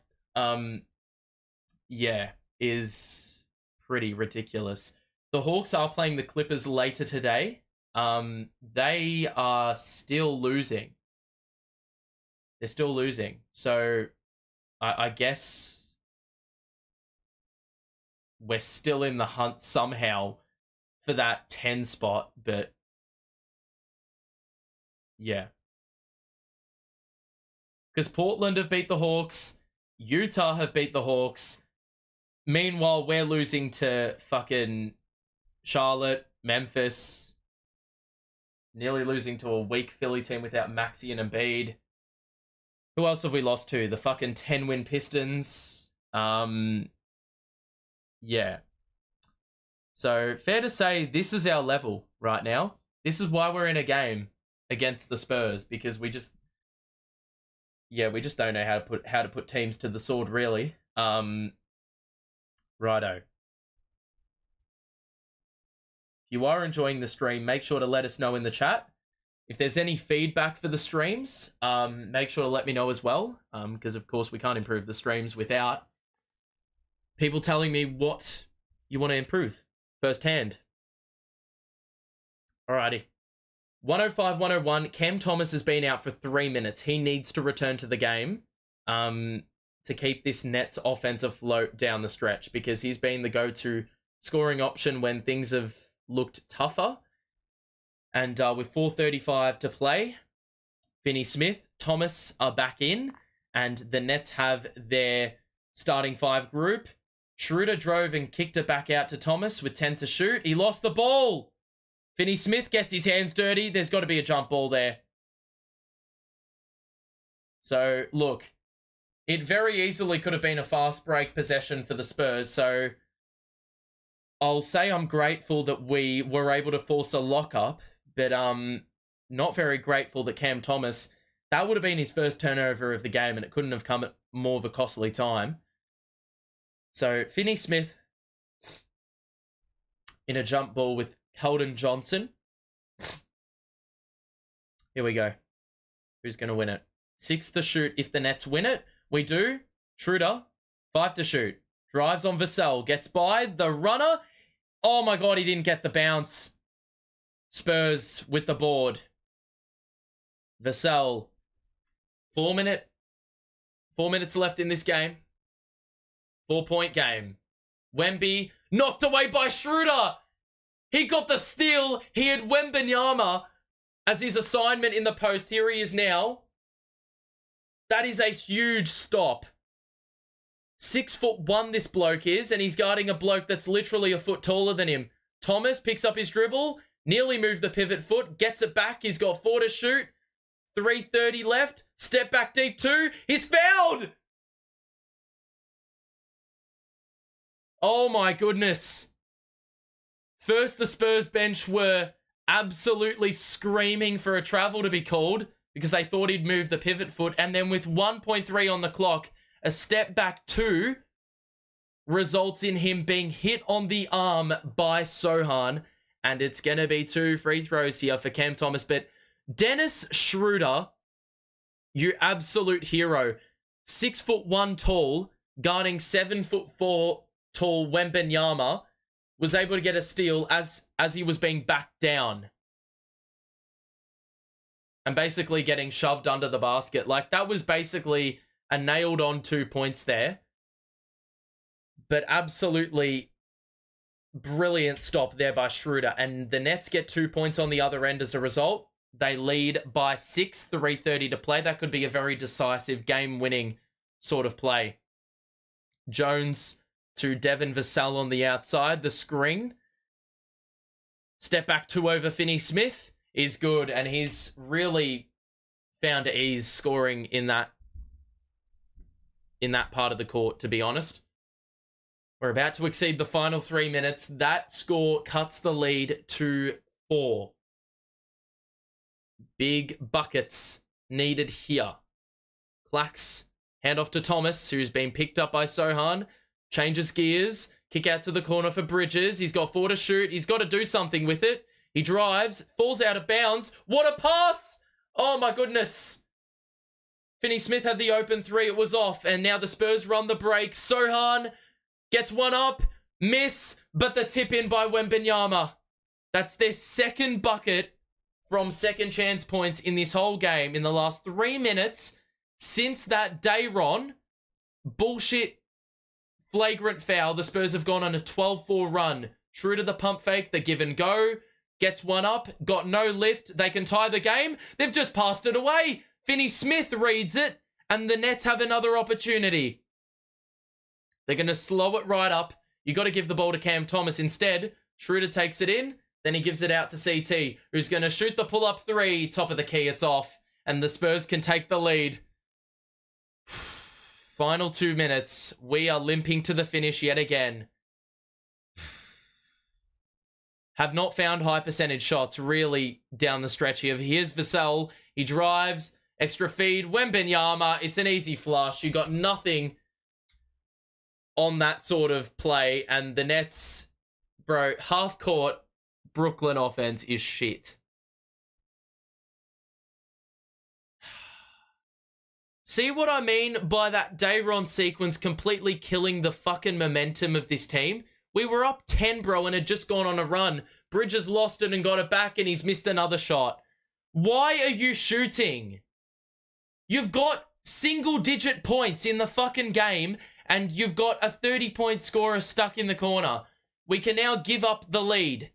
yeah, is pretty ridiculous. The Hawks are playing the Clippers later today. They are still losing. They're still losing. So, I guess we're still in the hunt somehow for that 10 spot, but yeah. Because Portland have beat the Hawks, Utah have beat the Hawks. Meanwhile, we're losing to fucking Charlotte, Memphis, nearly losing to a weak Philly team without Maxey and Embiid. Who else have we lost to? The fucking 10-win Pistons. Yeah. So, fair to say, this is our level right now. This is why we're in a game against the Spurs, because we just don't know how to put teams to the sword, really. Righto. If you are enjoying the stream, make sure to let us know in the chat. If there's any feedback for the streams, make sure to let me know as well, because of course we can't improve the streams without people telling me what you want to improve firsthand. Alrighty. 105-101. Cam Thomas has been out for 3 minutes. He needs to return to the game to keep this Nets offense afloat down the stretch, because he's been the go-to scoring option when things have looked tougher. And with 4:35 to play, Finney-Smith, Thomas are back in, and the Nets have their starting 5 group. Schroeder drove and kicked it back out to Thomas with 10 to shoot. He lost the ball. Finney-Smith gets his hands dirty. There's got to be a jump ball there. So, look, it very easily could have been a fast break possession for the Spurs. So, I'll say I'm grateful that we were able to force a lockup, but not very grateful that Cam Thomas, that would have been his first turnover of the game, and it couldn't have come at more of a costly time. So, Finney-Smith in a jump ball with Keldon Johnson. Here we go. Who's going to win it? 6 to shoot if the Nets win it. We do. Schroeder 5 to shoot. Drives on Vassell. Gets by the runner. Oh my god, he didn't get the bounce. Spurs with the board. Vassell. 4 minutes left in this game. 4-point game. Wemby knocked away by Schroeder. He got the steal. He had Wembanyama as his assignment in the post. Here he is now. That is a huge stop. 6'1" this bloke is, and he's guarding a bloke that's literally a foot taller than him. Thomas picks up his dribble, nearly moved the pivot foot, gets it back. He's got 4 to shoot. 3:30 left. Step back deep 2. He's fouled! Oh my goodness. First, the Spurs bench were absolutely screaming for a travel to be called because they thought he'd move the pivot foot. And then with 1.3 on the clock, a step back 2 results in him being hit on the arm by Sochan. And it's going to be 2 free throws here for Cam Thomas. But Dennis Schroeder, you absolute hero. 6'1" tall, guarding 7'4" tall Wembanyama, was able to get a steal as he was being backed down. And basically getting shoved under the basket. Like, that was basically a nailed on 2 points there. But absolutely brilliant stop there by Schroeder. And the Nets get 2 points on the other end as a result. They lead by 6, 3:30 to play. That could be a very decisive game-winning sort of play. Jones to Devin Vassell on the outside. The screen. Step back 2 over Finney-Smith is good. And he's really found ease scoring in that part of the court, to be honest. We're about to exceed the final 3 minutes. That score cuts the lead to 4. Big buckets needed here. Clax, hand off to Thomas, who's been picked up by Sochan. Changes gears. Kick out to the corner for Bridges. He's got 4 to shoot. He's got to do something with it. He drives, falls out of bounds. What a pass! Oh my goodness. Finney-Smith had the open 3. It was off. And now the Spurs run the break. Sochan gets one up. Miss. But the tip in by Wembanyama. That's their second bucket from second chance points in this whole game in the last 3 minutes since that Dayron bullshit flagrant foul. The Spurs have gone on a 12-4 run. Schroeder the pump fake, the give and go. Gets one up, got no lift. They can tie the game. They've just passed it away. Finney-Smith reads it, and the Nets have another opportunity. They're going to slow it right up. You got to give the ball to Cam Thomas instead. Schroeder takes it in. Then he gives it out to CT, who's going to shoot the pull-up 3. Top of the key, it's off. And the Spurs can take the lead. Final 2 minutes. We are limping to the finish yet again. Have not found high percentage shots really down the stretch here. Here's Vassell. He drives. Extra feed. Wembanyama. It's an easy flush. You got nothing on that sort of play. And the Nets, bro, half court Brooklyn offense is shit. See what I mean by that Dayron sequence completely killing the fucking momentum of this team? We were up 10, bro, and had just gone on a run. Bridges lost it and got it back, and he's missed another shot. Why are you shooting? You've got single-digit points in the fucking game, and you've got a 30-point scorer stuck in the corner. We can now give up the lead.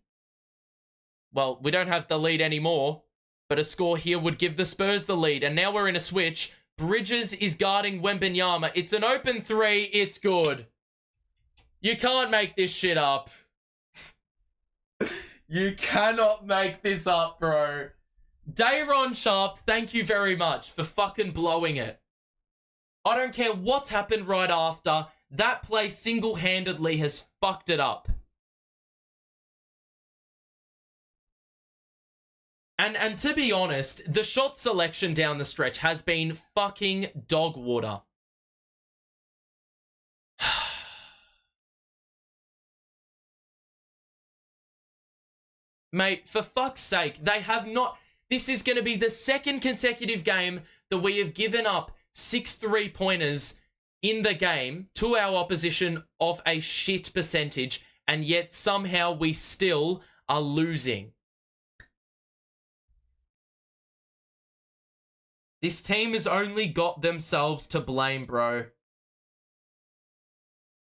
Well, we don't have the lead anymore, but a score here would give the Spurs the lead. And now we're in a switch. Bridges is guarding Wembanyama. It's an open 3. It's good. You can't make this shit up. You cannot make this up, bro. Dayron Sharp, thank you very much for fucking blowing it. I don't care what's happened right after. That play single-handedly has fucked it up. And to be honest, the shot selection down the stretch has been fucking dog water. Mate, for fuck's sake, they have not... This is going to be the second consecutive game that we have given up 6 3-pointers in the game to our opposition of a shit percentage, and yet somehow we still are losing. This team has only got themselves to blame, bro.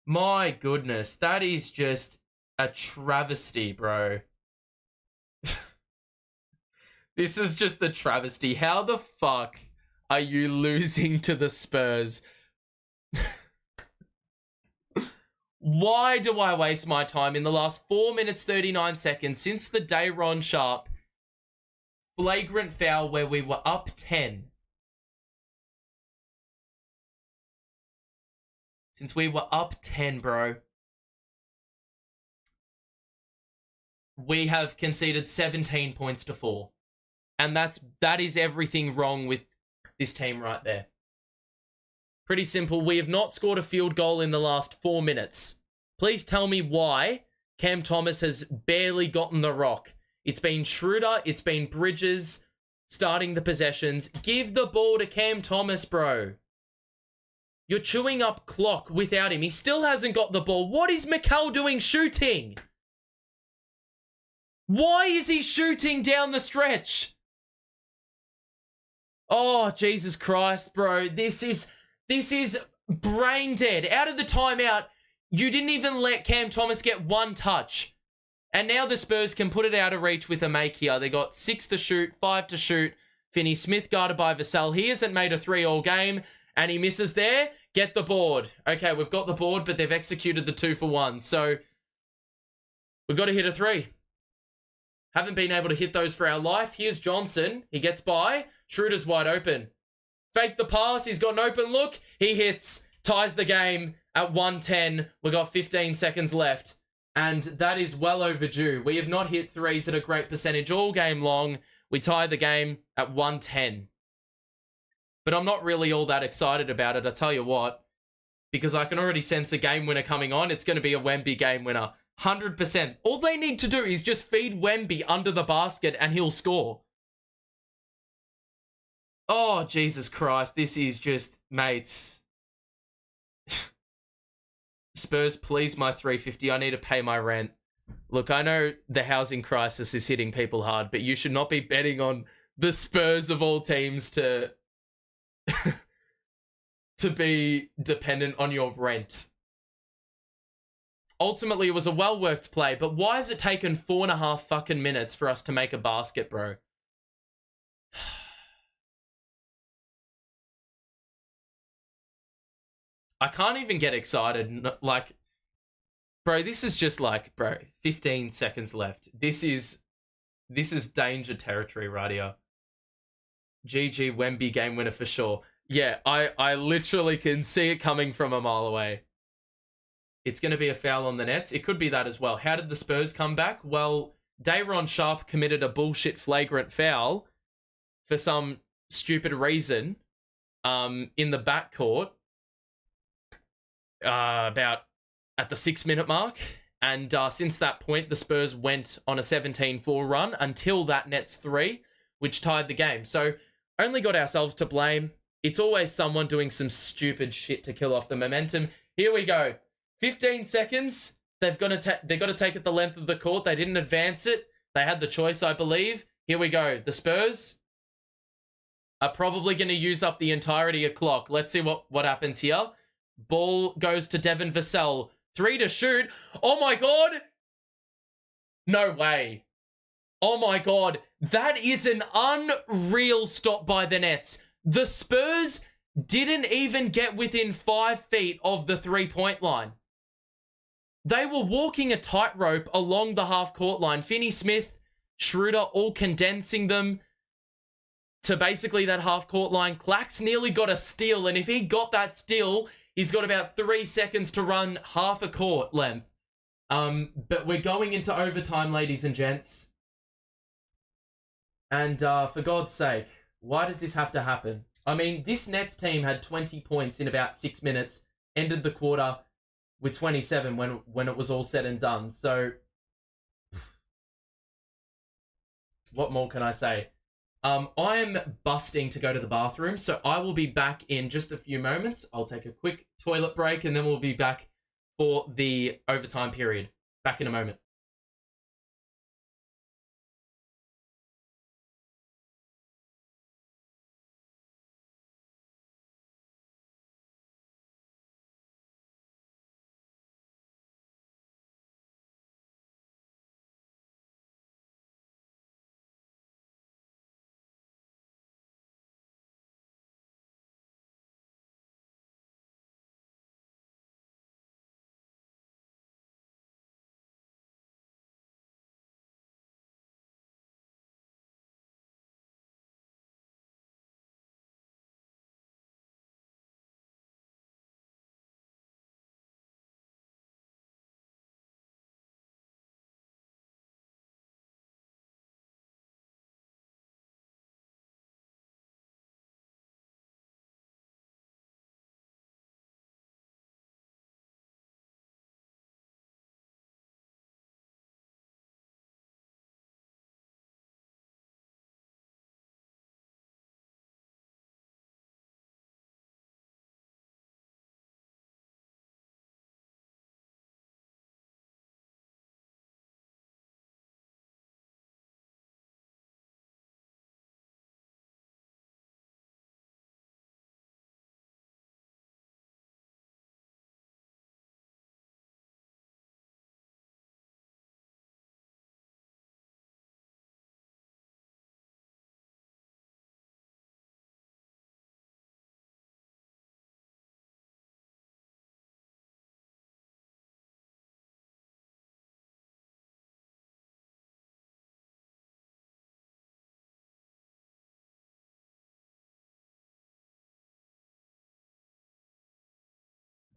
My goodness, that is just a travesty, bro. This is just a travesty. How the fuck are you losing to the Spurs? Why do I waste my time in the last 4 minutes, 39 seconds since the Dayron Sharp flagrant foul where we were up 10? Since we were up 10, bro. We have conceded 17 points to 4. And that is everything wrong with this team right there. Pretty simple. We have not scored a field goal in the last 4 minutes. Please tell me why Cam Thomas has barely gotten the rock. It's been Schroeder, it's been Bridges starting the possessions. Give the ball to Cam Thomas, bro. You're chewing up clock without him. He still hasn't got the ball. What is Mikal doing shooting? Why is he shooting down the stretch? Oh, Jesus Christ, bro. This is brain dead. Out of the timeout, you didn't even let Cam Thomas get one touch. And now the Spurs can put it out of reach with a make here. They got 6 to shoot, 5 to shoot. Finney Smith guarded by Vassell. He hasn't made a 3 all game, and he misses there. Get the board. Okay, we've got the board, but they've executed the 2 for 1. So we've got to hit a 3. Haven't been able to hit those for our life. Here's Johnson. He gets by. Schroeder's wide open. Fake the pass. He's got an open look. He hits. Ties the game at 110. We've got 15 seconds left. And that is well overdue. We have not hit threes at a great percentage all game long. We tie the game at 110. But I'm not really all that excited about it, I tell you what. Because I can already sense a game winner coming on. It's going to be a Wemby game winner. 100%. All they need to do is just feed Wemby under the basket and he'll score. Oh, Jesus Christ. This is just, mates. Spurs, please, my 350. I need to pay my rent. Look, I know the housing crisis is hitting people hard, but you should not be betting on the Spurs of all teams to to be dependent on your rent. Ultimately, it was a well-worked play, but why has it taken 4.5 fucking minutes for us to make a basket, bro? I can't even get excited. Like, bro, this is just like, bro, 15 seconds left. This is danger territory right here. GG Wemby game winner for sure. Yeah, I literally can see it coming from a mile away. It's going to be a foul on the Nets. It could be that as well. How did the Spurs come back? Well, Dayron Sharp committed a bullshit flagrant foul for some stupid reason in the backcourt about at the 6-minute mark. And since that point, the Spurs went on a 17-4 run until that Nets 3, which tied the game. So only got ourselves to blame. It's always someone doing some stupid shit to kill off the momentum. Here we go. 15 seconds. They've got to take it the length of the court. They didn't advance it. They had the choice, I believe. Here we go. The Spurs are probably going to use up the entirety of clock. Let's see what happens here. Ball goes to Devin Vassell. 3 to shoot. Oh my God. No way. Oh my God. That is an unreal stop by the Nets. The Spurs didn't even get within 5 feet of the 3-point line. They were walking a tightrope along the half-court line. Finney Smith, Schroeder, all condensing them to basically that half-court line. Clax nearly got a steal, and if he got that steal, he's got about 3 seconds to run half a court length. But we're going into overtime, ladies and gents. And for God's sake, why does this have to happen? I mean, this Nets team had 20 points in about 6 minutes, ended the quarter with 27 when it was all said and done. So, what more can I say? I'm busting to go to the bathroom, so I will be back in just a few moments. I'll take a quick toilet break, and then we'll be back for the overtime period. Back in a moment.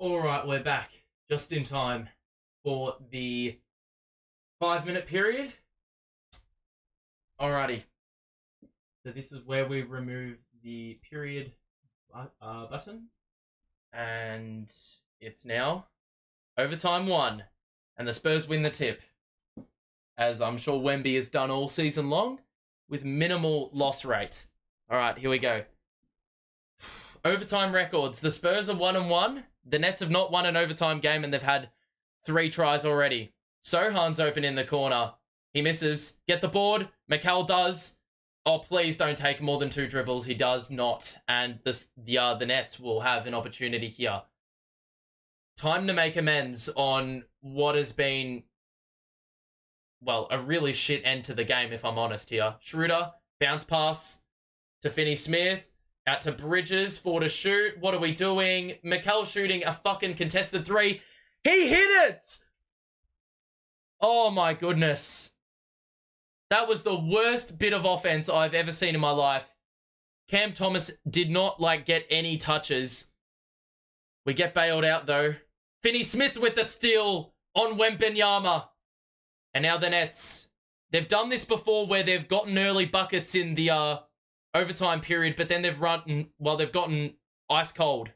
All right, we're back just in time for the 5-minute period. Alrighty. So this is where we remove the period button. And it's now overtime 1. And the Spurs win the tip. As I'm sure Wemby has done all season long with minimal loss rate. Alright, here we go. Overtime records. The Spurs are 1-1. The Nets have not won an overtime game and they've had 3 tries already. Sochan's open in the corner. He misses. Get the board. Mikal does. Oh, please don't take more than 2 dribbles. He does not. And the Nets will have an opportunity here. Time to make amends on what has been, well, a really shit end to the game, if I'm honest here. Schroeder, bounce pass to Finney-Smith. Out to Bridges, 4 to shoot. What are we doing? Mikal shooting a fucking contested 3. He hit it! Oh my goodness. That was the worst bit of offense I've ever seen in my life. Cam Thomas did not, get any touches. We get bailed out, though. Finney-Smith with the steal on Wembanyama. And now the Nets. They've done this before where they've gotten early buckets in the overtime period, but then they've gotten ice cold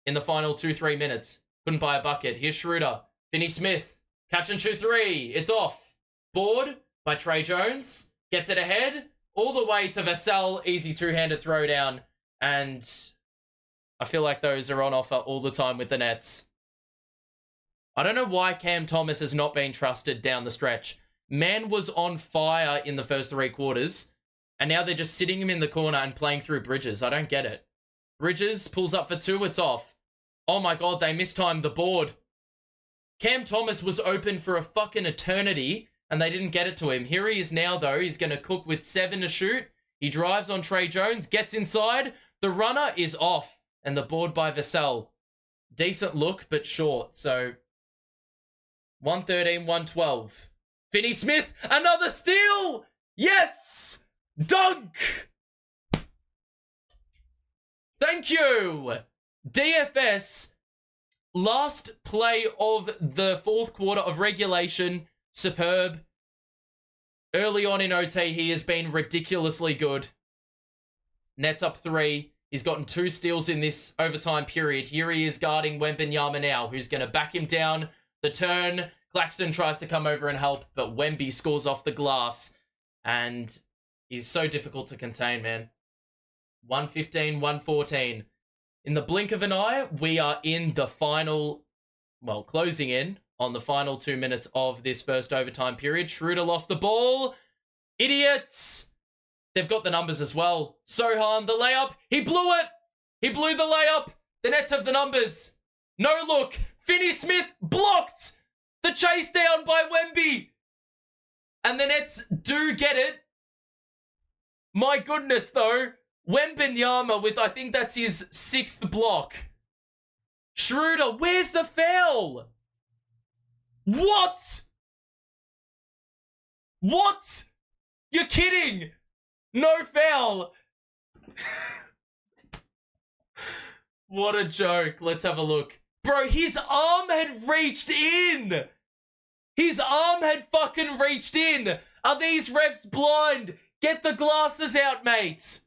in the final 2-3 minutes. Couldn't buy a bucket. Here's Schroeder. Finney-Smith. Catch and shoot 3. It's off. Board by Trey Jones. Gets it ahead. All the way to Vassell. Easy 2-handed throwdown. And I feel like those are on offer all the time with the Nets. I don't know why Cam Thomas has not been trusted down the stretch. Man was on fire in the first 3 quarters. And now they're just sitting him in the corner and playing through Bridges. I don't get it. Bridges pulls up for 2. It's off. Oh my god, they mistimed the board. Cam Thomas was open for a fucking eternity, and they didn't get it to him. Here he is now, though. He's going to cook with 7 to shoot. He drives on Trey Jones, gets inside. The runner is off, and the board by Vassell. Decent look, but short. So, 113-112. Finney-Smith, another steal! Yes! Dunk! Thank you! DFS, last play of the 4th quarter of regulation, superb. Early on in OT, he has been ridiculously good. Nets up 3. He's gotten 2 steals in this overtime period. Here he is guarding Wembanyama now, who's going to back him down. The turn, Claxton tries to come over and help, but Wemby scores off the glass. And He's so difficult to contain, man. 115, 114. In the blink of an eye, we are in the final, well, closing in on the final 2 minutes of this first overtime period. Schroeder lost the ball. Idiots! They've got the numbers as well. Sochan, the layup. He blew it. He blew the layup. The Nets have the numbers. No look. Finney-Smith blocked. The chase down by Wemby. And the Nets do get it. My goodness, though. Wembanyama with, I think that's his 6th block. Schroeder, where's the foul? What? What? You're kidding. No foul. What a joke. Let's have a look. Bro, his arm had reached in. His arm had fucking reached in. Are these refs blind? Get the glasses out, mates.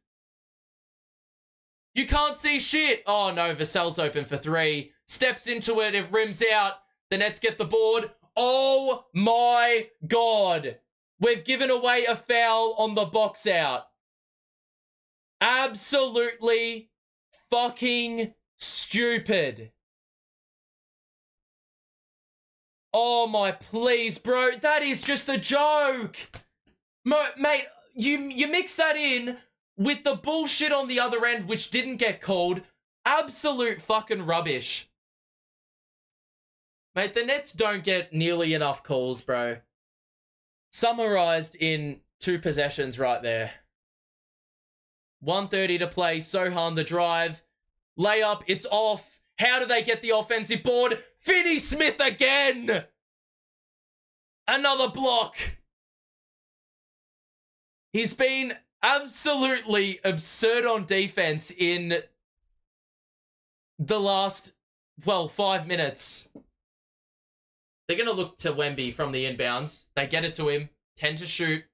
You can't see shit. Oh no, Vassell's open for 3. Steps into it, it rims out. The Nets get the board. Oh my God. We've given away a foul on the box out. Absolutely fucking stupid. Oh my, please, bro. That is just a joke. Mate, you mix that in with the bullshit on the other end, which didn't get called. Absolute fucking rubbish. Mate, the Nets don't get nearly enough calls, bro. Summarized in 2 possessions right there. 1:30 to play. Sochan the drive. Layup, it's off. How do they get the offensive board? Finney-Smith again! Another block. He's been absolutely absurd on defense in the last, well, 5 minutes. They're going to look to Wemby from the inbounds. They get it to him. 10 to shoot.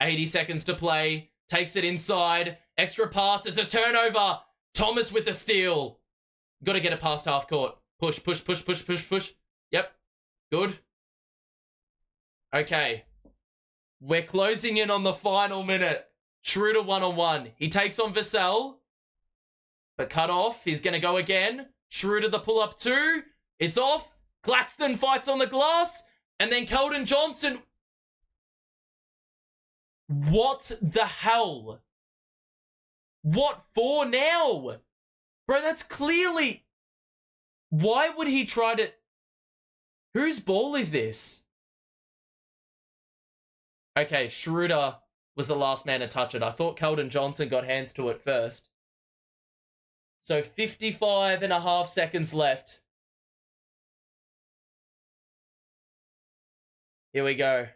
80 seconds to play. Takes it inside. Extra pass. It's a turnover. Thomas with the steal. Got to get it past half court. Push, push, push, push, push, push. Yep. Good. Okay. We're closing in on the final minute. Schroeder 1-on-1. He takes on Vassell. But cut off. He's going to go again. Schroeder the pull-up 2. It's off. Claxton fights on the glass. And then Keldon Johnson. What the hell? What for now? Bro, that's clearly... Why would he try to... Whose ball is this? Okay, Schroeder was the last man to touch it. I thought Keldon Johnson got hands to it first. So 55.5 seconds left. Here we go.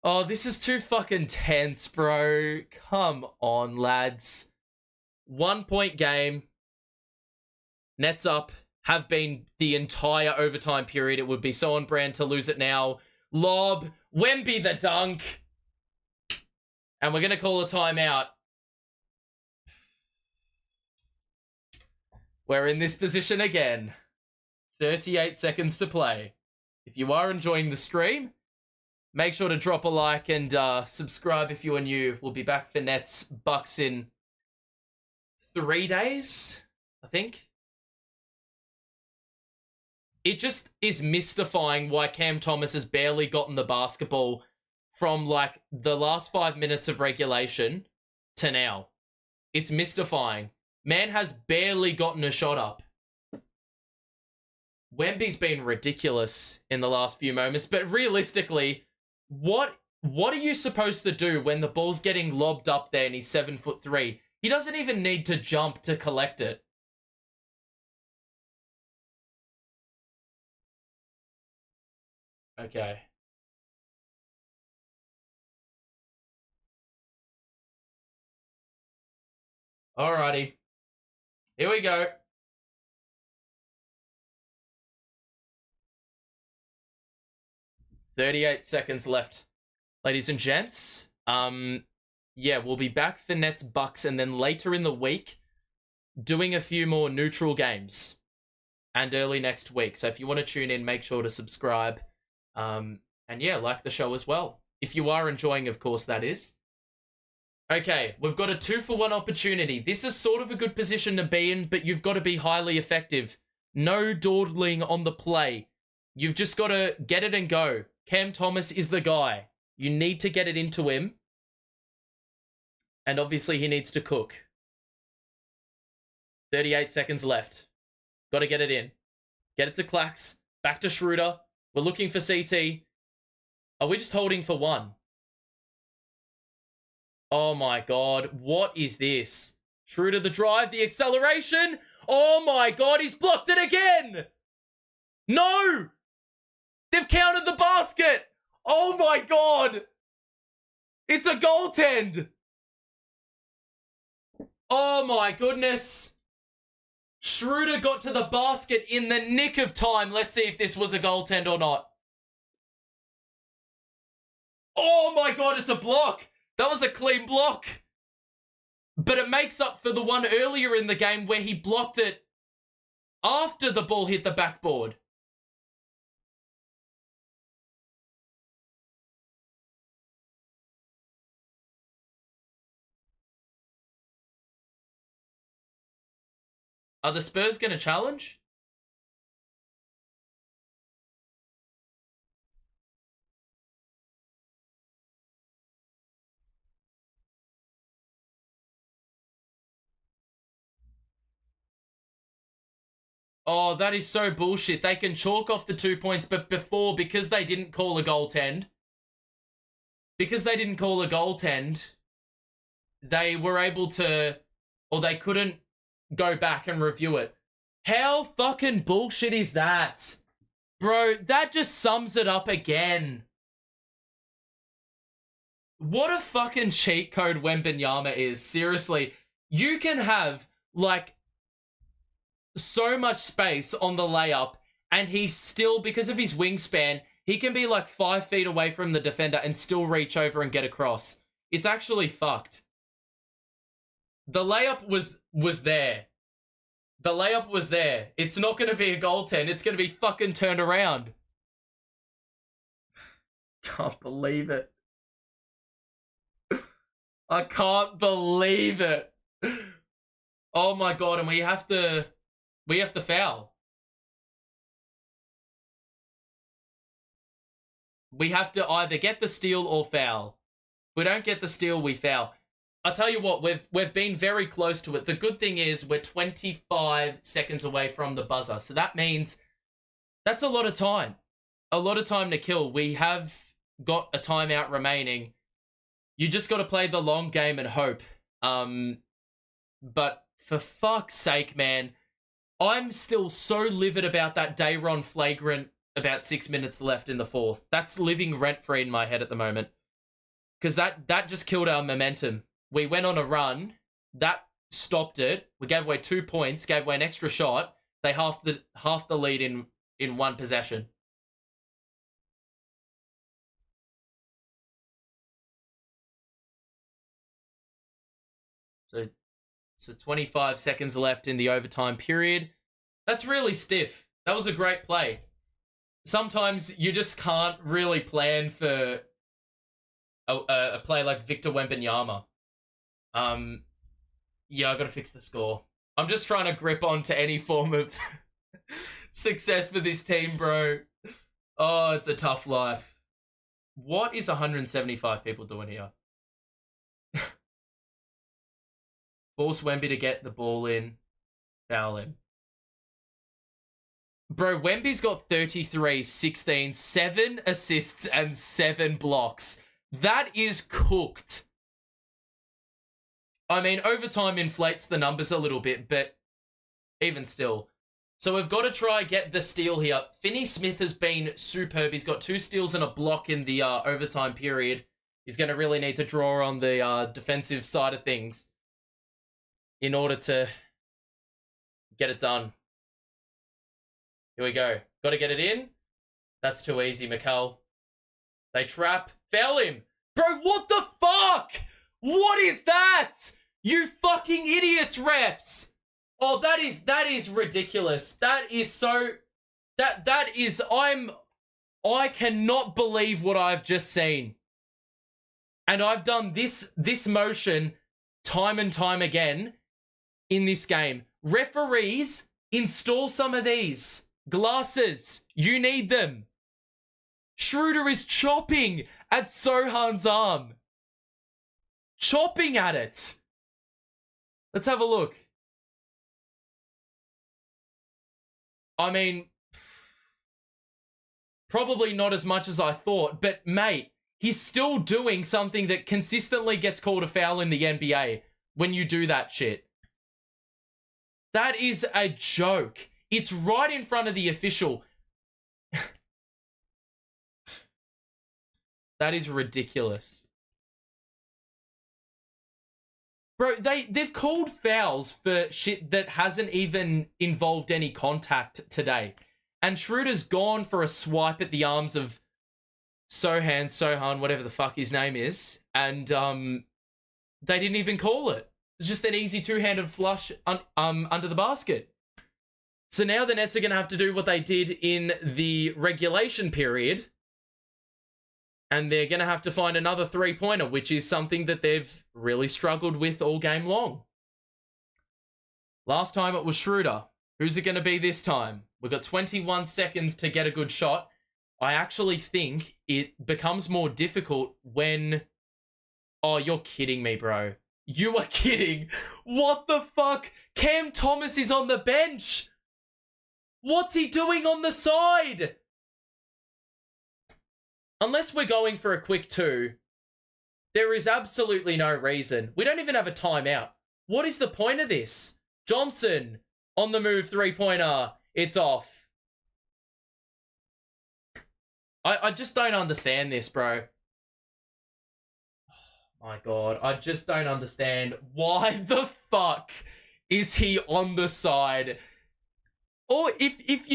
Oh, this is too fucking tense, bro. Come on, lads. 1 point game. Nets up. Have been the entire overtime period. It would be so on brand to lose it now. Lob. Wemby the dunk. And we're going to call a timeout. We're in this position again. 38 seconds to play. If you are enjoying the stream, make sure to drop a like and subscribe if you are new. We'll be back for Nets Bucks in 3 days, I think. It just is mystifying why Cam Thomas has barely gotten the basketball from like the last 5 minutes of regulation to now. It's mystifying. Man has barely gotten a shot up. Wemby's been ridiculous in the last few moments, but realistically, what are you supposed to do when the ball's getting lobbed up there and he's 7'3"? He doesn't even need to jump to collect it. Okay. Alrighty. Here we go. "38 seconds left, ladies and gents. Yeah, we'll be back for Nets Bucks and then later in the week doing a few more neutral games and early next week. So if you want to tune in, make sure to subscribe. And yeah, like the show as well. If you are enjoying, of course, that is. Okay, we've got a 2-for-1 opportunity. This is sort of a good position to be in, but you've got to be highly effective. No dawdling on the play. You've just got to get it and go. Cam Thomas is the guy. You need to get it into him. And obviously he needs to cook. 38 seconds left. Got to get it in. Get it to Clax. Back to Schroeder. We're looking for CT. Are we just holding for one? Oh my God. What is this? Schroeder the drive, the acceleration. Oh my God, he's blocked it again. No! They've counted the basket. Oh my God. It's a goaltend. Oh my goodness. Schroeder got to the basket in the nick of time. Let's see if this was a goaltend or not. Oh my God, it's a block. That was a clean block. But it makes up for the one earlier in the game where he blocked it after the ball hit the backboard. Are the Spurs going to challenge? Oh, that is so bullshit. They can chalk off the 2 points, but before, because they didn't call a goaltend, they were able to, or they couldn't go back and review it. How fucking bullshit is that? Bro, that just sums it up again. What a fucking cheat code Wembanyama is. Seriously, you can have, like, so much space on the layup, and he's still, because of his wingspan, he can be like 5 feet away from the defender and still reach over and get across. It's actually fucked. The layup was there. The layup was there. It's not going to be a goaltend. It's going to be fucking turned around. Can't believe it. I can't believe it. Oh my God, and we have to foul. We have to either get the steal or foul. If we don't get the steal, we foul. I'll tell you what, we've been very close to it. The good thing is we're 25 seconds away from the buzzer. So that means that's a lot of time. A lot of time to kill. We have got a timeout remaining. You just got to play the long game and hope. But for fuck's sake, man, I'm still so livid about that Dayron flagrant about 6 minutes left in the fourth. That's living rent-free in my head at the moment. Because that just killed our momentum. We went on a run. That stopped it. We gave away 2 points, gave away an extra shot. They halved the lead in one possession. So 25 seconds left in the overtime period. That's really stiff. That was a great play. Sometimes you just can't really plan for a play like Victor Wembanyama. Yeah, I gotta fix the score. I'm just trying to grip onto any form of success for this team, bro. Oh, it's a tough life. What is 175 people doing here? Force Wemby to get the ball in. Foul him. Bro, Wemby's got 33, 16, 7 assists and 7 blocks. That is cooked. I mean, overtime inflates the numbers a little bit, but even still. So we've got to try get the steal here. Finney Smith has been superb. He's got 2 steals and a block in the overtime period. He's going to really need to draw on the defensive side of things in order to get it done. Here we go. Got to get it in. That's too easy, Mikal. They trap. Foul him. Bro, what the fuck? What is that? You fucking idiots, refs. Oh, that is ridiculous. That is so... That is... I cannot believe what I've just seen. And I've done this motion time and time again in this game. Referees, install some of these glasses. You need them. Schroeder is chopping at Sochan's arm. Chopping at it. Let's have a look. I mean, probably not as much as I thought, but mate, he's still doing something that consistently gets called a foul in the NBA when you do that shit. That is a joke. It's right in front of the official. That is ridiculous. Bro, they've called fouls for shit that hasn't even involved any contact today. And Schroeder's gone for a swipe at the arms of Sochan, whatever the fuck his name is. And they didn't even call it. It's just an easy two-handed flush under the basket. So now the Nets are going to have to do what they did in the regulation period. And they're going to have to find another three-pointer, which is something that they've really struggled with all game long. Last time it was Schroeder. Who's it going to be this time? We've got 21 seconds to get a good shot. I actually think it becomes more difficult when... Oh, you're kidding me, bro. You are kidding. What the fuck? Cam Thomas is on the bench. What's he doing on the side? Unless we're going for a quick two, there is absolutely no reason. We don't even have a timeout. What is the point of this? Johnson, on the move, three-pointer. It's off. I just don't understand this, bro. Oh my God, I just don't understand. Why the fuck is he on the side? Or if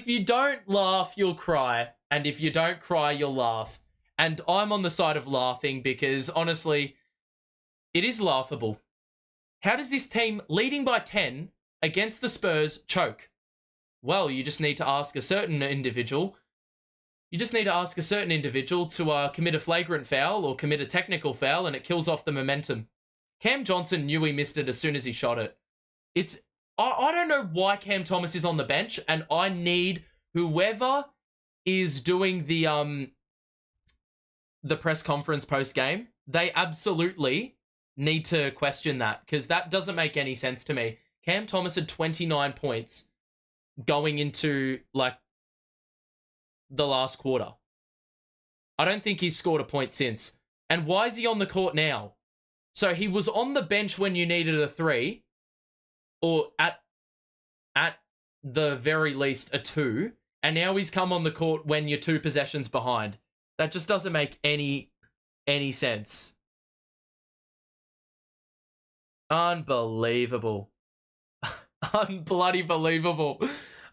you don't laugh, you'll cry. And if you don't cry, you'll laugh. And I'm on the side of laughing because, honestly, it is laughable. How does this team, leading by 10 against the Spurs, choke? Well, you just need to ask a certain individual. You just need to ask a certain individual to commit a flagrant foul or commit a technical foul, and it kills off the momentum. Cam Johnson knew he missed it as soon as he shot it. I don't know why Cam Thomas is on the bench, and I need whoever is doing the press conference post-game, they absolutely need to question that, because that doesn't make any sense to me. Cam Thomas had 29 points going into, like, the last quarter. I don't think he's scored a point since. And why is he on the court now? So he was on the bench when you needed a three, or at the very least a two, and now he's come on the court when you're 2 possessions behind. That just doesn't make any sense. Unbelievable. Unbloody believable.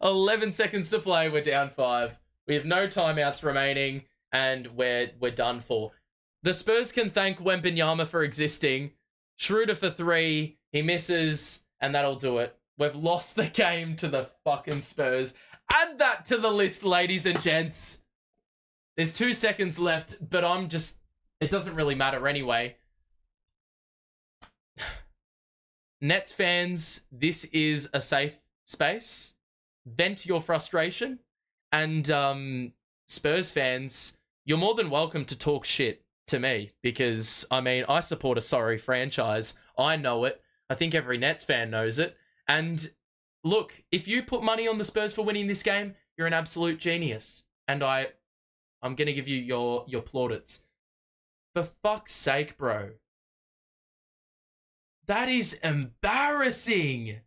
11 seconds to play. We're down 5. We have no timeouts remaining, and we're done for. The Spurs can thank Wembanyama for existing. Schroeder for 3. He misses, and that'll do it. We've lost the game to the fucking Spurs. Add that to the list, ladies and gents. There's 2 seconds left, but it doesn't really matter anyway. Nets fans, this is a safe space. Vent your frustration. And Spurs fans, you're more than welcome to talk shit to me, because, I mean, I support a sorry franchise. I know it. I think every Nets fan knows it. And look, if you put money on the Spurs for winning this game, you're an absolute genius. And I'm going to give you your plaudits. For fuck's sake, bro. That is embarrassing.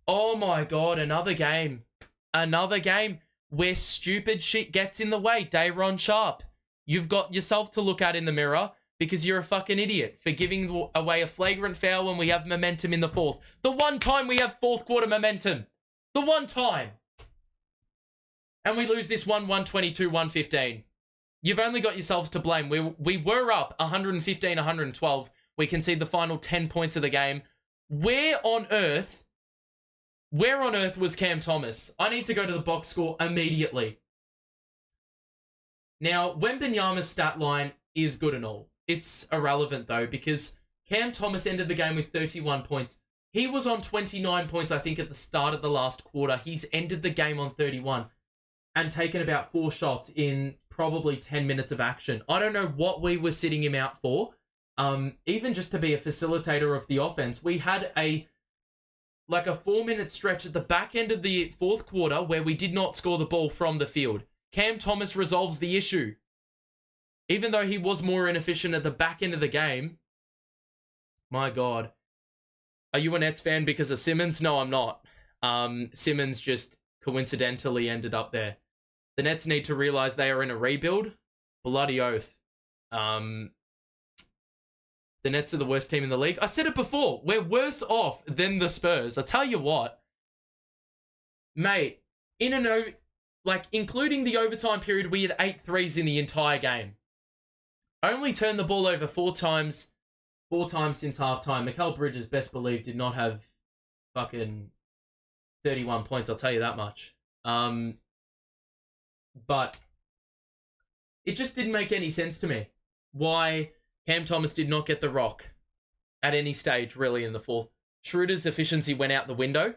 Oh my God, another game. Another game where stupid shit gets in the way. Day'Ron Sharpe, you've got yourself to look at in the mirror, because you're a fucking idiot for giving away a flagrant foul when we have momentum in the 4th. The one time we have 4th quarter momentum. The one time. And we lose this one, 122-115. You've only got yourselves to blame. We were up 115-112. We concede the final 10 points of the game. Where on earth was Cam Thomas? I need to go to the box score immediately. Now, Wembanyama's stat line is good and all. It's irrelevant, though, because Cam Thomas ended the game with 31 points. He was on 29 points, I think, at the start of the last quarter. He's ended the game on 31 and taken about 4 shots in probably 10 minutes of action. I don't know what we were sitting him out for. Even just to be a facilitator of the offense. We had a 4-minute stretch at the back end of the fourth quarter where we did not score the ball from the field. Cam Thomas resolves the issue. Even though he was more inefficient at the back end of the game. My God. Are you a Nets fan because of Simmons? No, I'm not. Simmons just coincidentally ended up there. The Nets need to realize they are in a rebuild. Bloody oath. The Nets are the worst team in the league. I said it before. We're worse off than the Spurs. I tell you what. Mate, including the overtime period, we had 8 threes in the entire game. Only turned the ball over 4 times since halftime. Mikal Bridges, best believe, did not have fucking 31 points, I'll tell you that much. But it just didn't make any sense to me why Cam Thomas did not get the rock at any stage, really, in the fourth. Schroeder's efficiency went out the window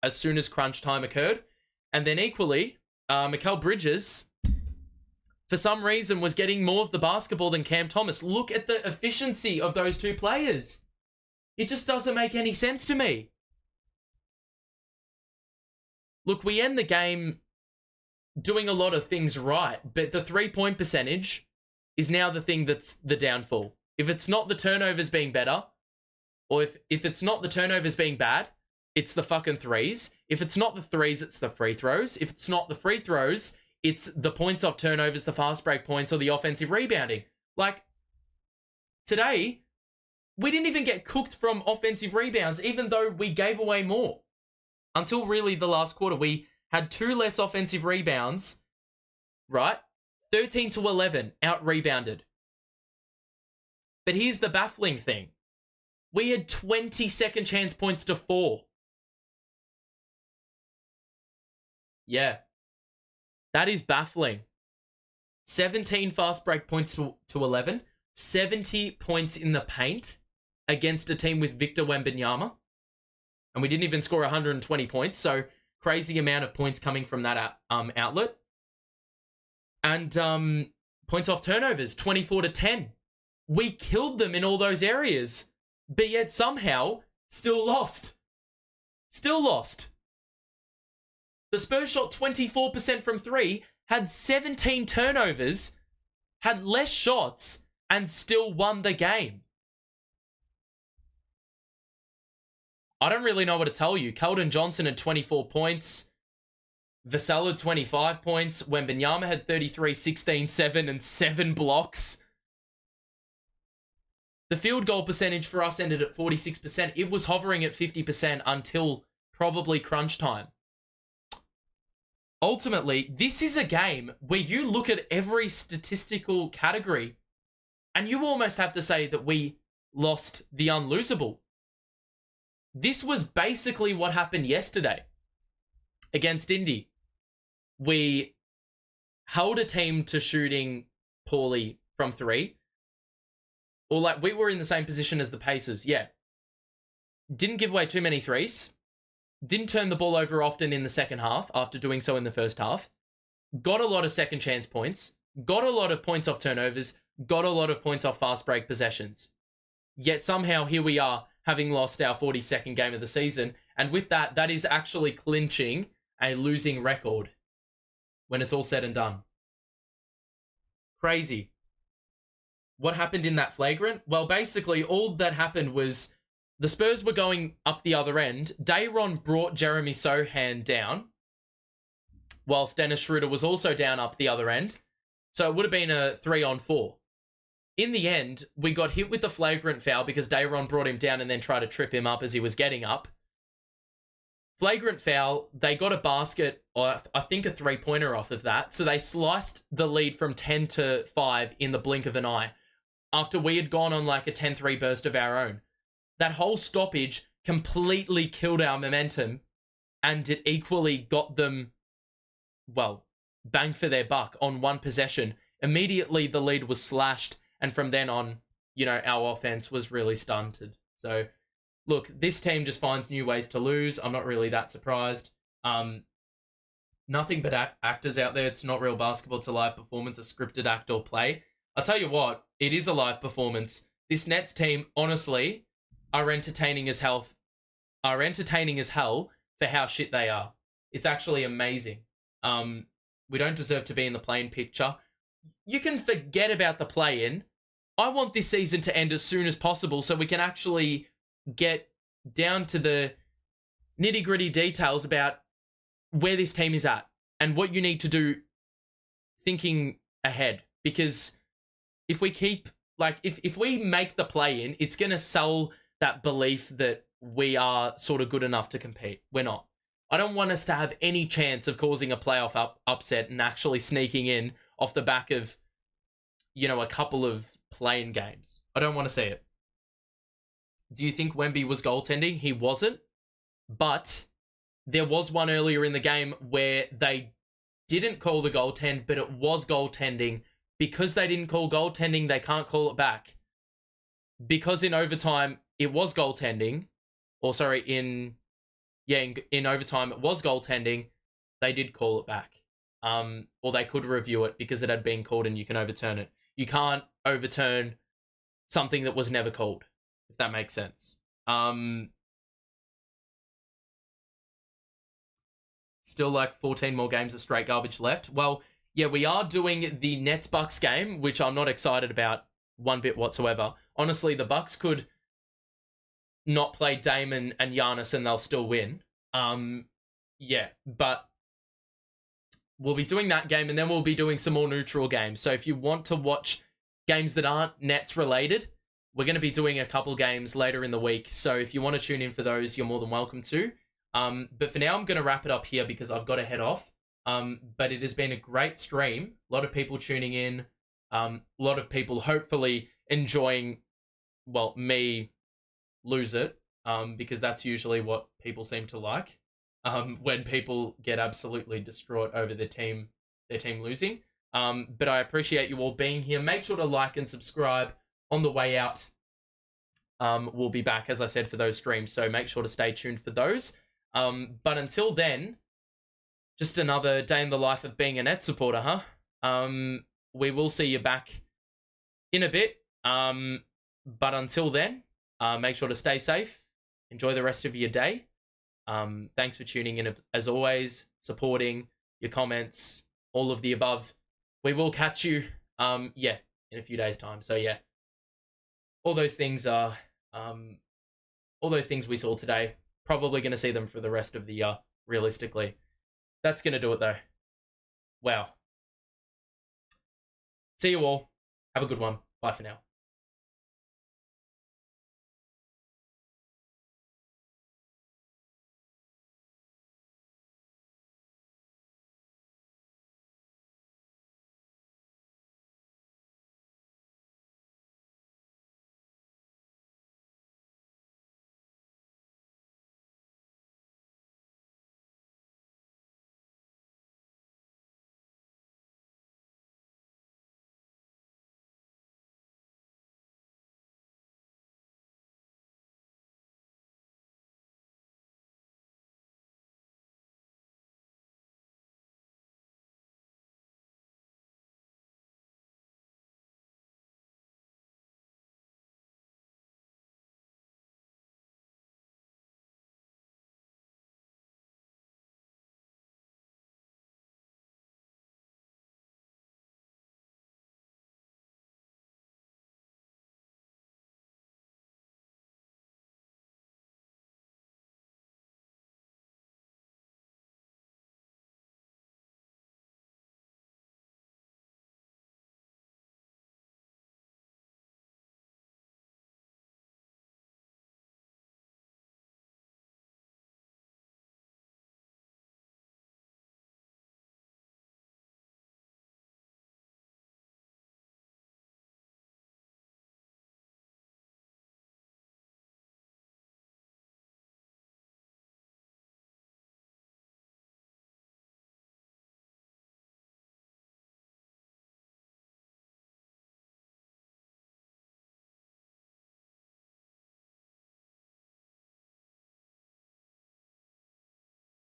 as soon as crunch time occurred. And then equally, Mikal Bridges, for some reason, was getting more of the basketball than Cam Thomas. Look at the efficiency of those two players. It just doesn't make any sense to me. Look, we end the game doing a lot of things right, but the 3-point percentage is now the thing that's the downfall. If it's not the turnovers being better, or if it's not the turnovers being bad, it's the fucking threes. If it's not the threes, it's the free throws. If it's not the free throws, it's the points off turnovers, the fast break points, or the offensive rebounding. Like, today, we didn't even get cooked from offensive rebounds, even though we gave away more. Until really the last quarter, we had 2 less offensive rebounds, right? 13 to 11 out-rebounded. But here's the baffling thing. We had 20 second chance points to 4. Yeah. That is baffling. 17 fast break points to 11. 70 points in the paint against a team with Victor Wembanyama. And we didn't even score 120 points. So crazy amount of points coming from that outlet. And points off turnovers, 24 to 10. We killed them in all those areas. But yet somehow still lost. Still lost. The Spurs shot 24% from 3, had 17 turnovers, had less shots, and still won the game. I don't really know what to tell you. Keldon Johnson had 24 points. Vassell had 25 points. Wembanyama had 33, 16, 7, and 7 blocks. The field goal percentage for us ended at 46%. It was hovering at 50% until probably crunch time. Ultimately, this is a game where you look at every statistical category and you almost have to say that we lost the unlosable. This was basically what happened yesterday against Indy. We held a team to shooting poorly from 3. Or we were in the same position as the Pacers, yeah. Didn't give away too many threes. Didn't turn the ball over often in the second half after doing so in the first half. Got a lot of second chance points. Got a lot of points off turnovers. Got a lot of points off fast break possessions. Yet somehow here we are having lost our 42nd game of the season. And with that, that is actually clinching a losing record when it's all said and done. Crazy. What happened in that flagrant? Well, basically all that happened was the Spurs were going up the other end. Day'Ron brought Jeremy Sochan down, whilst Dennis Schroeder was also down up the other end. So it would have been a 3-on-4. In the end, we got hit with the flagrant foul because Day'Ron brought him down and then tried to trip him up as he was getting up. Flagrant foul, they got a basket, or I think a 3-pointer off of that. So they sliced the lead from 10 to 5 in the blink of an eye after we had gone on like a 10-3 burst of our own. That whole stoppage completely killed our momentum, and it equally got them, well, bang for their buck on one possession. Immediately, the lead was slashed. And from then on, our offense was really stunted. So, look, this team just finds new ways to lose. I'm not really that surprised. Nothing but actors out there. It's not real basketball. It's a live performance, a scripted act or play. I'll tell you what, it is a live performance. This Nets team, honestly, are entertaining as hell for how shit they are. It's actually amazing. We don't deserve to be in the play-in picture. You can forget about the play-in. I want this season to end as soon as possible so we can actually get down to the nitty-gritty details about where this team is at and what you need to do thinking ahead. Because if we keep, if we make the play-in, it's going to sell that belief that we are sort of good enough to compete. We're not. I don't want us to have any chance of causing a playoff upset and actually sneaking in off the back of, a couple of play-in games. I don't want to see it. Do you think Wemby was goaltending? He wasn't. But there was one earlier in the game where they didn't call the goaltend, but it was goaltending. Because they didn't call goaltending, they can't call it back. Because in overtime, it was goaltending. Or sorry, in overtime, it was goaltending. They did call it back. Or they could review it because it had been called and you can overturn it. You can't overturn something that was never called, if that makes sense. Still 14 more games of straight garbage left. Well, yeah, we are doing the Nets-Bucks game, which I'm not excited about one bit whatsoever. Honestly, the Bucks could not play Dame and Giannis and they'll still win. Yeah, but we'll be doing that game and then we'll be doing some more neutral games. So if you want to watch games that aren't Nets related, we're going to be doing a couple games later in the week. So if you want to tune in for those, you're more than welcome to. But for now, I'm going to wrap it up here because I've got to head off. But it has been a great stream. A lot of people tuning in. A lot of people hopefully enjoying, me lose it. Because that's usually what people seem to like. When people get absolutely distraught over their team losing. But I appreciate you all being here. Make sure to like and subscribe on the way out. We'll be back, as I said, for those streams. So make sure to stay tuned for those. But until then, just another day in the life of being a Nets supporter, huh? We will see you back in a bit. But until then, make sure to stay safe. Enjoy the rest of your day. Thanks for tuning in, as always, supporting, your comments, all of the above. We will catch you, in a few days' time. So, yeah, all those things we saw today, probably going to see them for the rest of the year, realistically. That's going to do it, though. Wow. See you all. Have a good one. Bye for now.